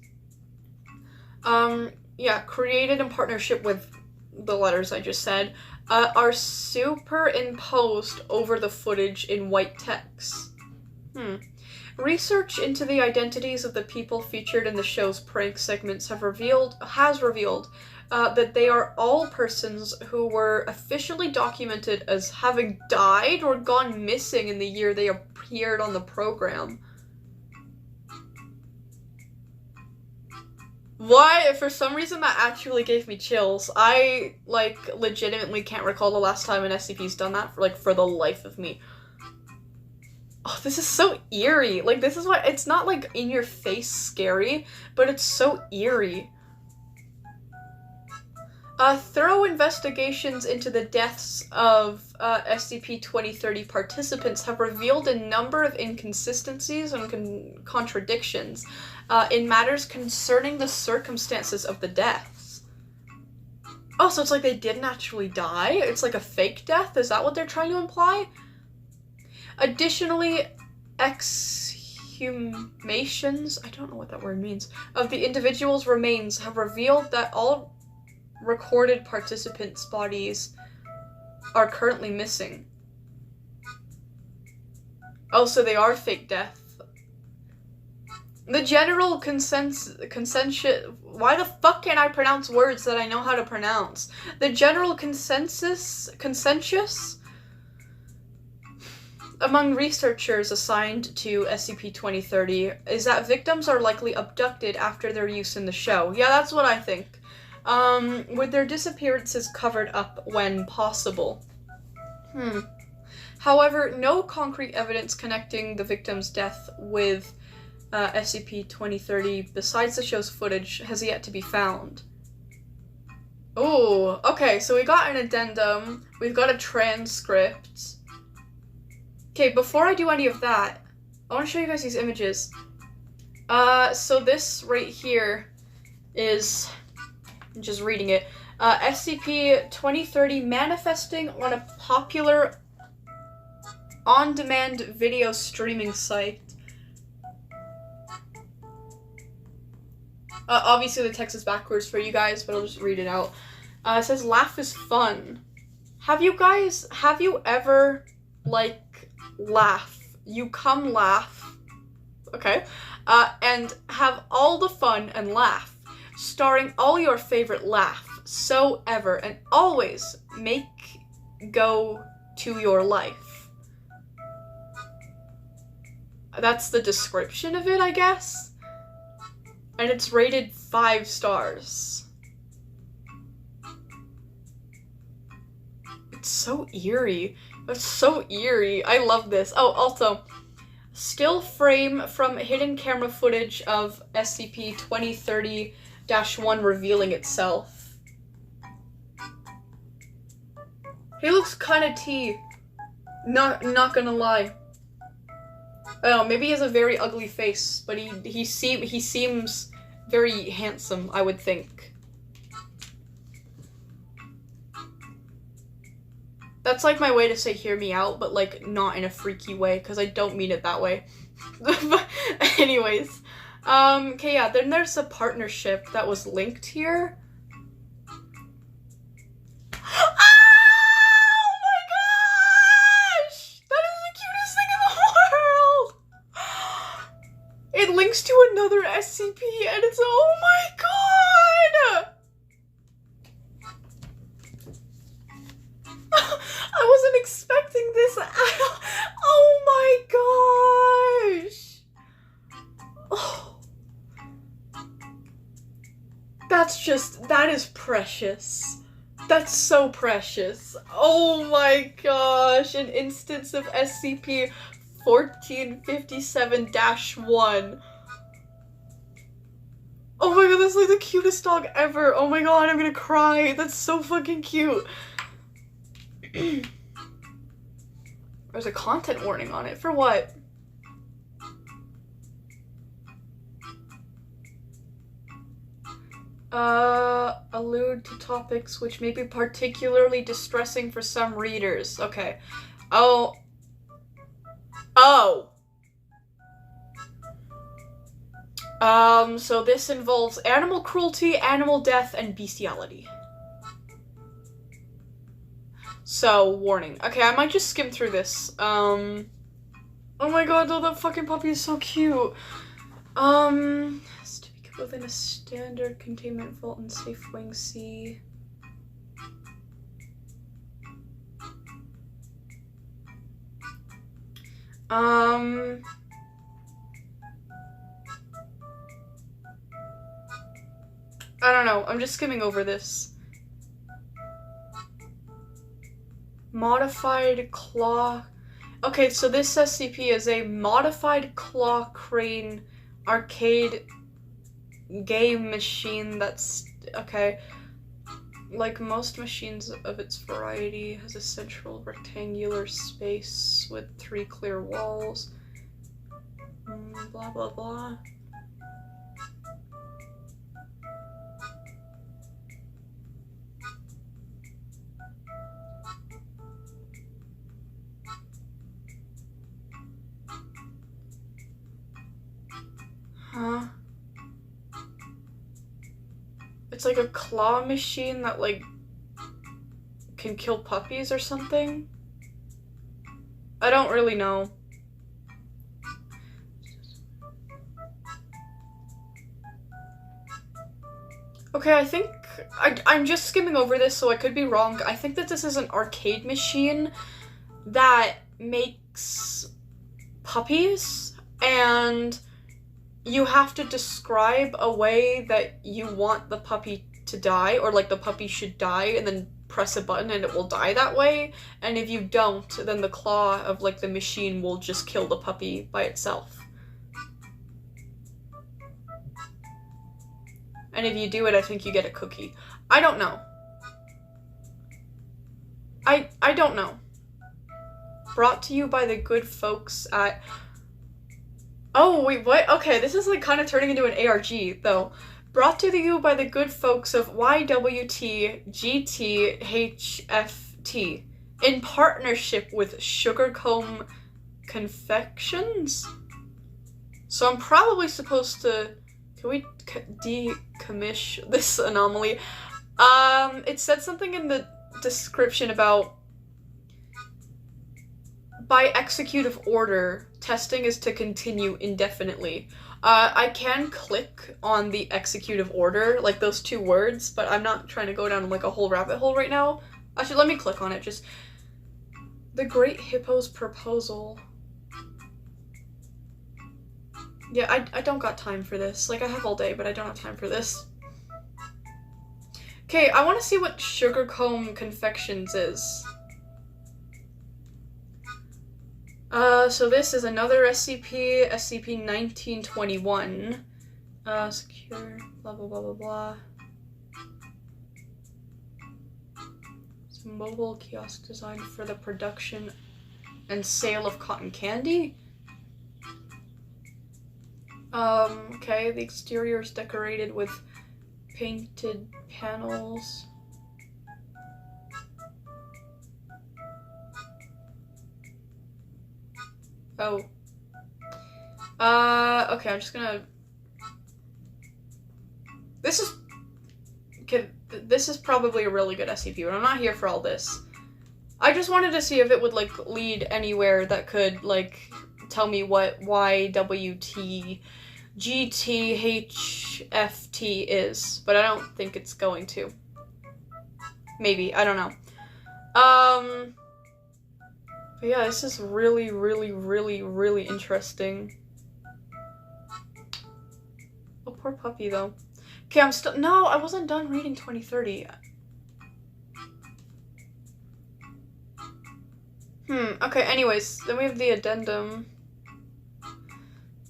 Yeah, created in partnership with the letters I just said. Are superimposed over the footage in white text. Research into the identities of the people featured in the show's prank segments has revealed that they are all persons who were officially documented as having died or gone missing in the year they appeared on the program. Why? For some reason that actually gave me chills. I, legitimately can't recall the last time an SCP's done that, for the life of me. Oh, this is so eerie. This is why it's not, in-your-face scary, but it's so eerie. Thorough investigations into the deaths of SCP-2030 participants have revealed a number of inconsistencies and contradictions in matters concerning the circumstances of the deaths. Oh, so it's like they didn't actually die? It's like a fake death? Is that what they're trying to imply? Additionally, exhumations, I don't know what that word means, of the individual's remains have revealed that all recorded participants' bodies are currently missing. Oh, so they are fake death. The general consensus... Why the fuck can't I pronounce words that I know how to pronounce? The general consensus among researchers assigned to SCP-2030 is that victims are likely abducted after their use in the show. Yeah, that's what I think. With their disappearances covered up when possible. However, no concrete evidence connecting the victim's death with SCP-2030 besides the show's footage has yet to be found. Oh, okay, so we got an addendum, we've got a transcript. Okay, before I do any of that, I want to show you guys these images. So this right here is, I'm just reading it, SCP-2030 manifesting on a popular on-demand video streaming site. Obviously the text is backwards for you guys, but I'll just read it out. It says, laugh is fun. Have you ever, like, laugh? You come laugh, okay, and have all the fun and laugh, starring all your favorite laugh, so ever, and always make go to your life. That's the description of it, I guess. And it's rated 5 stars. It's so eerie. It's so eerie. I love this. Oh, also, still frame from hidden camera footage of SCP-2030-1 revealing itself. He looks kind of T. Not gonna lie. I don't know, maybe he has a very ugly face, but he seems very handsome, I would think. That's like my way to say hear me out, but like not in a freaky way, because I don't mean it that way. But anyways. Okay, yeah, then there's a partnership that was linked here. It links to another SCP, and it's, oh my god! I wasn't expecting this at all. Oh my gosh! Oh. That is precious. That's so precious. Oh my gosh, an instance of SCP 1457-1. Oh my god, that's like the cutest dog ever. Oh my god, I'm gonna cry. That's so fucking cute. There's a content warning on it. For what? Allude to topics which may be particularly distressing for some readers. Okay. Oh. So this involves animal cruelty, animal death, and bestiality. So, warning. Okay, I might just skim through this. Oh my god, though, that fucking puppy is so cute. Has to be kept within a standard containment vault in Safe Wing C. I don't know, I'm just skimming over this. Modified claw. Okay, so this SCP is a modified claw crane arcade game machine that's, okay. Like most machines of its variety, has a central rectangular space with 3 clear walls. Blah, blah, blah. Huh? It's like a claw machine that, like, can kill puppies or something? I don't really know. Okay, I think I'm just skimming over this, so I could be wrong. I think that this is an arcade machine that makes puppies, and you have to describe a way that you want the puppy to die, or like the puppy should die, and then press a button and it will die that way. And if you don't, then the claw of like the machine will just kill the puppy by itself. And if you do it, I think you get a cookie. I don't know. I don't know. Brought to you by the good folks at... Oh, wait, what? Okay, this is like kind of turning into an ARG, though. Brought to you by the good folks of YWTGTHFT in partnership with Sugarcomb Confections? So I'm probably supposed to Can we decommish this anomaly? It said something in the description about by executive order, testing is to continue indefinitely. I can click on the executive order, like those two words, but I'm not trying to go down like a whole rabbit hole right now. Actually, let me click on it, just... The Great Hippo's proposal. Yeah, I don't got time for this. Like, I have all day, but I don't have time for this. Okay, I want to see what Sugarcomb Confections is. So this is another SCP, SCP-1921. Secure, blah, blah, blah, blah, blah. It's a mobile kiosk designed for the production and sale of cotton candy? Okay, the exterior is decorated with painted panels. Oh. Okay, I'm just gonna... This is... Okay, this is probably a really good SCP, but I'm not here for all this. I just wanted to see if it would, like, lead anywhere that could, like, tell me what YWT GTHFT is, but I don't think it's going to. Maybe, I don't know. But yeah, this is really, really, really, really interesting. Oh, poor puppy, though. Okay, I'm still... No, I wasn't done reading 2030. Okay, anyways, then we have the addendum.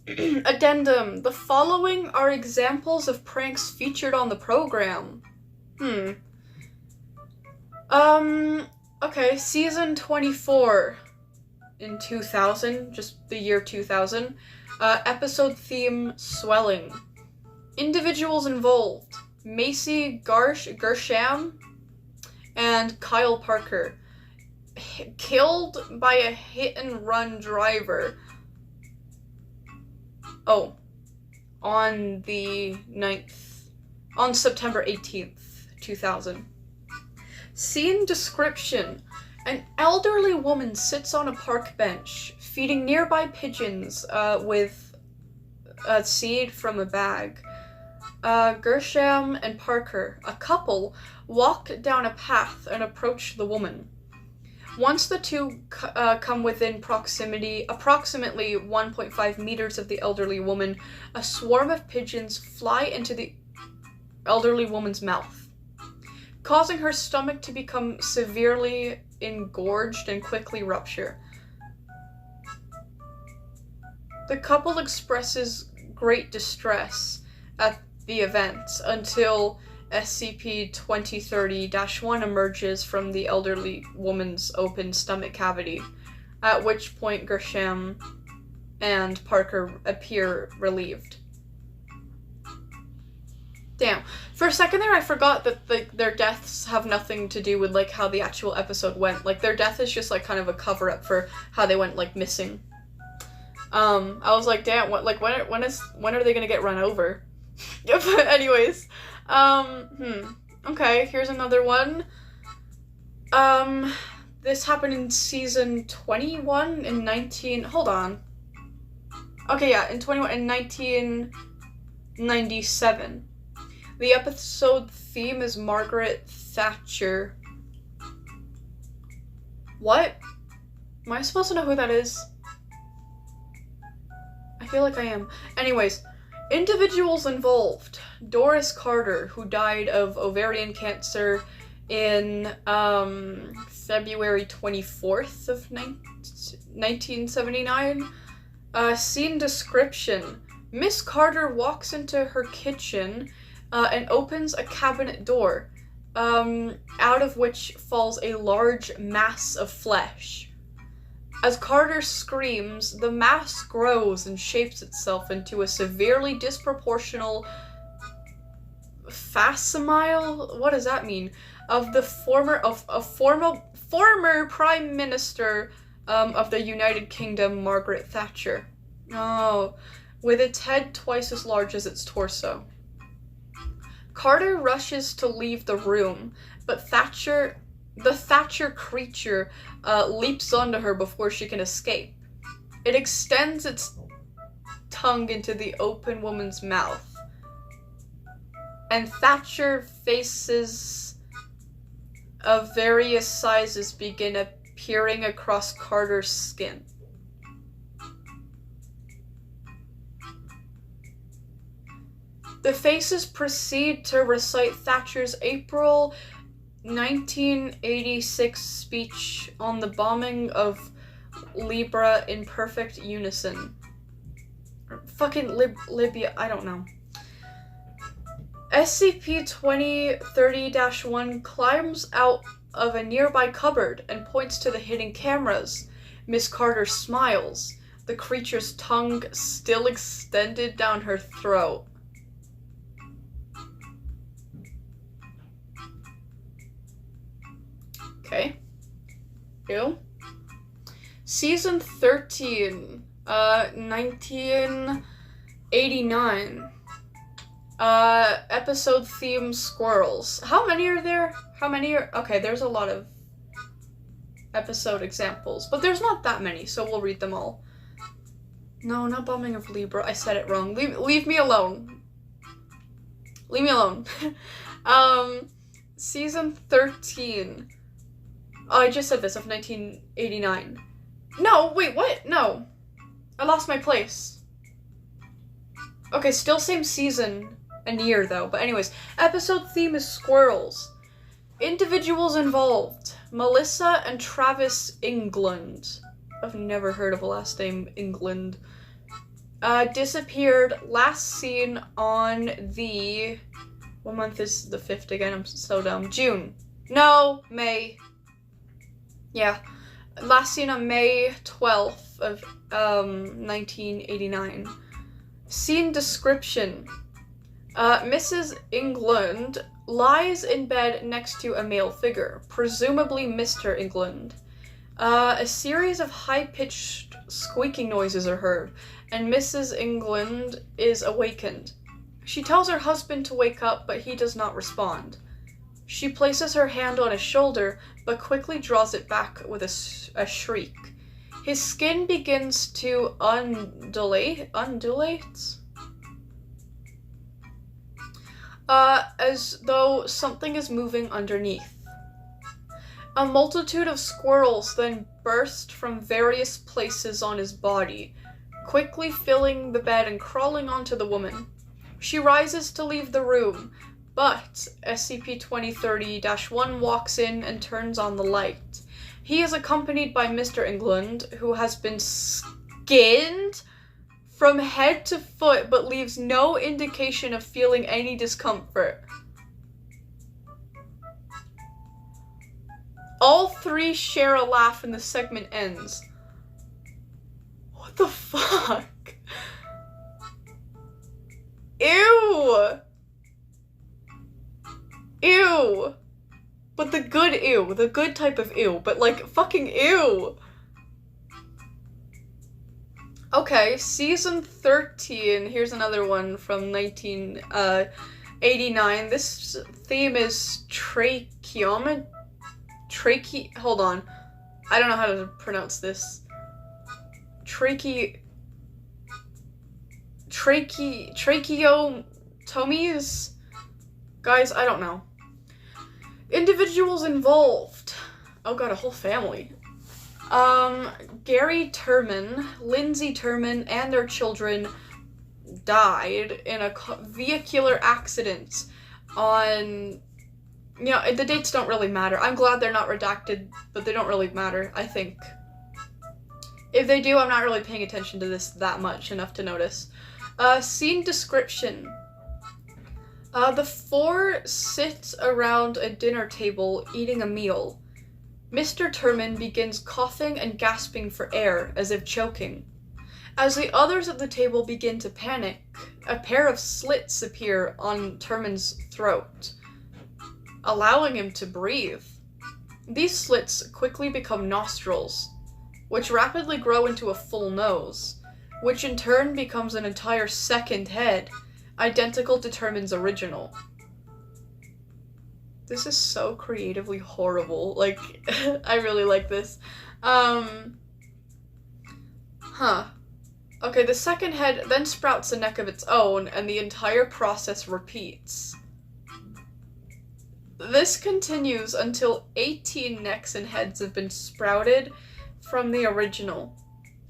Addendum. The following are examples of pranks featured on the program. Okay, season 24 in 2000, just the year 2000. Episode theme, swelling. Individuals involved, Macy Gersham and Kyle Parker. Killed by a hit-and-run driver. Oh. On the 9th. On September 18th, 2000. Scene description. An elderly woman sits on a park bench, feeding nearby pigeons with a seed from a bag. Gersham and Parker, a couple, walk down a path and approach the woman. Once the two come within proximity, approximately 1.5 meters of the elderly woman, a swarm of pigeons fly into the elderly woman's mouth, causing her stomach to become severely engorged and quickly rupture. The couple expresses great distress at the event until SCP-2030-1 emerges from the elderly woman's open stomach cavity, at which point Gersham and Parker appear relieved. Damn. For a second there, I forgot that their deaths have nothing to do with, like, how the actual episode went. Like, their death is just, like, kind of a cover-up for how they went, like, missing. I was like, damn, what, like, when are they gonna get run over? But anyways, okay, here's another one. This happened in season 21 in 19... Hold on. Okay, yeah, in 1997. The episode theme is Margaret Thatcher. What? Am I supposed to know who that is? I feel like I am. Anyways, individuals involved. Doris Carter, who died of ovarian cancer in February 24th of 1979. Scene description. Miss Carter walks into her kitchen and opens a cabinet door, out of which falls a large mass of flesh. As Carter screams, the mass grows and shapes itself into a severely disproportional facsimile? What does that mean? Of the former Prime Minister of the United Kingdom, Margaret Thatcher. Oh. with its head twice as large as its torso. Carter rushes to leave the room, but the Thatcher creature leaps onto her before she can escape. It extends its tongue into the open woman's mouth, and Thatcher faces of various sizes begin appearing across Carter's skin. The faces proceed to recite Thatcher's April 1986 speech on the bombing of Libya in perfect unison. Fucking Libya, I don't know. SCP-2030-1 climbs out of a nearby cupboard and points to the hidden cameras. Miss Carter smiles, the creature's tongue still extended down her throat. Okay. Ew. Season 13, 1989. Episode theme squirrels. How many are there? Okay, there's a lot of episode examples, but there's not that many, so we'll read them all. No, not bombing of Libra. I said it wrong. Leave me alone. Leave me alone. Season 13. Oh, I just said this, of 1989. No, wait, what? No. I lost my place. Okay, still same season and year, though. But anyways, episode theme is squirrels. Individuals involved. Melissa and Travis England. I've never heard of a last name England. Disappeared, last seen on the... What month is the 5th again? I'm so dumb. June. No, May. Yeah. Last seen on May 12th of 1989. Scene description. Mrs. England lies in bed next to a male figure, presumably Mr. England. A series of high-pitched squeaking noises are heard, and Mrs. England is awakened. She tells her husband to wake up, but he does not respond. She places her hand on his shoulder, but quickly draws it back with a shriek. His skin begins to undulate? As though something is moving underneath. A multitude of squirrels then burst from various places on his body, quickly filling the bed and crawling onto the woman. She rises to leave the room, but SCP-2030-1 walks in and turns on the light. He is accompanied by Mr. England, who has been skinned from head to foot, but leaves no indication of feeling any discomfort. All three share a laugh and the segment ends. What the fuck? Ew! Ew! But the good ew, the good type of ew, but like, fucking ew! Okay, season 13, here's another one from 1989. This theme is hold on. I don't know how to pronounce this. Tracheotomies? Guys, I don't know. Individuals involved. Oh god, a whole family. Gary Turman, Lindsay Turman, and their children died in a vehicular accident on... You know, the dates don't really matter. I'm glad they're not redacted, but they don't really matter, I think. If they do, I'm not really paying attention to this that much enough to notice. Scene description. The four sit around a dinner table eating a meal. Mr. Turman begins coughing and gasping for air, as if choking. As the others at the table begin to panic, a pair of slits appear on Turman's throat, allowing him to breathe. These slits quickly become nostrils, which rapidly grow into a full nose. which in turn becomes an entire second head. Identical determines original. This is so creatively horrible. Like, I really like this. Okay, the second head then sprouts a neck of its own, and the entire process repeats. This continues until 18 necks and heads have been sprouted from the original,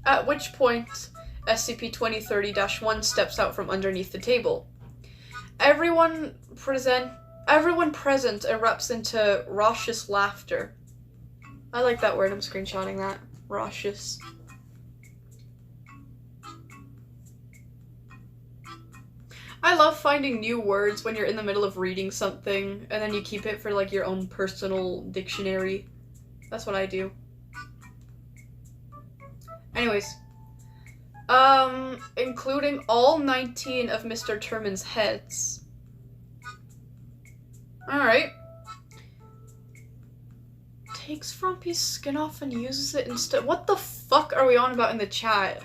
at which point SCP-2030-1 steps out from underneath the table. Everyone present erupts into raucous laughter. I like that word, I'm screenshotting that. Raucous. I love finding new words when you're in the middle of reading something, and then you keep it for, like, your own personal dictionary. That's what I do. Anyways. Including all 19 of Mr. Terman's heads. Alright. Takes Frumpy's skin off and uses it instead. What the fuck are we on about in the chat?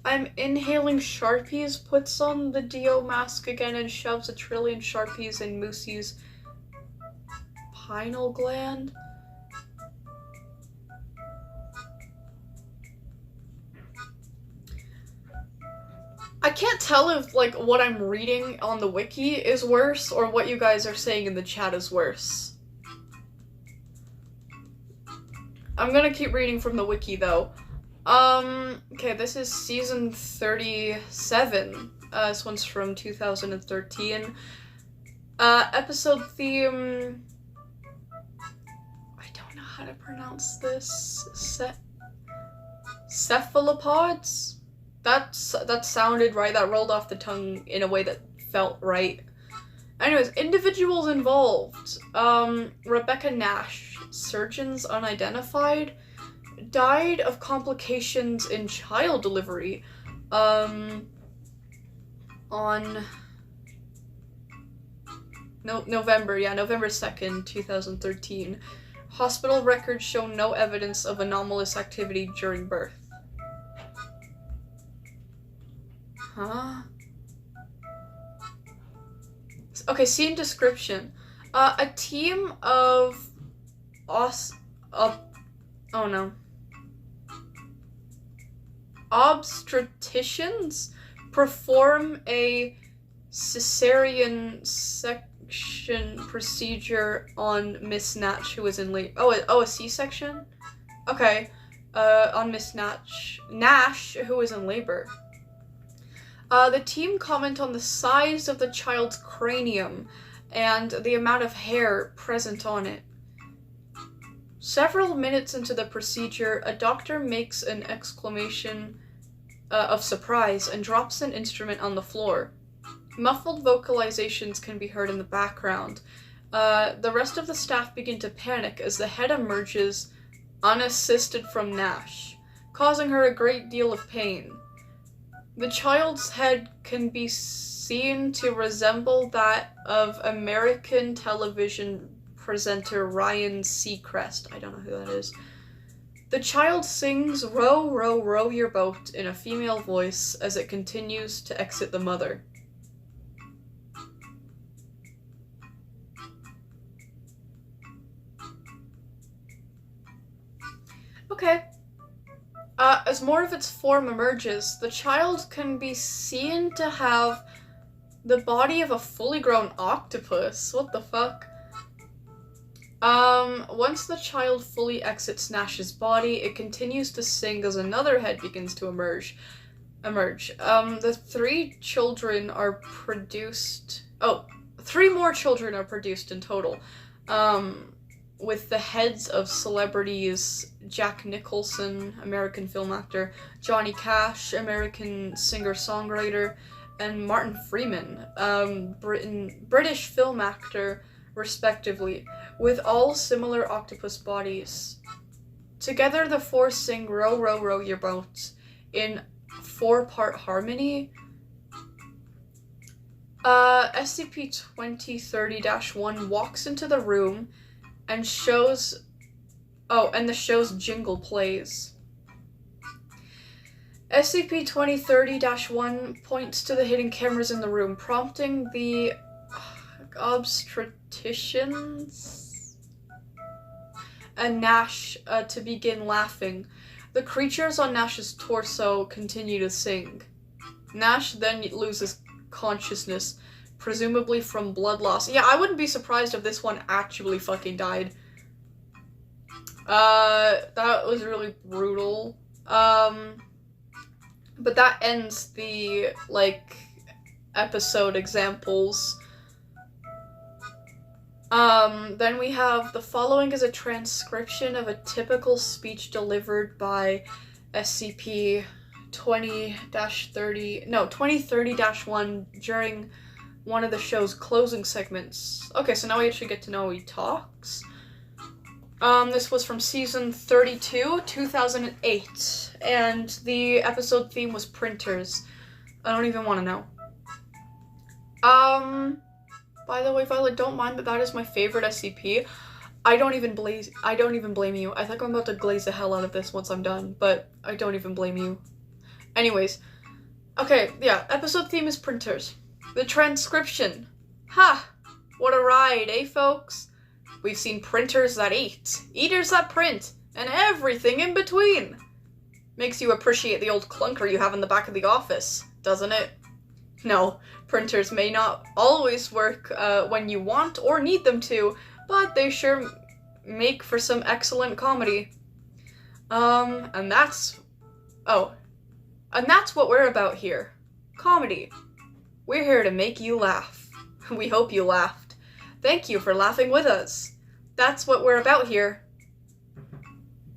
I'm inhaling Sharpies, puts on the Dio mask again and shoves 1 trillion Sharpies in Moosey's pineal gland. I can't tell if, like, what I'm reading on the wiki is worse or what you guys are saying in the chat is worse. I'm gonna keep reading from the wiki, though. Okay, this is season 37. This one's from 2013. Episode theme... I don't know how to pronounce this. Cephalopods? That sounded right. That rolled off the tongue in a way that felt right. Anyways, individuals involved. Rebecca Nash, surgeons unidentified, died of complications in child delivery. On November 2nd, 2013. Hospital records show no evidence of anomalous activity during birth. Huh? Okay, scene description. A team of obstetricians perform a cesarean section procedure on Miss Natch, who was in labor. A C-section? Okay. On Miss Nash, who was in labor. The team comment on the size of the child's cranium and the amount of hair present on it. Several minutes into the procedure, a doctor makes an exclamation of surprise and drops an instrument on the floor. Muffled vocalizations can be heard in the background. The rest of the staff begin to panic as the head emerges unassisted from Nash, causing her a great deal of pain. The child's head can be seen to resemble that of American television presenter Ryan Seacrest. I don't know who that is. The child sings "Row, row, row your boat" in a female voice as it continues to exit the mother. Okay. As more of its form emerges, the child can be seen to have the body of a fully grown octopus. What the fuck? Once the child fully exits Nash's body, it continues to sing as another head begins to emerge. The 3 children are produced... Oh, 3 more children are produced in total. With the heads of celebrities Jack Nicholson, American film actor, Johnny Cash, American singer-songwriter, and Martin Freeman, British film actor, respectively, with all similar octopus bodies. Together, the 4 sing "Row, row, row your boat" in 4-part harmony. SCP-2030-1 walks into the room and shows... Oh, and the show's jingle plays. SCP-2030-1 points to the hidden cameras in the room, prompting the obstetricians and Nash to begin laughing. The creatures on Nash's torso continue to sing. Nash then loses consciousness, presumably from blood loss. Yeah, I wouldn't be surprised if this one actually fucking died. That was really brutal. But that ends the, like, episode examples. Then we have the following is a transcription of a typical speech delivered by SCP-2030-1 during one of the show's closing segments. Okay, so now we actually get to know how he talks. This was from season 32, 2008, and the episode theme was printers. I don't even want to know. By the way, Violet, don't mind that is my favorite SCP. I don't even blame you. I think I'm about to glaze the hell out of this once I'm done, but I don't even blame you. Anyways. Okay, yeah, episode theme is printers. The transcription. Ha! What a ride, eh, folks? We've seen printers that eat, eaters that print, and everything in between. Makes you appreciate the old clunker you have in the back of the office, doesn't it? No, printers may not always work when you want or need them to, but they sure make for some excellent comedy. And that's what we're about here. Comedy. We're here to make you laugh. We hope you laughed. Thank you for laughing with us. That's what we're about here.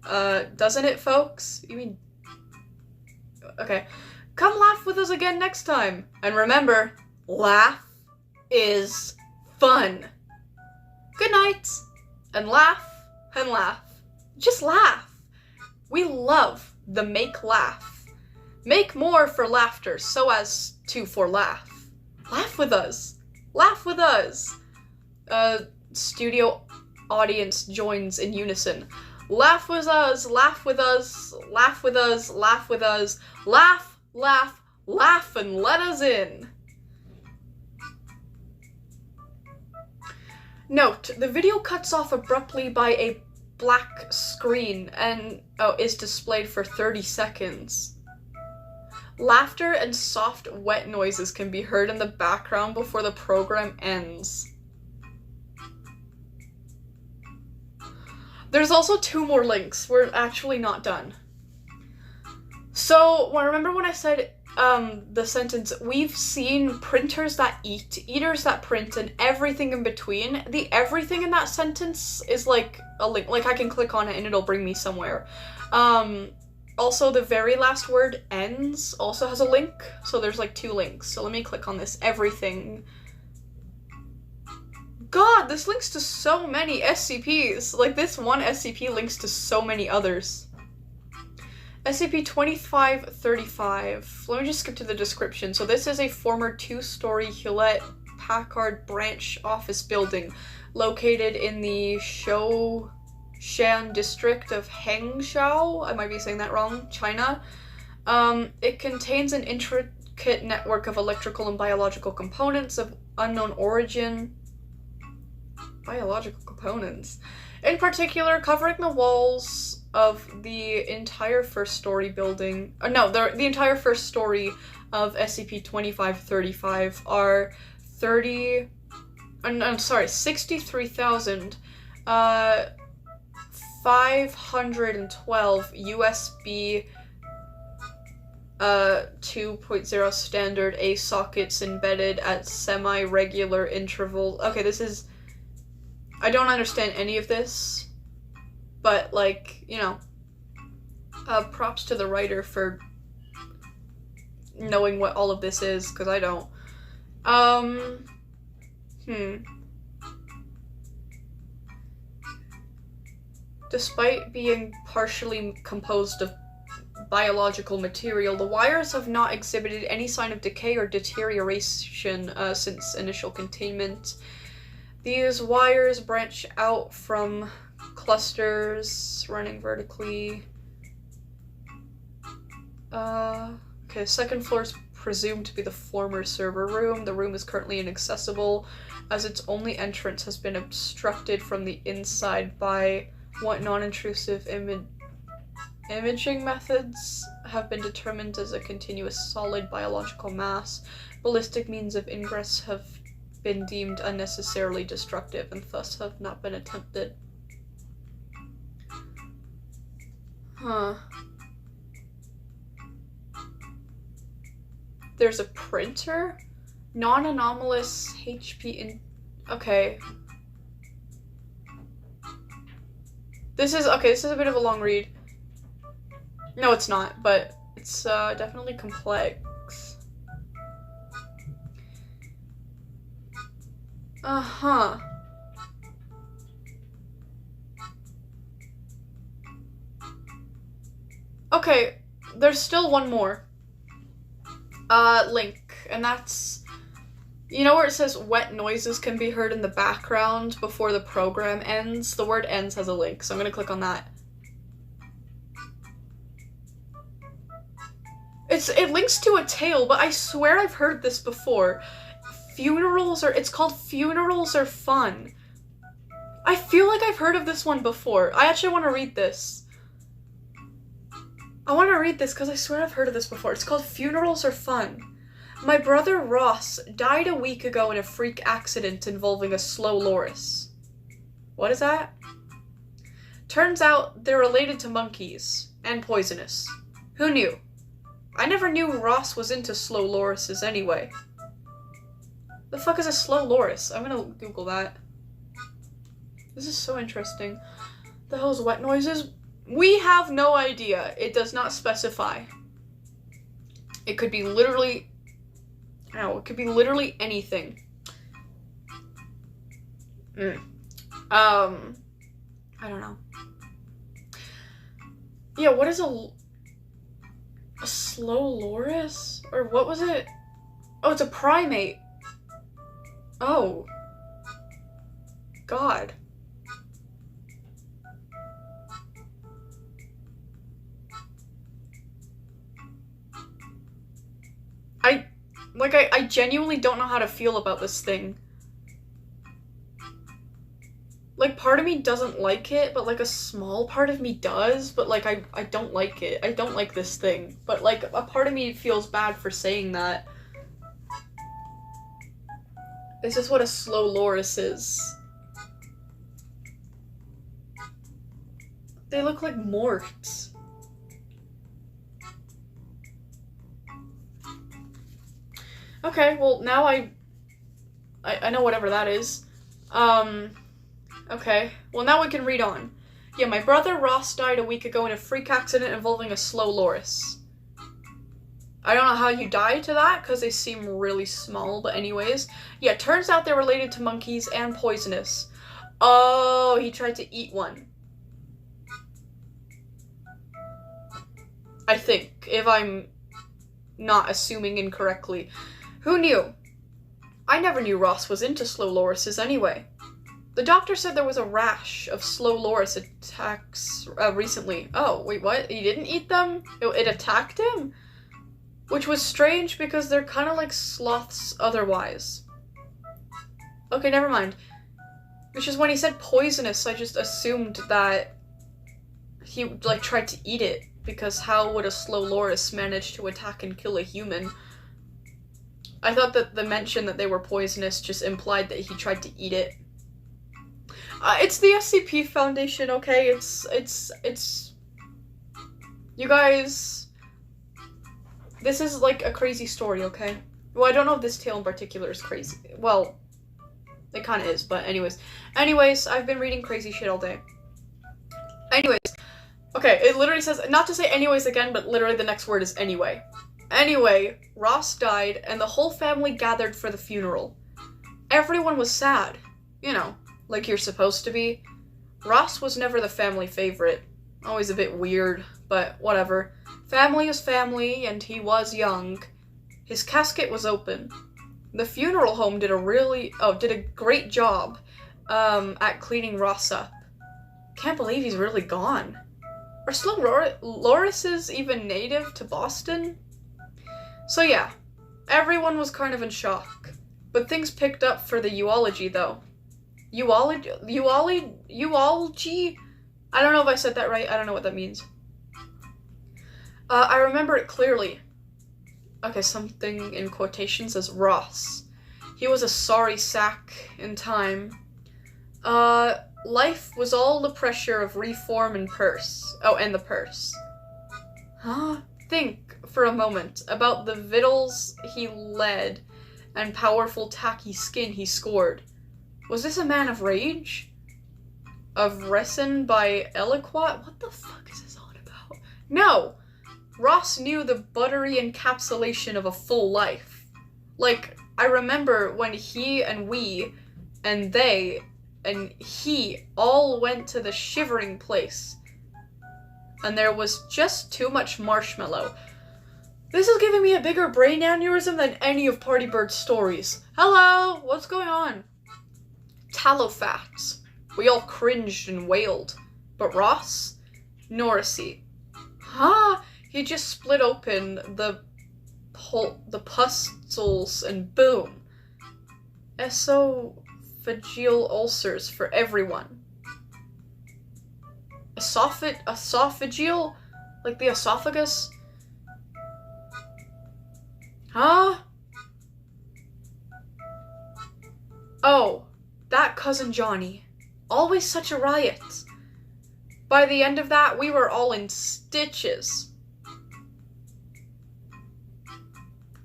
Doesn't it, folks? You mean... Okay. Come laugh with us again next time. And remember, laugh is fun. Good night. And laugh, and laugh. Just laugh. We love the make laugh. Make more for laughter so as to for laugh. Laugh with us. Laugh with us. Studio audience joins in unison. Laugh with us, laugh with us, laugh with us, laugh with us, laugh, laugh, laugh, and let us in. Note, the video cuts off abruptly by a black screen and is displayed for 30 seconds. Laughter and soft, wet noises can be heard in the background before the program ends. There's also 2 more links. We're actually not done. So, remember when I said the sentence, we've seen printers that eat, eaters that print, and everything in between? The everything in that sentence is like a link. Like, I can click on it and it'll bring me somewhere. Also, the very last word, ends, also has a link. So there's like 2 links. So let me click on this everything. God, this links to so many SCPs. Like, this one SCP links to so many others. SCP-2535. Let me just skip to the description. So this is a former 2-story Hewlett-Packard branch office building located in the Shoshan district of Hangzhou. I might be saying that wrong. China. It contains an intricate network of electrical and biological components of unknown origin. Biological components. In particular, covering the walls of the entire first-story building... the entire first story of SCP-2535 are 63,512 USB 2.0 standard A sockets embedded at semi-regular intervals. Okay, this is... I don't understand any of this, but, like, you know, props to the writer for knowing what all of this is, because I don't. Despite being partially composed of biological material, the wires have not exhibited any sign of decay or deterioration since initial containment. These wires branch out from clusters running vertically. Okay, second floor is presumed to be the former server room. The room is currently inaccessible as its only entrance has been obstructed from the inside by what non-intrusive imaging methods have been determined as a continuous solid biological mass. Ballistic means of ingress have been deemed unnecessarily destructive and thus have not been attempted. Huh. There's a printer? Non-anomalous HP in... Okay. This is a bit of a long read. No, it's not, but it's definitely complex. Uh-huh. Okay, there's still one more. Link, and that's... You know where it says wet noises can be heard in the background before the program ends? The word ends has a link, so I'm gonna click on that. It links to a tale, but I swear I've heard this before. It's called Funerals Are Fun. I feel like I've heard of this one before. I actually want to read this. I want to read this because I swear I've heard of this before. It's called Funerals Are Fun. My brother Ross died a week ago in a freak accident involving a slow loris. What is that? Turns out they're related to monkeys and poisonous. Who knew? I never knew Ross was into slow lorises anyway. The fuck is a slow loris? I'm gonna Google that. This is so interesting. The hell's wet noises? We have no idea. It does not specify. It could be literally... it could be literally anything. I don't know. Yeah, what is a slow loris? Or what was it? Oh, it's a primate. Oh. God. I genuinely don't know how to feel about this thing. Like, part of me doesn't like it, but, like, a small part of me does, but, like, I don't like it. I don't like this thing. But, like, a part of me feels bad for saying that. This is what a slow loris is. They look like morts. Okay, well, now I know whatever that is. Okay. Well, now we can read on. Yeah, my brother Ross died a week ago in a freak accident involving a slow loris. I don't know how you died to that, because they seem really small, but anyways. Yeah, turns out they're related to monkeys and poisonous. Oh, he tried to eat one. I think, if I'm not assuming incorrectly. Who knew? I never knew Ross was into slow lorises anyway. The doctor said there was a rash of slow loris attacks recently. Oh, wait, what? He didn't eat them? It attacked him? Which was strange because they're kind of like sloths otherwise. Okay, never mind. Which is when he said poisonous, I just assumed that he, like, tried to eat it. Because how would a slow loris manage to attack and kill a human? I thought that the mention that they were poisonous just implied that he tried to eat it. It's the SCP Foundation, okay? It's... You guys... This is, like, a crazy story, okay? Well, I don't know if this tale in particular is crazy. Well, it kind of is, but anyways. Anyways, I've been reading crazy shit all day. Anyways. Okay, it literally says, not to say anyways again, but literally the next word is anyway. Anyway, Ross died, and the whole family gathered for the funeral. Everyone was sad. You know, like you're supposed to be. Ross was never the family favorite. Always a bit weird, but whatever. Family is family, and he was young. His casket was open. The funeral home did a great job. at cleaning Ross up. Can't believe he's really gone. Are slow Lorises even native to Boston? So yeah, everyone was kind of in shock. But things picked up for the uology, though. Uology? I don't know if I said that right. I don't know what that means. I remember it clearly. Okay, something in quotations as Ross. He was a sorry sack in time. Life was all the pressure of reform and purse. Oh, and the purse. Huh? Think for a moment about the victuals he led and powerful tacky skin he scored. Was this a man of rage? Of resin by Eloquat? What the fuck is this on about? No! Ross knew the buttery encapsulation of a full life. Like, I remember when he and we, and they, and he all went to the shivering place. And there was just too much marshmallow. This is giving me a bigger brain aneurysm than any of Party Bird's stories. Hello! What's going on? Tallow fats. We all cringed and wailed. But Ross? Norrisy. Huh? He just split open the pustules and boom. Esophageal ulcers for everyone. Esophageal? Like the esophagus? Huh? Oh, that cousin Johnny. Always such a riot. By the end of that, we were all in stitches.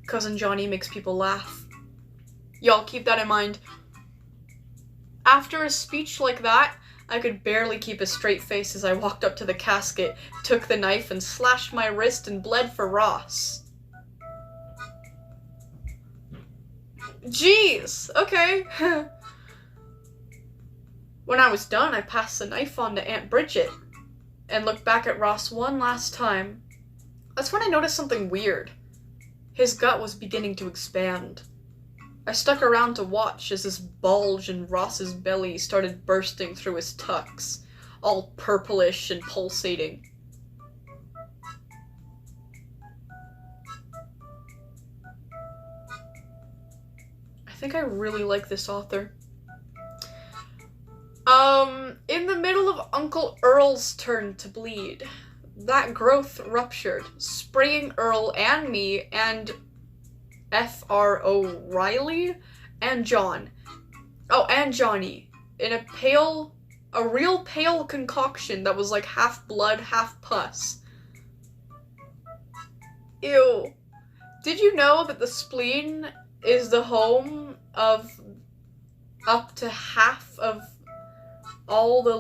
Cousin Johnny makes people laugh. Y'all keep that in mind. After a speech like that, I could barely keep a straight face as I walked up to the casket, took the knife, and slashed my wrist and bled for Ross. Jeez, okay. When I was done, I passed the knife on to Aunt Bridget and looked back at Ross one last time. That's when I noticed something weird. His gut was beginning to expand. I stuck around to watch as this bulge in Ross's belly started bursting through his tucks, all purplish and pulsating. I think I really like this author. In the middle of Uncle Earl's turn to bleed, that growth ruptured, spraying Earl and me and F.R.O. Riley and John. Oh, and Johnny. In a real pale concoction that was like half blood, half pus. Ew. Did you know that the spleen is the home of up to half of all the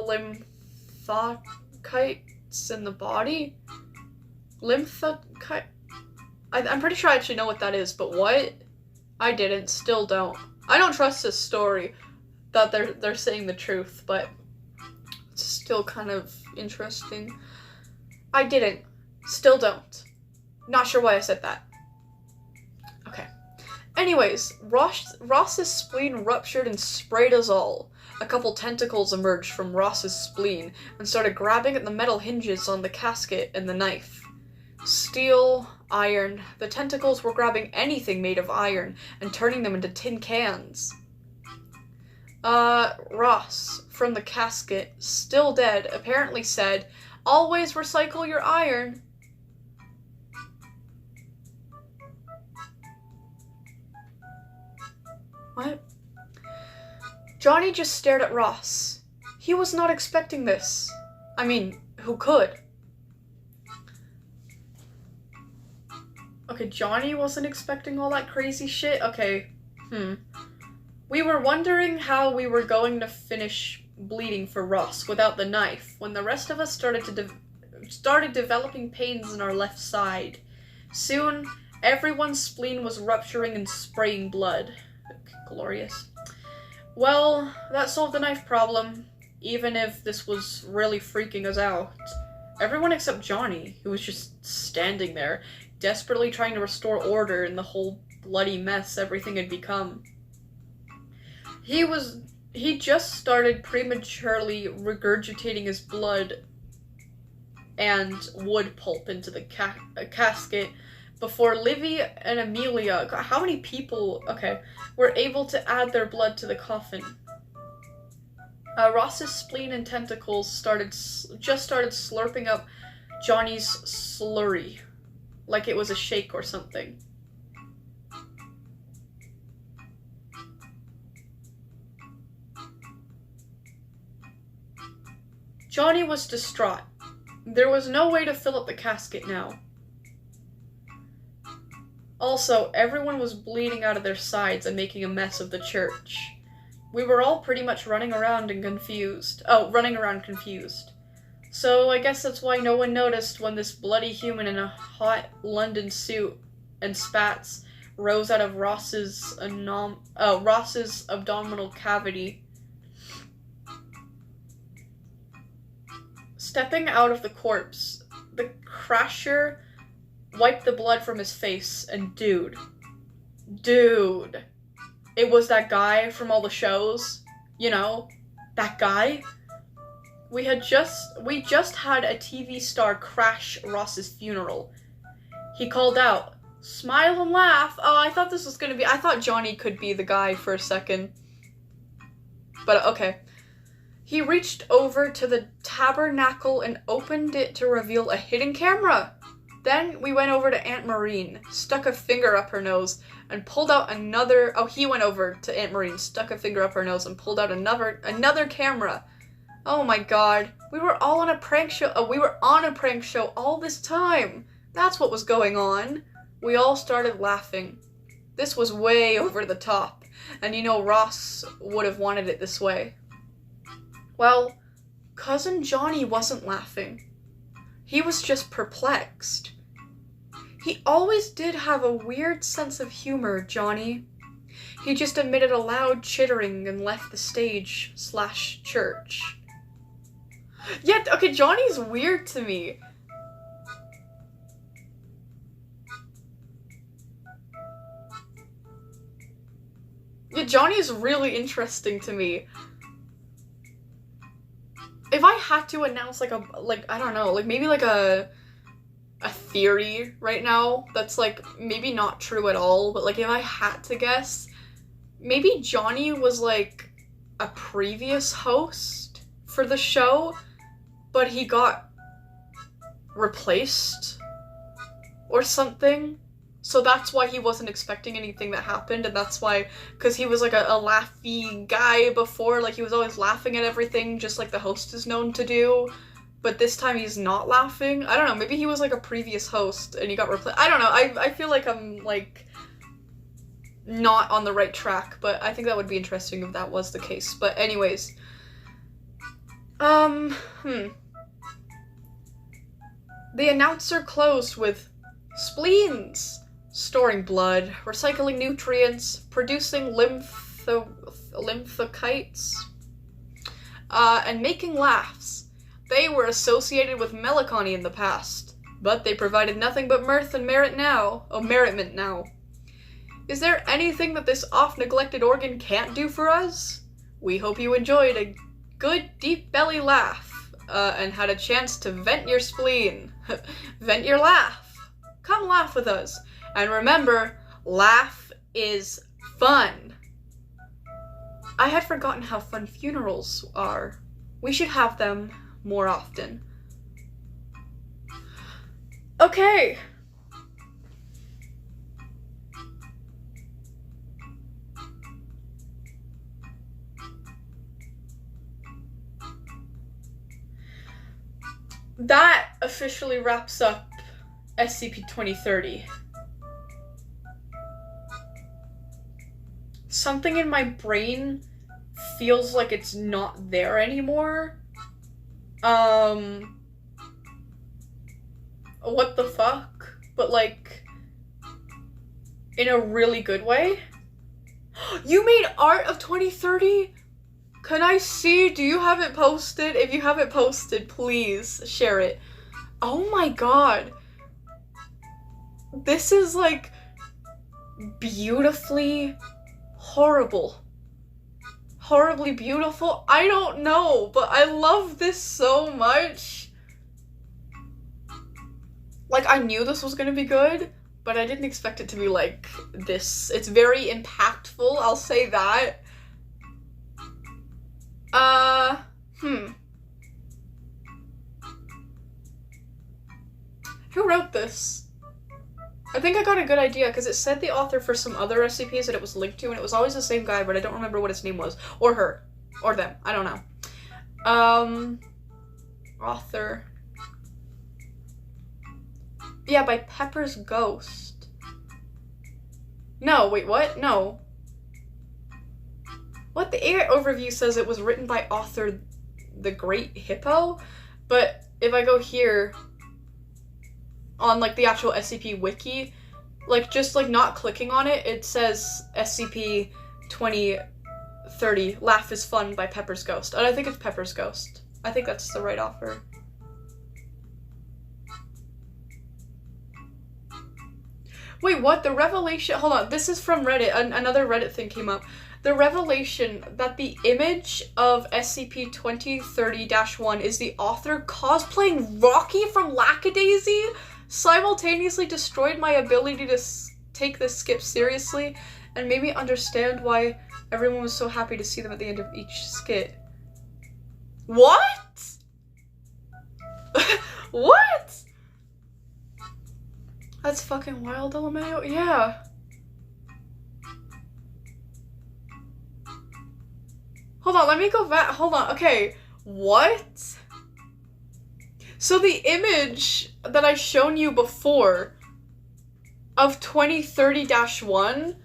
lymphocytes in the body? Lymphocyte? I'm pretty sure I actually know what that is, but what? I didn't. Still don't. I don't trust this story that they're saying the truth, but it's still kind of interesting. I didn't. Still don't. Not sure why I said that. Okay. Anyways, Ross's spleen ruptured and sprayed us all. A couple tentacles emerged from Ross's spleen and started grabbing at the metal hinges on the casket and the knife. Steel, iron, the tentacles were grabbing anything made of iron and turning them into tin cans. Ross, from the casket, still dead, apparently said, "Always recycle your iron." What? Johnny just stared at Ross. He was not expecting this. I mean, who could? Okay, Johnny wasn't expecting all that crazy shit? Okay, We were wondering how we were going to finish bleeding for Ross without the knife when the rest of us started developing pains in our left side. Soon, everyone's spleen was rupturing and spraying blood. Glorious. Well, that solved the knife problem, even if this was really freaking us out. Everyone except Johnny, who was just standing there, desperately trying to restore order in the whole bloody mess everything had become. He was he just started prematurely regurgitating his blood and wood pulp into the casket before Livy and Amelia, how many people, okay, were able to add their blood to the coffin. Ross's spleen and tentacles just started slurping up Johnny's slurry, like it was a shake or something. Johnny was distraught. There was no way to fill up the casket now. Also, everyone was bleeding out of their sides and making a mess of the church. We were all pretty much running around confused. So I guess that's why no one noticed when this bloody human in a hot London suit and spats rose out of Ross's abdominal cavity. Stepping out of the corpse, the crasher wiped the blood from his face, and dude, it was that guy from all the shows, you know, that guy. We just had a TV star crash Ross's funeral. He called out, "Smile and laugh." Oh, I thought Johnny could be the guy for a second. But okay. He reached over to the tabernacle and opened it to reveal a hidden camera. Then we went over to Aunt Maureen, stuck a finger up her nose, and pulled out another... Oh, he went over to Aunt Maureen, stuck a finger up her nose, and pulled out another camera. Oh my god. We were all on a prank show. We were on a prank show all this time. That's what was going on. We all started laughing. This was way over the top. And you know, Ross would have wanted it this way. Well, Cousin Johnny wasn't laughing. He was just perplexed. He always did have a weird sense of humor, Johnny. He just emitted a loud chittering and left the stage/church. Yeah, okay, Johnny's weird to me. Yeah, Johnny's really interesting to me. If I had to announce I don't know, maybe a theory right now that's maybe not true at all, but if I had to guess, maybe Johnny was a previous host for the show, but he got replaced or something. So that's why he wasn't expecting anything that happened, and that's why, because he was a laughy guy before, he was always laughing at everything, just like the host is known to do, but this time he's not laughing. I don't know, maybe he was a previous host, and he got replaced. I don't know, I feel like I'm, not on the right track, but I think that would be interesting if that was the case. But anyways, the announcer closed with spleens. Storing blood, recycling nutrients, producing lymphocytes, and making laughs. They were associated with melancholy in the past, but they provided nothing but mirth and merriment now. Is there anything that this oft-neglected organ can't do for us? We hope you enjoyed a good deep belly laugh, and had a chance to vent your spleen. Vent your laugh. Come laugh with us. And remember, laugh is fun. I had forgotten how fun funerals are. We should have them more often. Okay. That officially wraps up SCP-2030. Something in my brain feels like it's not there anymore. What the fuck? But in a really good way. You made art of 2030? Can I see? Do you have it posted? If you have it posted, please share it. Oh my god. This is beautifully horrible. horribly beautiful? I don't know, but I love this so much. Like, I knew this was gonna be good, but I didn't expect it to be like this. It's very impactful, I'll say that. Who wrote this? I think I got a good idea, because it said the author for some other SCPs that it was linked to, and it was always the same guy, but I don't remember what his name was. Or her. Or them. I don't know. Author. Yeah, by Pepper's Ghost. No, wait, what? No. What? The AI overview says it was written by author The Great Hippo, but if I go here on like the actual SCP wiki, like just like not clicking on it, it says SCP 2030 Laugh is Fun by Pepper's Ghost. And I think it's Pepper's Ghost. I think that's the right author. Wait, what? The revelation... Hold on, this is from Reddit. Another Reddit thing came up. The revelation that the image of SCP-2030-1 is the author cosplaying Rocky from Lackadaisy simultaneously destroyed my ability to take this skip seriously and made me understand why everyone was so happy to see them at the end of each skit. What? What? That's fucking wild, LMAO. Yeah. Hold on, let me go back. Hold on. Okay. What? So the image that I shown you before of 2030-1,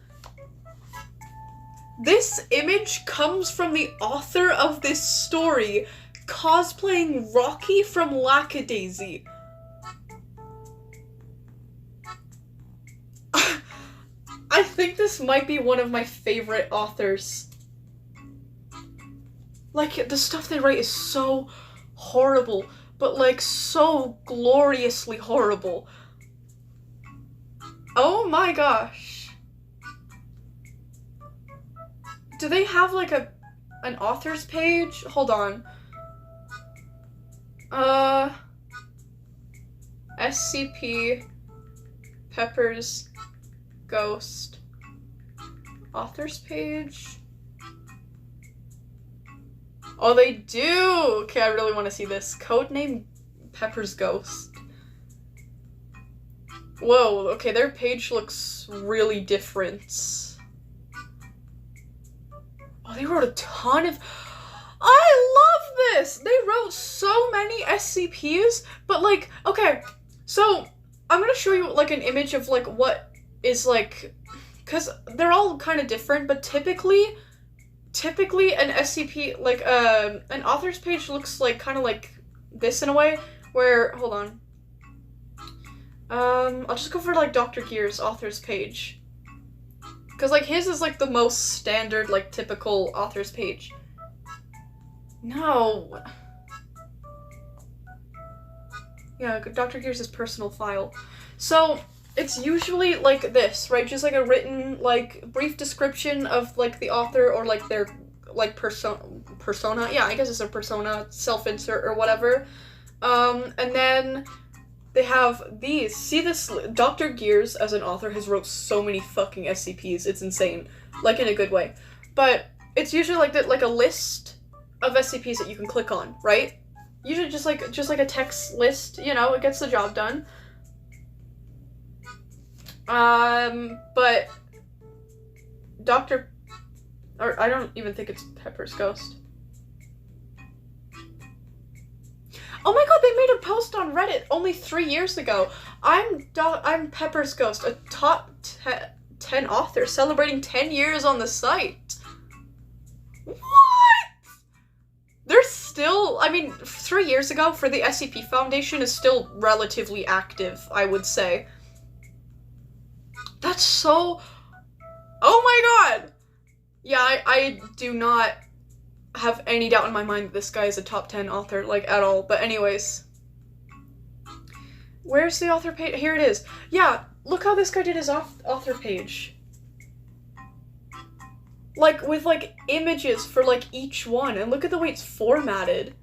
this image comes from the author of this story cosplaying Rocky from Lackadaisy. I think this might be one of my favorite authors. Like, the stuff they write is so horrible, but like so gloriously horrible. Oh my gosh. Do they have like an author's page? Hold on. SCP Pepper's Ghost author's page. Oh, they do! Okay, I really want to see this. Codename Pepper's Ghost. Whoa, okay, their page looks really different. Oh, they wrote a ton of... I love this! They wrote so many SCPs, but like, okay, so I'm gonna show you like an image of like what is like, because they're all kind of different, but typically an SCP, like, an author's page looks like, kind of like this in a way, where, hold on. I'll just go for, like, Dr. Gear's author's page. Because, like, his is, like, the most standard, like, typical author's page. No. Yeah, Dr. Gear's personal file. So, it's usually like this, right? Just like a written, like, brief description of, like, the author or, like, their, like, persona. Yeah, I guess it's a persona, self-insert or whatever. And then they have these. See this? Dr. Gears, as an author, has wrote so many fucking SCPs. It's insane. Like, in a good way. But it's usually like that, like a list of SCPs that you can click on, right? Usually just like a text list, you know, it gets the job done. But I don't even think it's Pepper's Ghost. Oh my god, they made a post on Reddit only 3 years ago. I'm Pepper's Ghost, a top 10 author celebrating 10 years on the site. What? They're still, I mean, 3 years ago for the SCP Foundation is still relatively active, I would say. That's so... Oh my god! Yeah, I do not have any doubt in my mind that this guy is a top 10 author, like, at all. But anyways. Where's the author page? Here it is. Yeah, look how this guy did his author page. Like, with, like, images for, like, each one. And look at the way it's formatted.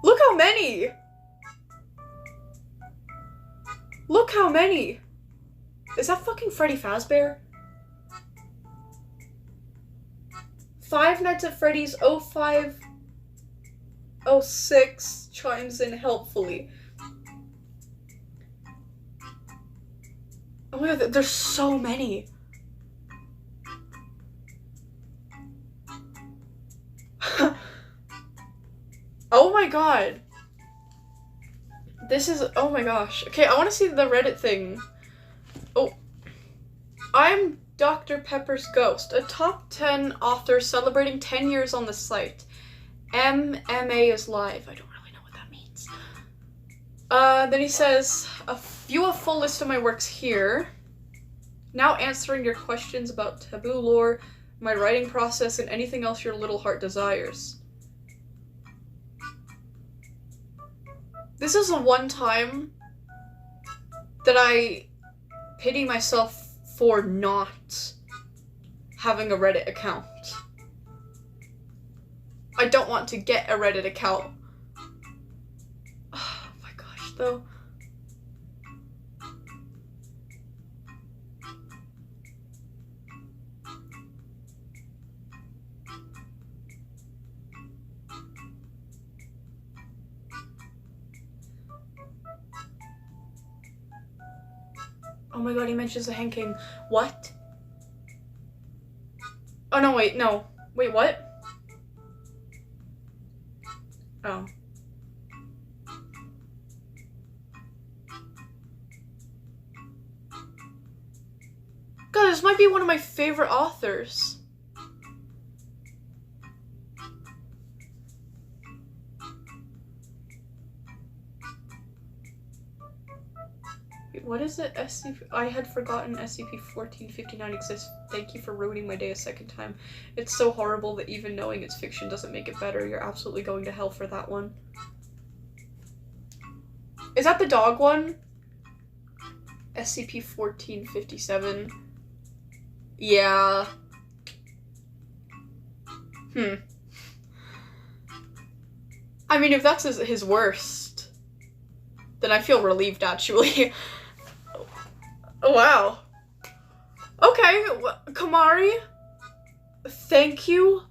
Look how many! Look how many! Is that fucking Freddy Fazbear? Five Nights at Freddy's 0506 chimes in helpfully. Oh my god, there's so many. Oh my god. This is, oh my gosh. Okay, I want to see the Reddit thing. Oh. I'm Dr. Pepper's Ghost, a top 10 author celebrating 10 years on the site. MMA is live. I don't really know what that means. Then he says, view a full list of my works here. Now answering your questions about taboo lore, my writing process, and anything else your little heart desires. This is the one time that I pity myself for not having a Reddit account. I don't want to get a Reddit account. Oh my gosh, though. Oh my god, he mentions the Hen King. What? Oh no, wait, no. Wait, what? Oh. God, this might be one of my favorite authors. What is it? SCP? I had forgotten SCP-1459 exists. Thank you for ruining my day a second time. It's so horrible that even knowing it's fiction doesn't make it better. You're absolutely going to hell for that one. Is that the dog one? SCP-1457. Yeah. I mean, if that's his worst, then I feel relieved, actually. Oh, wow. Okay, Kamari, thank you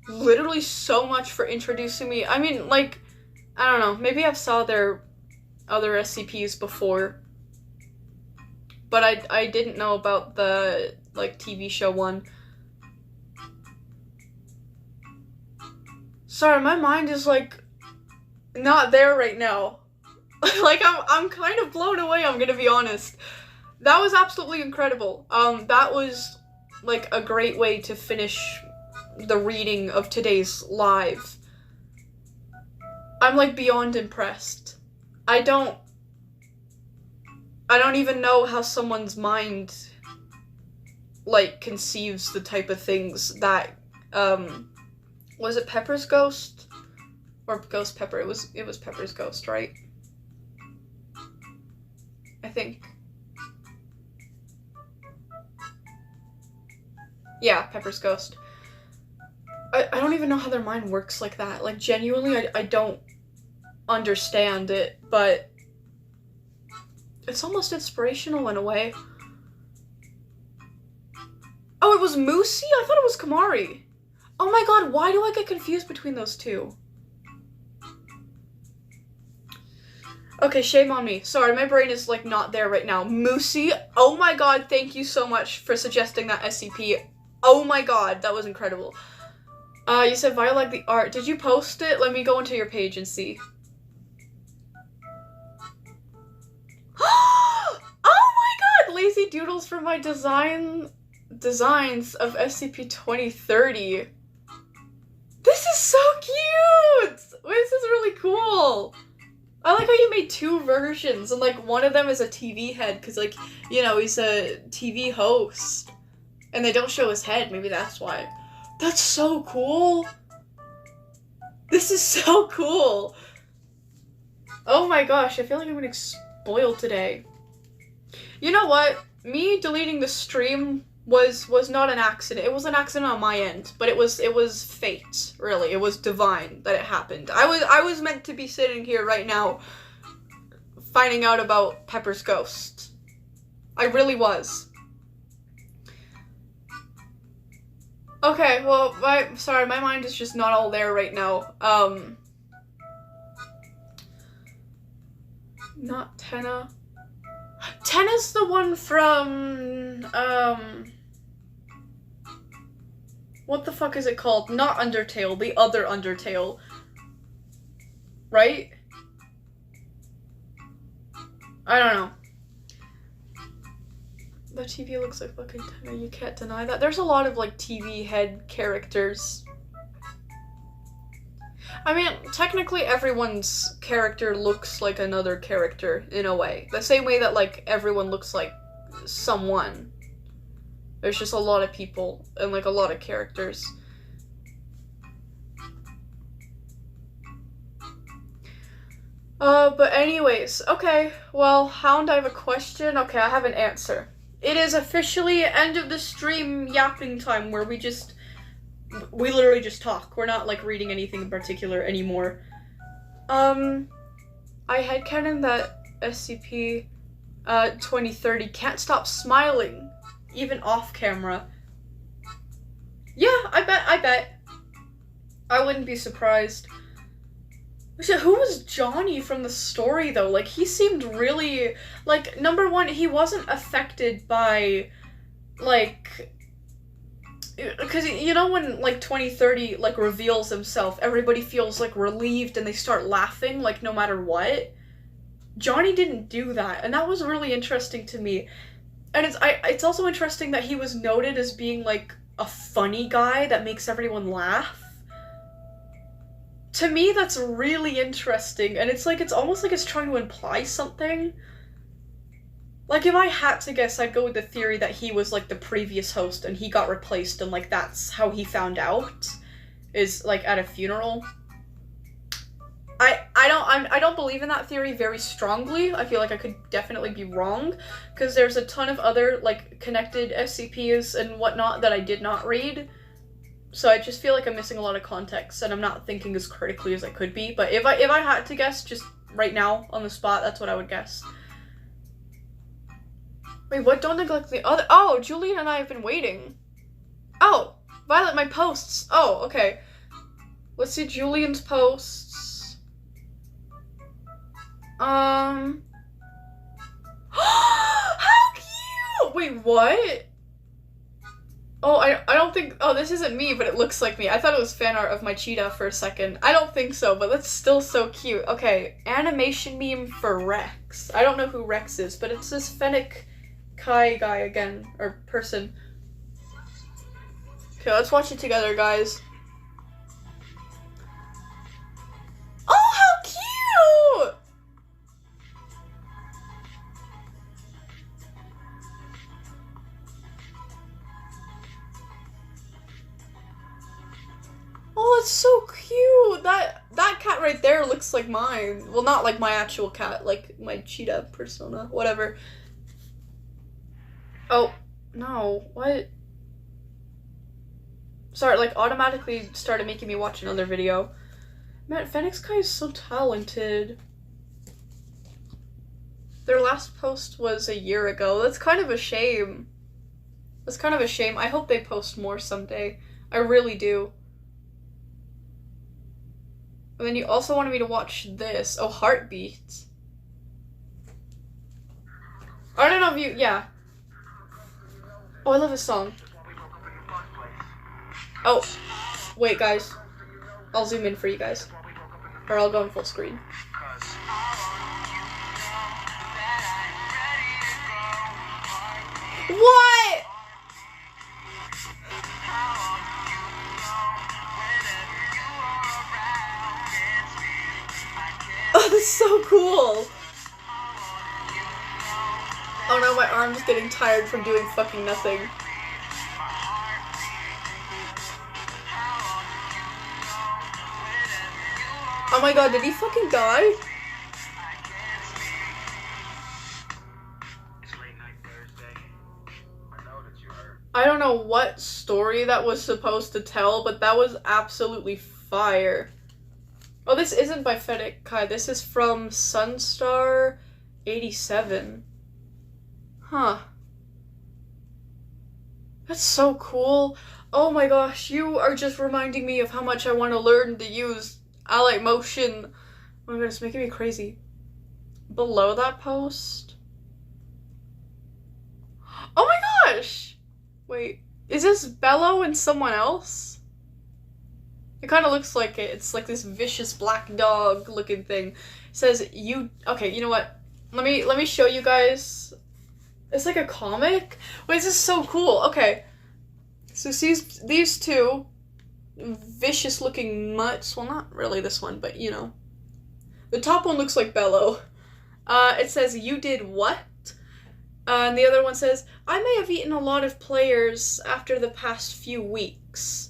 literally so much for introducing me. I mean, like, I don't know, maybe I've saw their other SCPs before, but I didn't know about the, like, TV show one. Sorry, my mind is, like, not there right now. Like, I'm kind of blown away, I'm gonna be honest. That was absolutely incredible. That was, like, a great way to finish the reading of today's live. I'm, like, beyond impressed. I don't even know how someone's mind, like, conceives the type of things that, was it Pepper's Ghost? Or Ghost Pepper? It was Pepper's Ghost, right? I think. Yeah, Pepper's Ghost. I don't even know how their mind works like that. Like, genuinely, I don't understand it, but it's almost inspirational in a way. Oh, it was Moosey? I thought it was Kamari. Oh my god, why do I get confused between those two? Okay, shame on me. Sorry, my brain is, like, not there right now. Moosey, oh my god, thank you so much for suggesting that SCP. Oh my god, that was incredible. You said Violet liked the art. Did you post it? Let me go into your page and see. Oh my god! Lazy doodles for my designs of SCP-2030. This is so cute! This is really cool! I like how you made two versions, and, like, one of them is a TV head, because, like, you know, he's a TV host. And they don't show his head, maybe that's why. That's so cool! This is so cool! Oh my gosh, I feel like I'm getting spoiled today. You know what? Me deleting the stream was not an accident. It was an accident on my end, but it was fate, really. It was divine that it happened. I was meant to be sitting here right now finding out about Pepper's ghost. I really was. Okay, well, sorry, my mind is just not all there right now. Not Tenna. Tenna's the one from, what the fuck is it called? Not Undertale, the other Undertale. Right? I don't know. The TV looks like fucking Tenna, you can't deny that. There's a lot of, like, TV head characters. I mean, technically everyone's character looks like another character, in a way. The same way that, like, everyone looks like someone. There's just a lot of people and, like, a lot of characters. But anyways, okay, well, Hound, I have a question. Okay, I have an answer. It is officially end of the stream yapping time where we literally just talk. We're not, like, reading anything in particular anymore. I headcanon that SCP 2030 can't stop smiling, even off camera. Yeah, I bet. I wouldn't be surprised. Who was Johnny from the story, though? Like, he seemed really, like, number one, he wasn't affected by, like, because, you know, when, like, 2030, like, reveals himself, everybody feels, like, relieved and they start laughing, like, no matter what. Johnny didn't do that, and that was really interesting to me. And it's also interesting that he was noted as being, like, a funny guy that makes everyone laugh. To me, that's really interesting, and it's almost like it's trying to imply something. Like, if I had to guess, I'd go with the theory that he was, like, the previous host, and he got replaced, and, like, that's how he found out, is, like, at a funeral. I don't believe in that theory very strongly. I feel like I could definitely be wrong, because there's a ton of other, like, connected SCPs and whatnot that I did not read. So I just feel like I'm missing a lot of context, and I'm not thinking as critically as I could be. But if I had to guess, just right now, on the spot, that's what I would guess. Wait, what? Don't neglect the other- Oh, Julian and I have been waiting. Oh, Violet, my posts. Oh, okay. Let's see Julian's posts. How cute! Wait, what? Oh, I don't think- oh, this isn't me, but it looks like me. I thought it was fan art of my cheetah for a second. I don't think so, but that's still so cute. Okay, animation meme for Rex. I don't know who Rex is, but it's this Fennec Kai guy again, or person. Okay, let's watch it together, guys. Oh, how cute! Oh, it's so cute! That cat right there looks like mine. Well, not like my actual cat, like my cheetah persona, whatever. Oh, no, what? Sorry, like, automatically started making me watch another video. Man, Phoenix Kai is so talented. Their last post was a year ago. That's kind of a shame. That's kind of a shame. I hope they post more someday. I really do. And then you also wanted me to watch this. Oh, Heartbeat. I don't know if you, yeah. Oh, I love this song. Oh, wait, guys. I'll zoom in for you guys. Or I'll go in full screen. What? Oh, that's so cool. Oh no, my arm's getting tired from doing fucking nothing. Oh my god, did he fucking die? It's late night Thursday. I know that you hurt. I don't know what story that was supposed to tell, but that was absolutely fire. Oh, this isn't by Fedek Kai. This is from Sunstar 87. Huh. That's so cool. Oh my gosh, you are just reminding me of how much I want to learn to use Ally Motion. Oh my god, it's making me crazy. Below that post? Oh my gosh! Wait, is this Bello and someone else? It kind of looks like it. It's like this vicious black dog looking thing. It says you. Okay, you know what? Let me show you guys. It's like a comic. Wait, this is so cool. Okay, so these two vicious looking mutts. Well, not really this one, but you know, the top one looks like Bello. It says you did what? And the other one says, I may have eaten a lot of players after the past few weeks.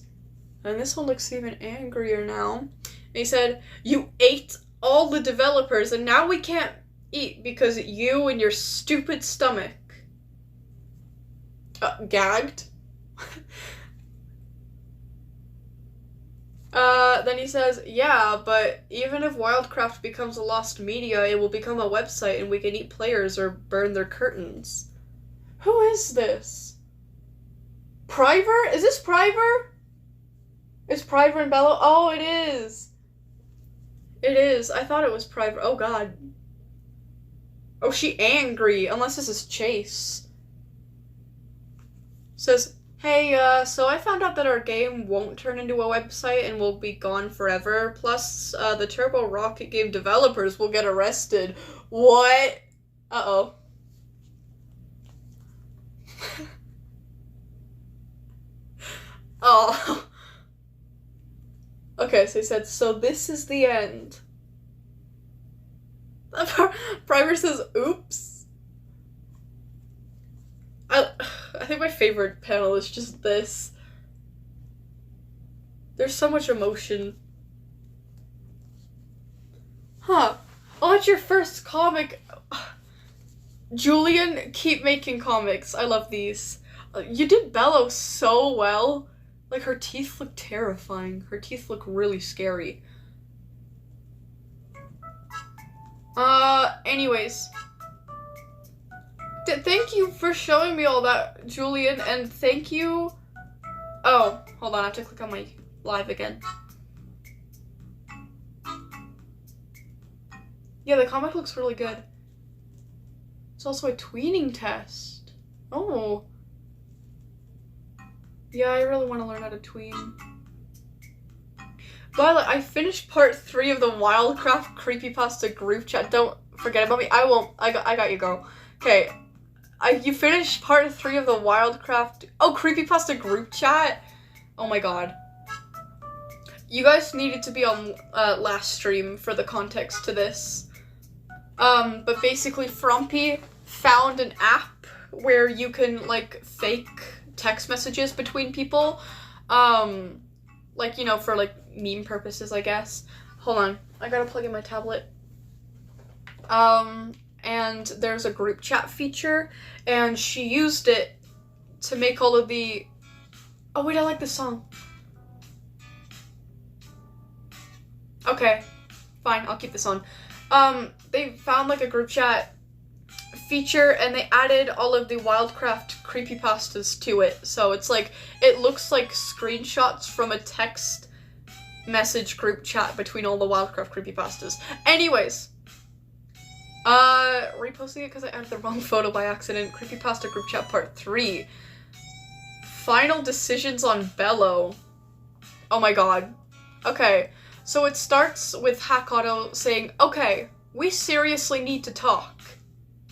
And this one looks even angrier now. And he said, you ate all the developers and now we can't eat because you and your stupid stomach. Gagged? Then he says, yeah, but even if Wildcraft becomes a lost media, it will become a website and we can eat players or burn their curtains. Who is this? Priver? Is this Priver? Is Priver and Bello? Oh, it is. It is. I thought it was Priver. Oh, God. Oh, she angry. Unless this is Chase. Says, hey, so I found out that our game won't turn into a website and will be gone forever. Plus, the Turbo Rocket game developers will get arrested. What? Uh-oh. Oh. Okay, so he said, so this is the end. Primer says, oops. I think my favorite panel is just this. There's so much emotion. Huh. Oh, that's your first comic. Julian, keep making comics. I love these. You did Bello so well. Like, her teeth look terrifying. Her teeth look really scary. Anyways. Thank you for showing me all that, Julian, and thank you... Oh, hold on, I have to click on my live again. Yeah, the comic looks really good. It's also a tweening test. Oh. Yeah, I really want to learn how to tween. Violet, I finished part 3 of the Wildcraft creepypasta group chat. Don't forget about me. I won't. I got you, girl. Okay. You finished part 3 of the Wildcraft... Oh, creepypasta group chat? Oh my god. You guys needed to be on last stream for the context to this. But basically, Frumpy found an app where you can, like, fake text messages between people. Like, you know, for, like, meme purposes, I guess. Hold on. I gotta plug in my tablet. And there's a group chat feature, and she used it to make all of the... Oh, wait, I like this song. Okay. Fine, I'll keep this on. They found, like, a group chat feature, and they added all of the Wildcraft creepypastas to it. So it's like, it looks like screenshots from a text message group chat between all the Wildcraft creepypastas. Anyways, reposting it because I added the wrong photo by accident. Creepypasta group chat part 3. Final decisions on Bello. Oh my god. Okay, so it starts with Hack Auto saying, okay, we seriously need to talk.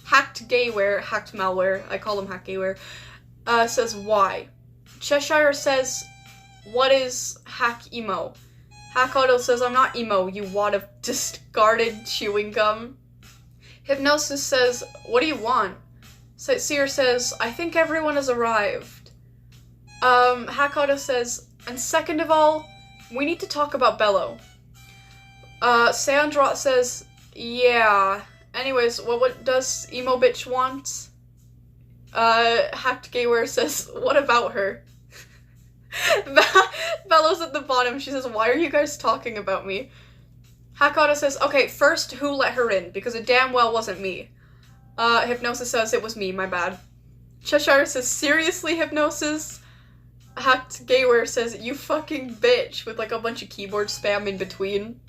Hacked Gayware, hacked malware, I call him Hack Gayware, says why. Cheshire says, what is Hack Emo? Hack Auto says, I'm not emo, you wad of discarded chewing gum. Hypnosis says, what do you want? Sightseer says, I think everyone has arrived. Hack Auto says, and second of all, we need to talk about Bello. Sandrot says, yeah. Anyways, what does Emo Bitch want? Hacked Gayware says, what about her? Bellows at the bottom, she says, why are you guys talking about me? Hackauto says, okay, first, who let her in? Because it damn well wasn't me. Hypnosis says, it was me, my bad. Cheshire says, seriously, Hypnosis? Hacked Gayware says, you fucking bitch, with like a bunch of keyboard spam in between.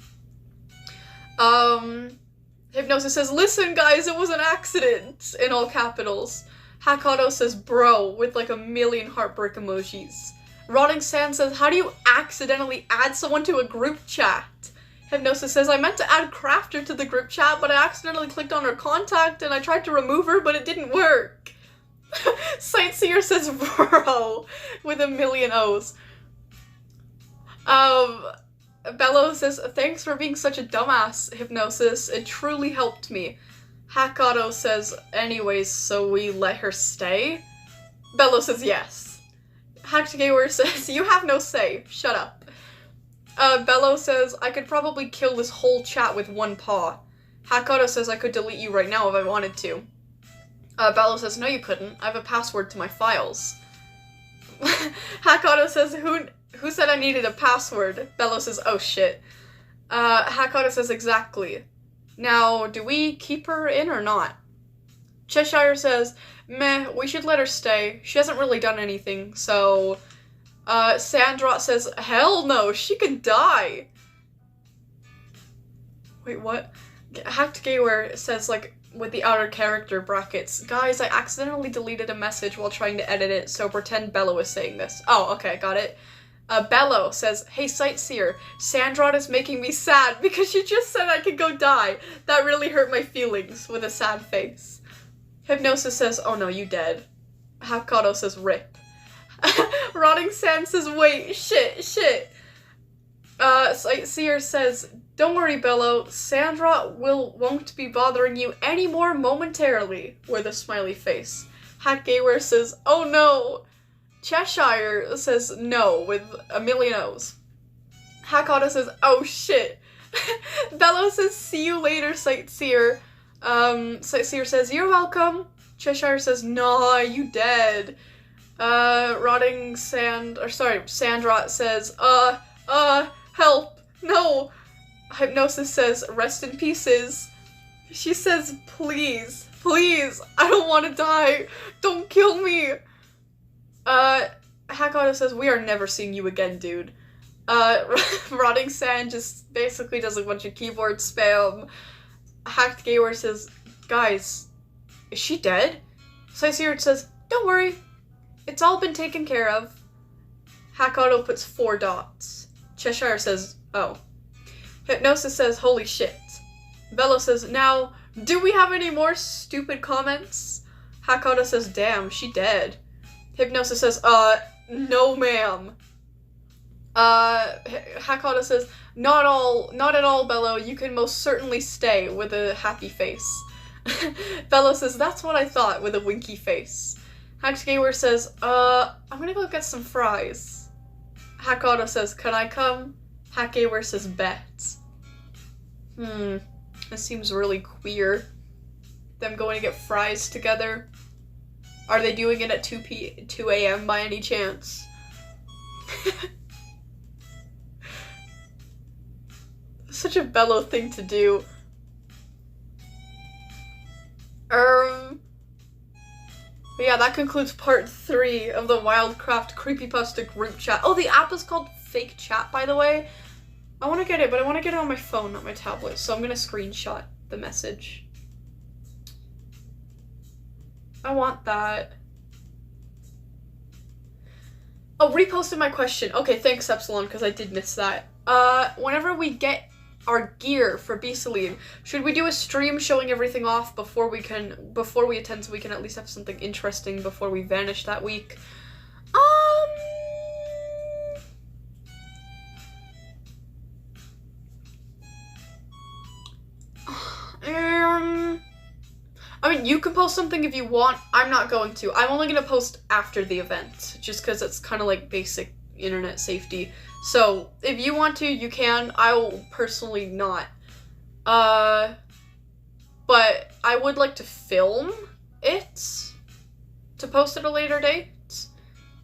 Hypnosis says, listen guys, it was an accident, in all capitals. Hackauto says, bro, with like a million heartbreak emojis. Rotting Sand says, how do you accidentally add someone to a group chat? Hypnosis says, I meant to add Crafter to the group chat, but I accidentally clicked on her contact and I tried to remove her, but it didn't work. Sightseer says, bro, with a million O's. Bello says, thanks for being such a dumbass, Hypnosis. It truly helped me. Hackauto says, anyways, so we let her stay? Bello says, yes. Hacked Gayware says, you have no say. Shut up. Bello says, I could probably kill this whole chat with one paw. Hackauto says, I could delete you right now if I wanted to. Bello says, no you couldn't. I have a password to my files. Hackauto says, who said I needed a password? Bello says, oh shit. Hackauto says, exactly. Now, do we keep her in or not? Cheshire says, meh, we should let her stay. She hasn't really done anything, so... Sandrot says, hell no, she can die! Wait, what? Hacked Gayware says, like, with the outer character brackets, guys, I accidentally deleted a message while trying to edit it, so pretend Bello is saying this. Oh, okay, got it. Bello says, hey Sightseer, Sandrot is making me sad because she just said I could go die. That really hurt my feelings, with a sad face. Hypnosis says, oh no, you dead. Hackauto says, rip. Rotting Sand says, wait, shit. Sightseer says, don't worry, Bello, Sandrot won't be bothering you anymore momentarily, with a smiley face. Hack Gayware says, oh no. Cheshire says no, with a million O's. Hackauto says, oh shit. Bello says, see you later, Sightseer. Sightseer says, you're welcome. Cheshire says, nah, you dead. Sandrot says, help, no. Hypnosis says, rest in pieces. She says, please, I don't want to die. Don't kill me. Hackauto says, we are never seeing you again, dude. Rotting Sand just basically does a bunch of keyboard spam. Hacked Gayware says, guys, is she dead? Sightseer says, don't worry. It's all been taken care of. Hackauto puts 4 dots. Cheshire says, oh. Hypnosis says, holy shit. Bello says, now, do we have any more stupid comments? Hackauto says, damn, she dead. Hypnosis says, no ma'am. Hackauto says, not at all, Bello, you can most certainly stay, with a happy face. Bello says, that's what I thought, with a winky face. Hacked Gayware says, I'm gonna go get some fries. Hackauto says, can I come? Hack Gayware says, bet. This seems really queer. Them going to get fries together. Are they doing it at 2 a.m. by any chance? Such a Bello thing to do. But yeah, that concludes part 3 of the Wildcraft Creepypasta group chat. Oh, the app is called Fake Chat, by the way. I want to get it, but I want to get it on my phone, not my tablet, so I'm going to screenshot the message. I want that. Oh, reposted my question. Okay, thanks, Epsilon, because I did miss that. Whenever we get our gear for Beasaline, should we do a stream showing everything off before we attend, so we can at least have something interesting before we vanish that week? I mean, you can post something if you want. I'm not going to. I'm only going to post after the event, just because it's kind of like basic internet safety. So, if you want to, you can. I will personally not. But I would like to film it to post at a later date.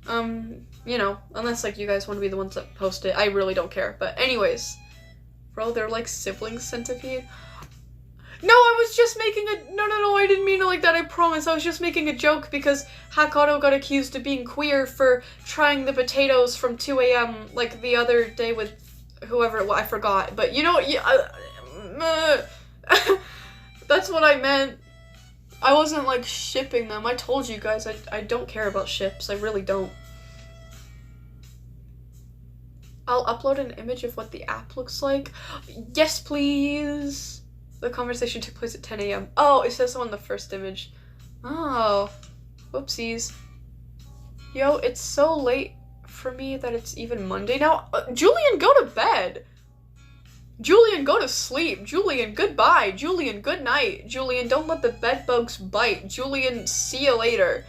You know, unless, like, you guys want to be the ones that post it. I really don't care. But anyways. Bro, they're like sibling centipede. No, I was just making a- No, I didn't mean it like that, I promise. I was just making a joke because Hakato got accused of being queer for trying the potatoes from 2 a.m. like the other day with whoever, well, I forgot. But you know what, that's what I meant. I wasn't, like, shipping them. I told you guys, I don't care about ships. I really don't. I'll upload an image of what the app looks like. Yes, please. The conversation took place at 10 a.m. Oh, it says so on the first image. Oh, whoopsies. Yo, it's so late for me that it's even Monday now. Julian, go to bed. Julian, go to sleep. Julian, goodbye. Julian, good night. Julian, don't let the bed bugs bite. Julian, see you later.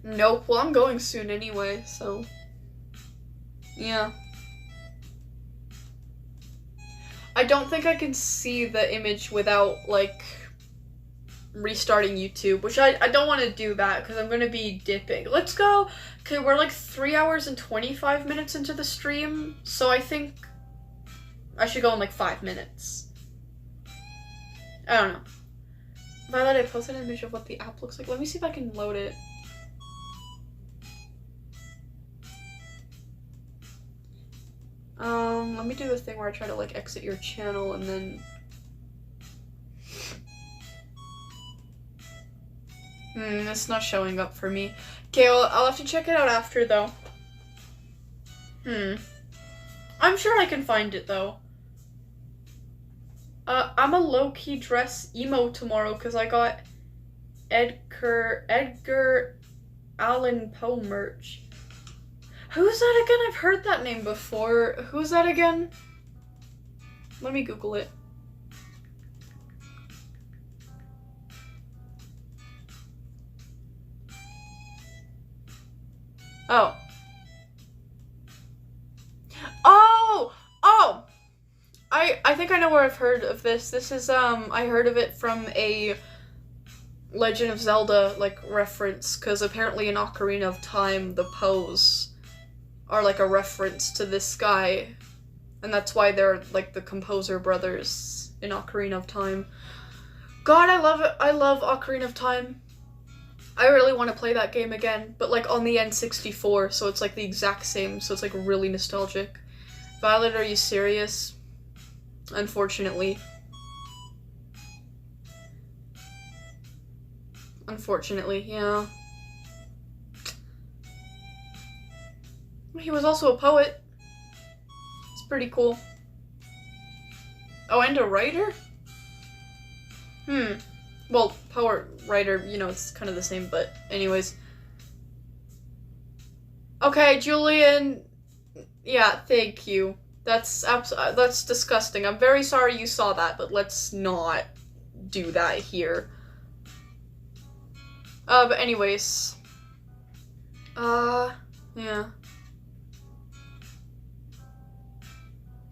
Nope, well, I'm going soon anyway, so. Yeah. I don't think I can see the image without, like, restarting YouTube, which I don't want to do that because I'm going to be dipping. Let's go. Okay, we're like 3 hours and 25 minutes into the stream, so I think I should go in like 5 minutes. I don't know. Violet, I posted an image of what the app looks like. Let me see if I can load it. Let me do the thing where I try to, like, exit your channel and then... it's not showing up for me. Okay, I'll have to check it out after, though. I'm sure I can find it, though. I'm a low-key dress emo tomorrow because I got Edgar Allan Poe merch. Who's that again? I've heard that name before. Who's that again? Let me Google it. Oh. Oh! I think I know where I've heard of this. This is, I heard of it from a Legend of Zelda, like, reference, because apparently in Ocarina of Time, the Poes are like a reference to this guy, and that's why they're like the composer brothers in Ocarina of Time. God, I love it. I love Ocarina of Time. I really want to play that game again, but like on the N64, so it's like the exact same, so it's like really nostalgic. Violet, are you serious? Unfortunately. Unfortunately, yeah. He was also a poet. It's pretty cool. Oh, and a writer? Well, poet, writer, you know, it's kind of the same, but anyways. Okay, Julian. Yeah, thank you. That's disgusting. I'm very sorry you saw that, but let's not do that here. But anyways. Yeah.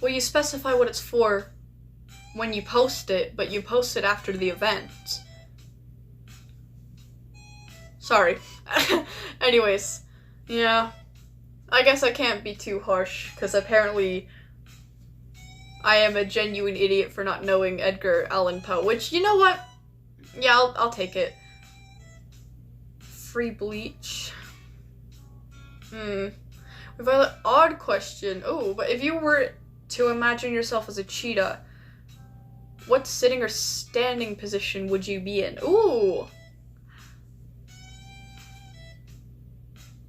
Well, you specify what it's for when you post it, but you post it after the event. Sorry. Anyways, yeah. I guess I can't be too harsh, because apparently I am a genuine idiot for not knowing Edgar Allan Poe, which, you know what? Yeah, I'll take it. Free bleach. We've got an odd question. Oh, but if you were to imagine yourself as a cheetah, what sitting or standing position would you be in? Ooh.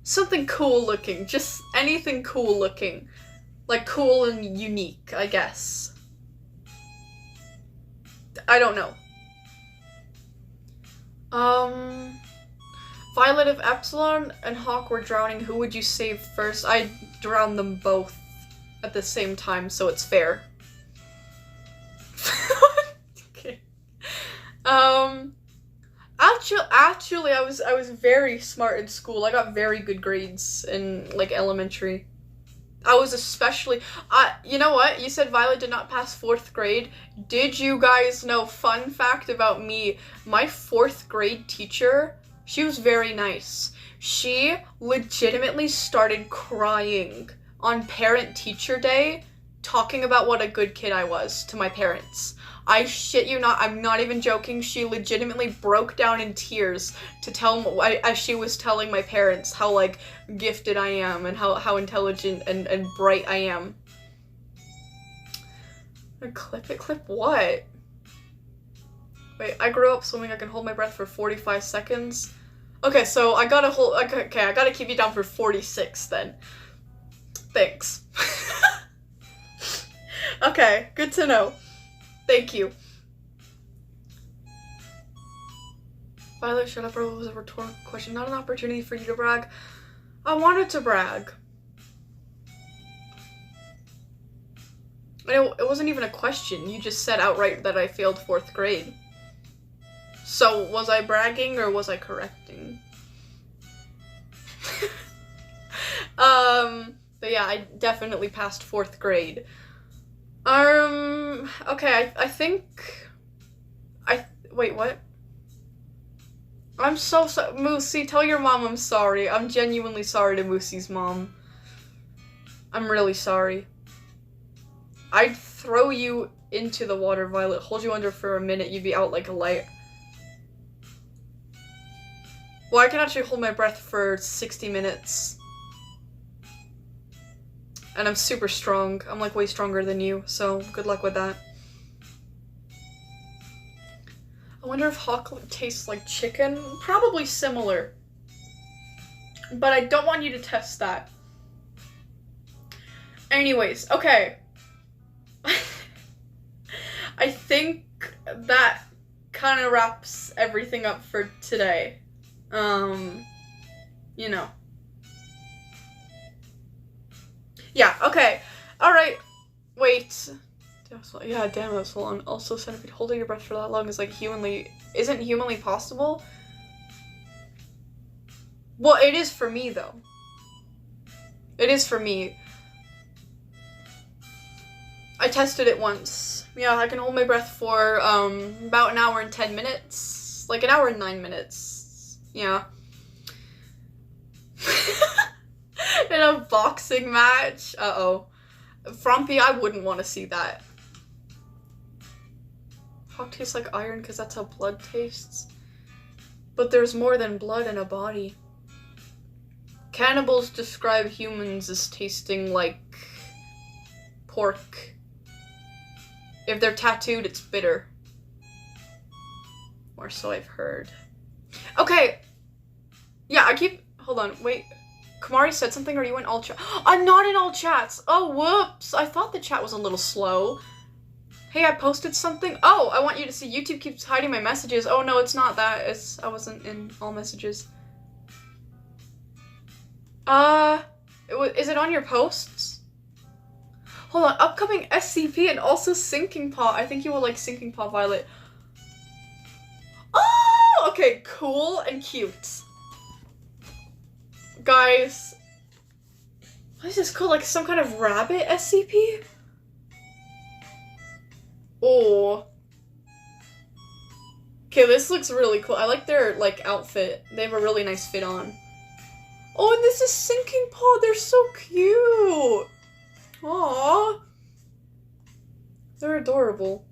Something cool looking. Just anything cool looking. Like cool and unique, I guess. I don't know. Violet, if Epsilon and Hawk were drowning, who would you save first? I'd drown them both at the same time, so it's fair. Okay. Actually, I was very smart in school. I got very good grades in, like, elementary. I was especially, you know what? You said Violet did not pass 4th grade. Did you guys know, fun fact about me, my 4th grade teacher, she was very nice. She legitimately started crying on parent-teacher day, talking about what a good kid I was to my parents. I shit you not, I'm not even joking, she legitimately broke down in tears to tell them, as she was telling my parents how, like, gifted I am and how intelligent and bright I am. Clip it? Clip what? Wait, I grew up swimming, I can hold my breath for 45 seconds. Okay, so I gotta hold, okay, I gotta keep you down for 46 then. Thanks. Okay, good to know. Thank you. Violet, shut up, bro. It was a rhetorical question, not an opportunity for you to brag. I wanted to brag. It wasn't even a question. You just said outright that I failed 4th grade. So, was I bragging or was I correcting? But yeah, I definitely passed 4th grade. Okay, I think... Wait, what? I'm so sorry. Moosey, tell your mom I'm sorry. I'm genuinely sorry to Moosey's mom. I'm really sorry. I'd throw you into the water, Violet, hold you under for a minute, you'd be out like a light. Well, I can actually hold my breath for 60 minutes. And I'm super strong. I'm like way stronger than you, so good luck with that. I wonder if hawk tastes like chicken? Probably similar. But I don't want you to test that. Anyways, okay. I think that kind of wraps everything up for today. You know. Yeah, okay. Alright. Wait. Yeah, damn, that's so long. Also, centipede, holding your breath for that long is like isn't humanly possible? Well, it is for me, though. It is for me. I tested it once. Yeah, I can hold my breath for, about an hour and 10 minutes. Like, an hour and 9 minutes. Yeah. In a boxing match? Uh-oh. Frumpy, I wouldn't want to see that. Hawk tastes like iron because that's how blood tastes. But there's more than blood in a body. Cannibals describe humans as tasting like pork. If they're tattooed, it's bitter. Or so I've heard. Okay. Yeah, hold on, wait. Kamari said something, or you in all chat? I'm not in all chats! Oh, whoops! I thought the chat was a little slow. Hey, I posted something? Oh, I want you to see YouTube keeps hiding my messages. Oh no, it's not that. I wasn't in all messages. Is it on your posts? Hold on, upcoming SCP and also Sinking Paw. I think you will like Sinking Paw, Violet. Oh, okay, cool and cute. Guys, what is this called? Like some kind of rabbit SCP? Oh. Okay, this looks really cool. I like their, like, outfit. They have a really nice fit on. Oh, and this is Sinking Paw. They're so cute. Aww. They're adorable.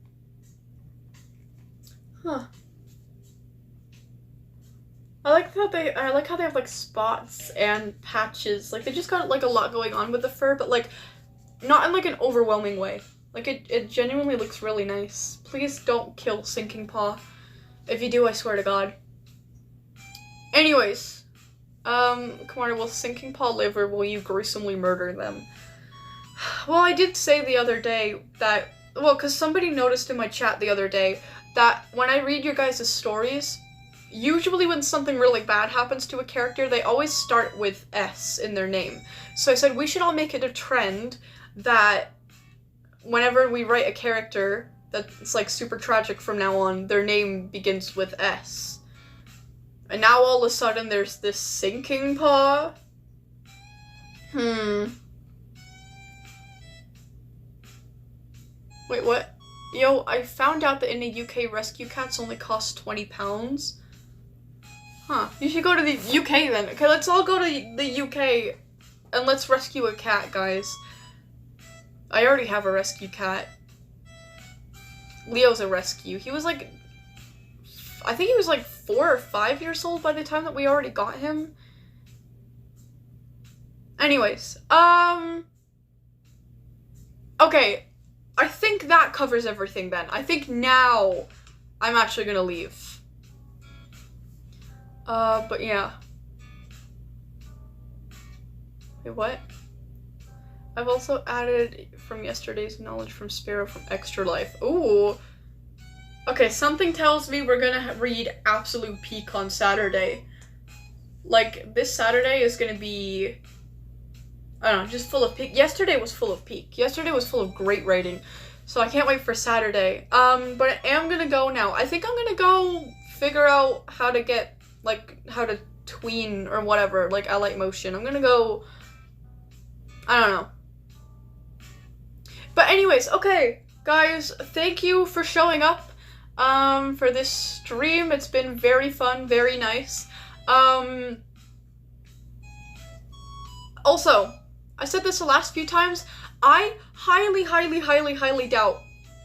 Huh. I like how they have, like, spots and patches. Like, they just got, like, a lot going on with the fur, but, like, not in, like, an overwhelming way. Like, it genuinely looks really nice. Please don't kill Sinking Paw. If you do, I swear to God. Anyways. Kamari, will Sinking Paw live or will you gruesomely murder them? Well, I did say the other day that... Well, because somebody noticed in my chat the other day that when I read your guys' stories, usually when something really bad happens to a character, they always start with S in their name. So I said we should all make it a trend that whenever we write a character that's like super tragic from now on, their name begins with S. And now all of a sudden there's this Sinking Paw. Wait, what? Yo, I found out that in the UK, rescue cats only cost £20. Huh. You should go to the UK then. Okay, let's all go to the UK and let's rescue a cat, guys. I already have a rescue cat. Leo's a rescue. He was like, I think he was like 4 or 5 years old by the time that we already got him. Anyways, okay, I think that covers everything then. I think now I'm actually gonna leave. But yeah. Wait, what? I've also added from yesterday's knowledge from Sparrow from Extra Life. Ooh. Okay, something tells me we're gonna read Absolute Peak on Saturday. Like, this Saturday is gonna be, I don't know, just full of peak. Yesterday was full of peak. Yesterday was full of great writing. So I can't wait for Saturday. But I am gonna go now. I think I'm gonna go figure out how to get, like, how to tween or whatever, like, I Light Motion. I'm gonna go, I don't know. But anyways, okay, guys, thank you for showing up, for this stream. It's been very fun, very nice. Also, I said this the last few times, I highly doubt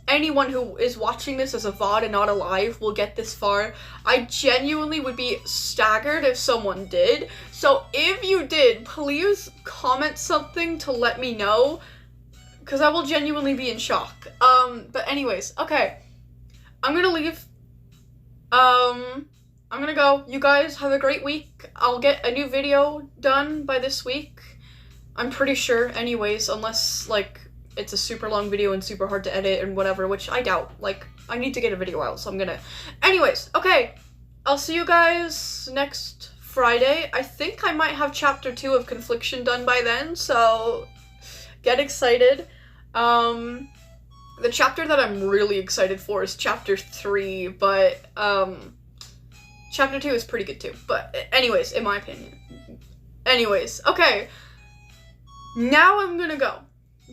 anyone who is watching this as a VOD and not a live will get this far. I genuinely would be staggered if someone did. So if you did, please comment something to let me know, because I will genuinely be in shock. But anyways, okay. I'm gonna leave. I'm gonna go. You guys have a great week. I'll get a new video done by this week. I'm pretty sure, anyways, unless, like, it's a super long video and super hard to edit and whatever, which I doubt. Like, I need to get a video out, so I'm gonna... Anyways, okay. I'll see you guys next Friday. I think I might have chapter 2 of Confliction done by then, so get excited. The chapter that I'm really excited for is chapter 3, but, chapter 2 is pretty good too. But anyways, in my opinion. Anyways, okay. Now I'm gonna go.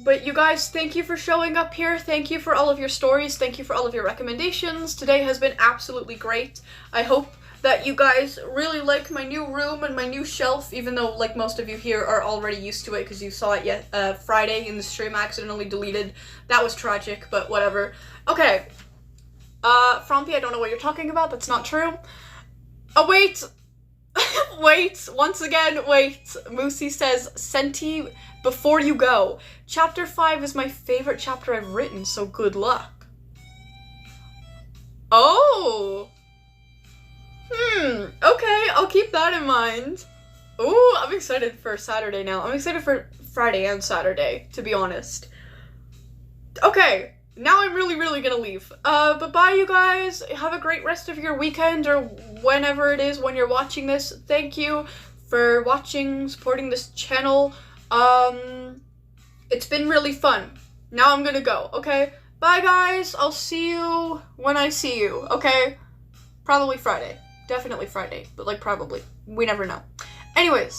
But you guys, thank you for showing up here. Thank you for all of your stories. Thank you for all of your recommendations. Today has been absolutely great. I hope that you guys really like my new room and my new shelf, even though, like, most of you here are already used to it because you saw it Friday in the stream I accidentally deleted. That was tragic, but whatever. Okay. Frumpy, I don't know what you're talking about. That's not true. Oh, wait. Wait. Once again, wait. Moosey says, Senti, before you go. Chapter 5 is my favorite chapter I've written, so good luck. Oh. Okay, I'll keep that in mind. Ooh, I'm excited for Saturday now. I'm excited for Friday and Saturday, to be honest. Okay, now I'm really gonna leave. But bye, you guys. Have a great rest of your weekend, or whenever it is when you're watching this. Thank you for watching, supporting this channel. It's been really fun. Now I'm gonna go, okay? Bye, guys. I'll see you when I see you, okay? Probably Friday. Definitely Friday, but, like, probably. We never know. Anyways.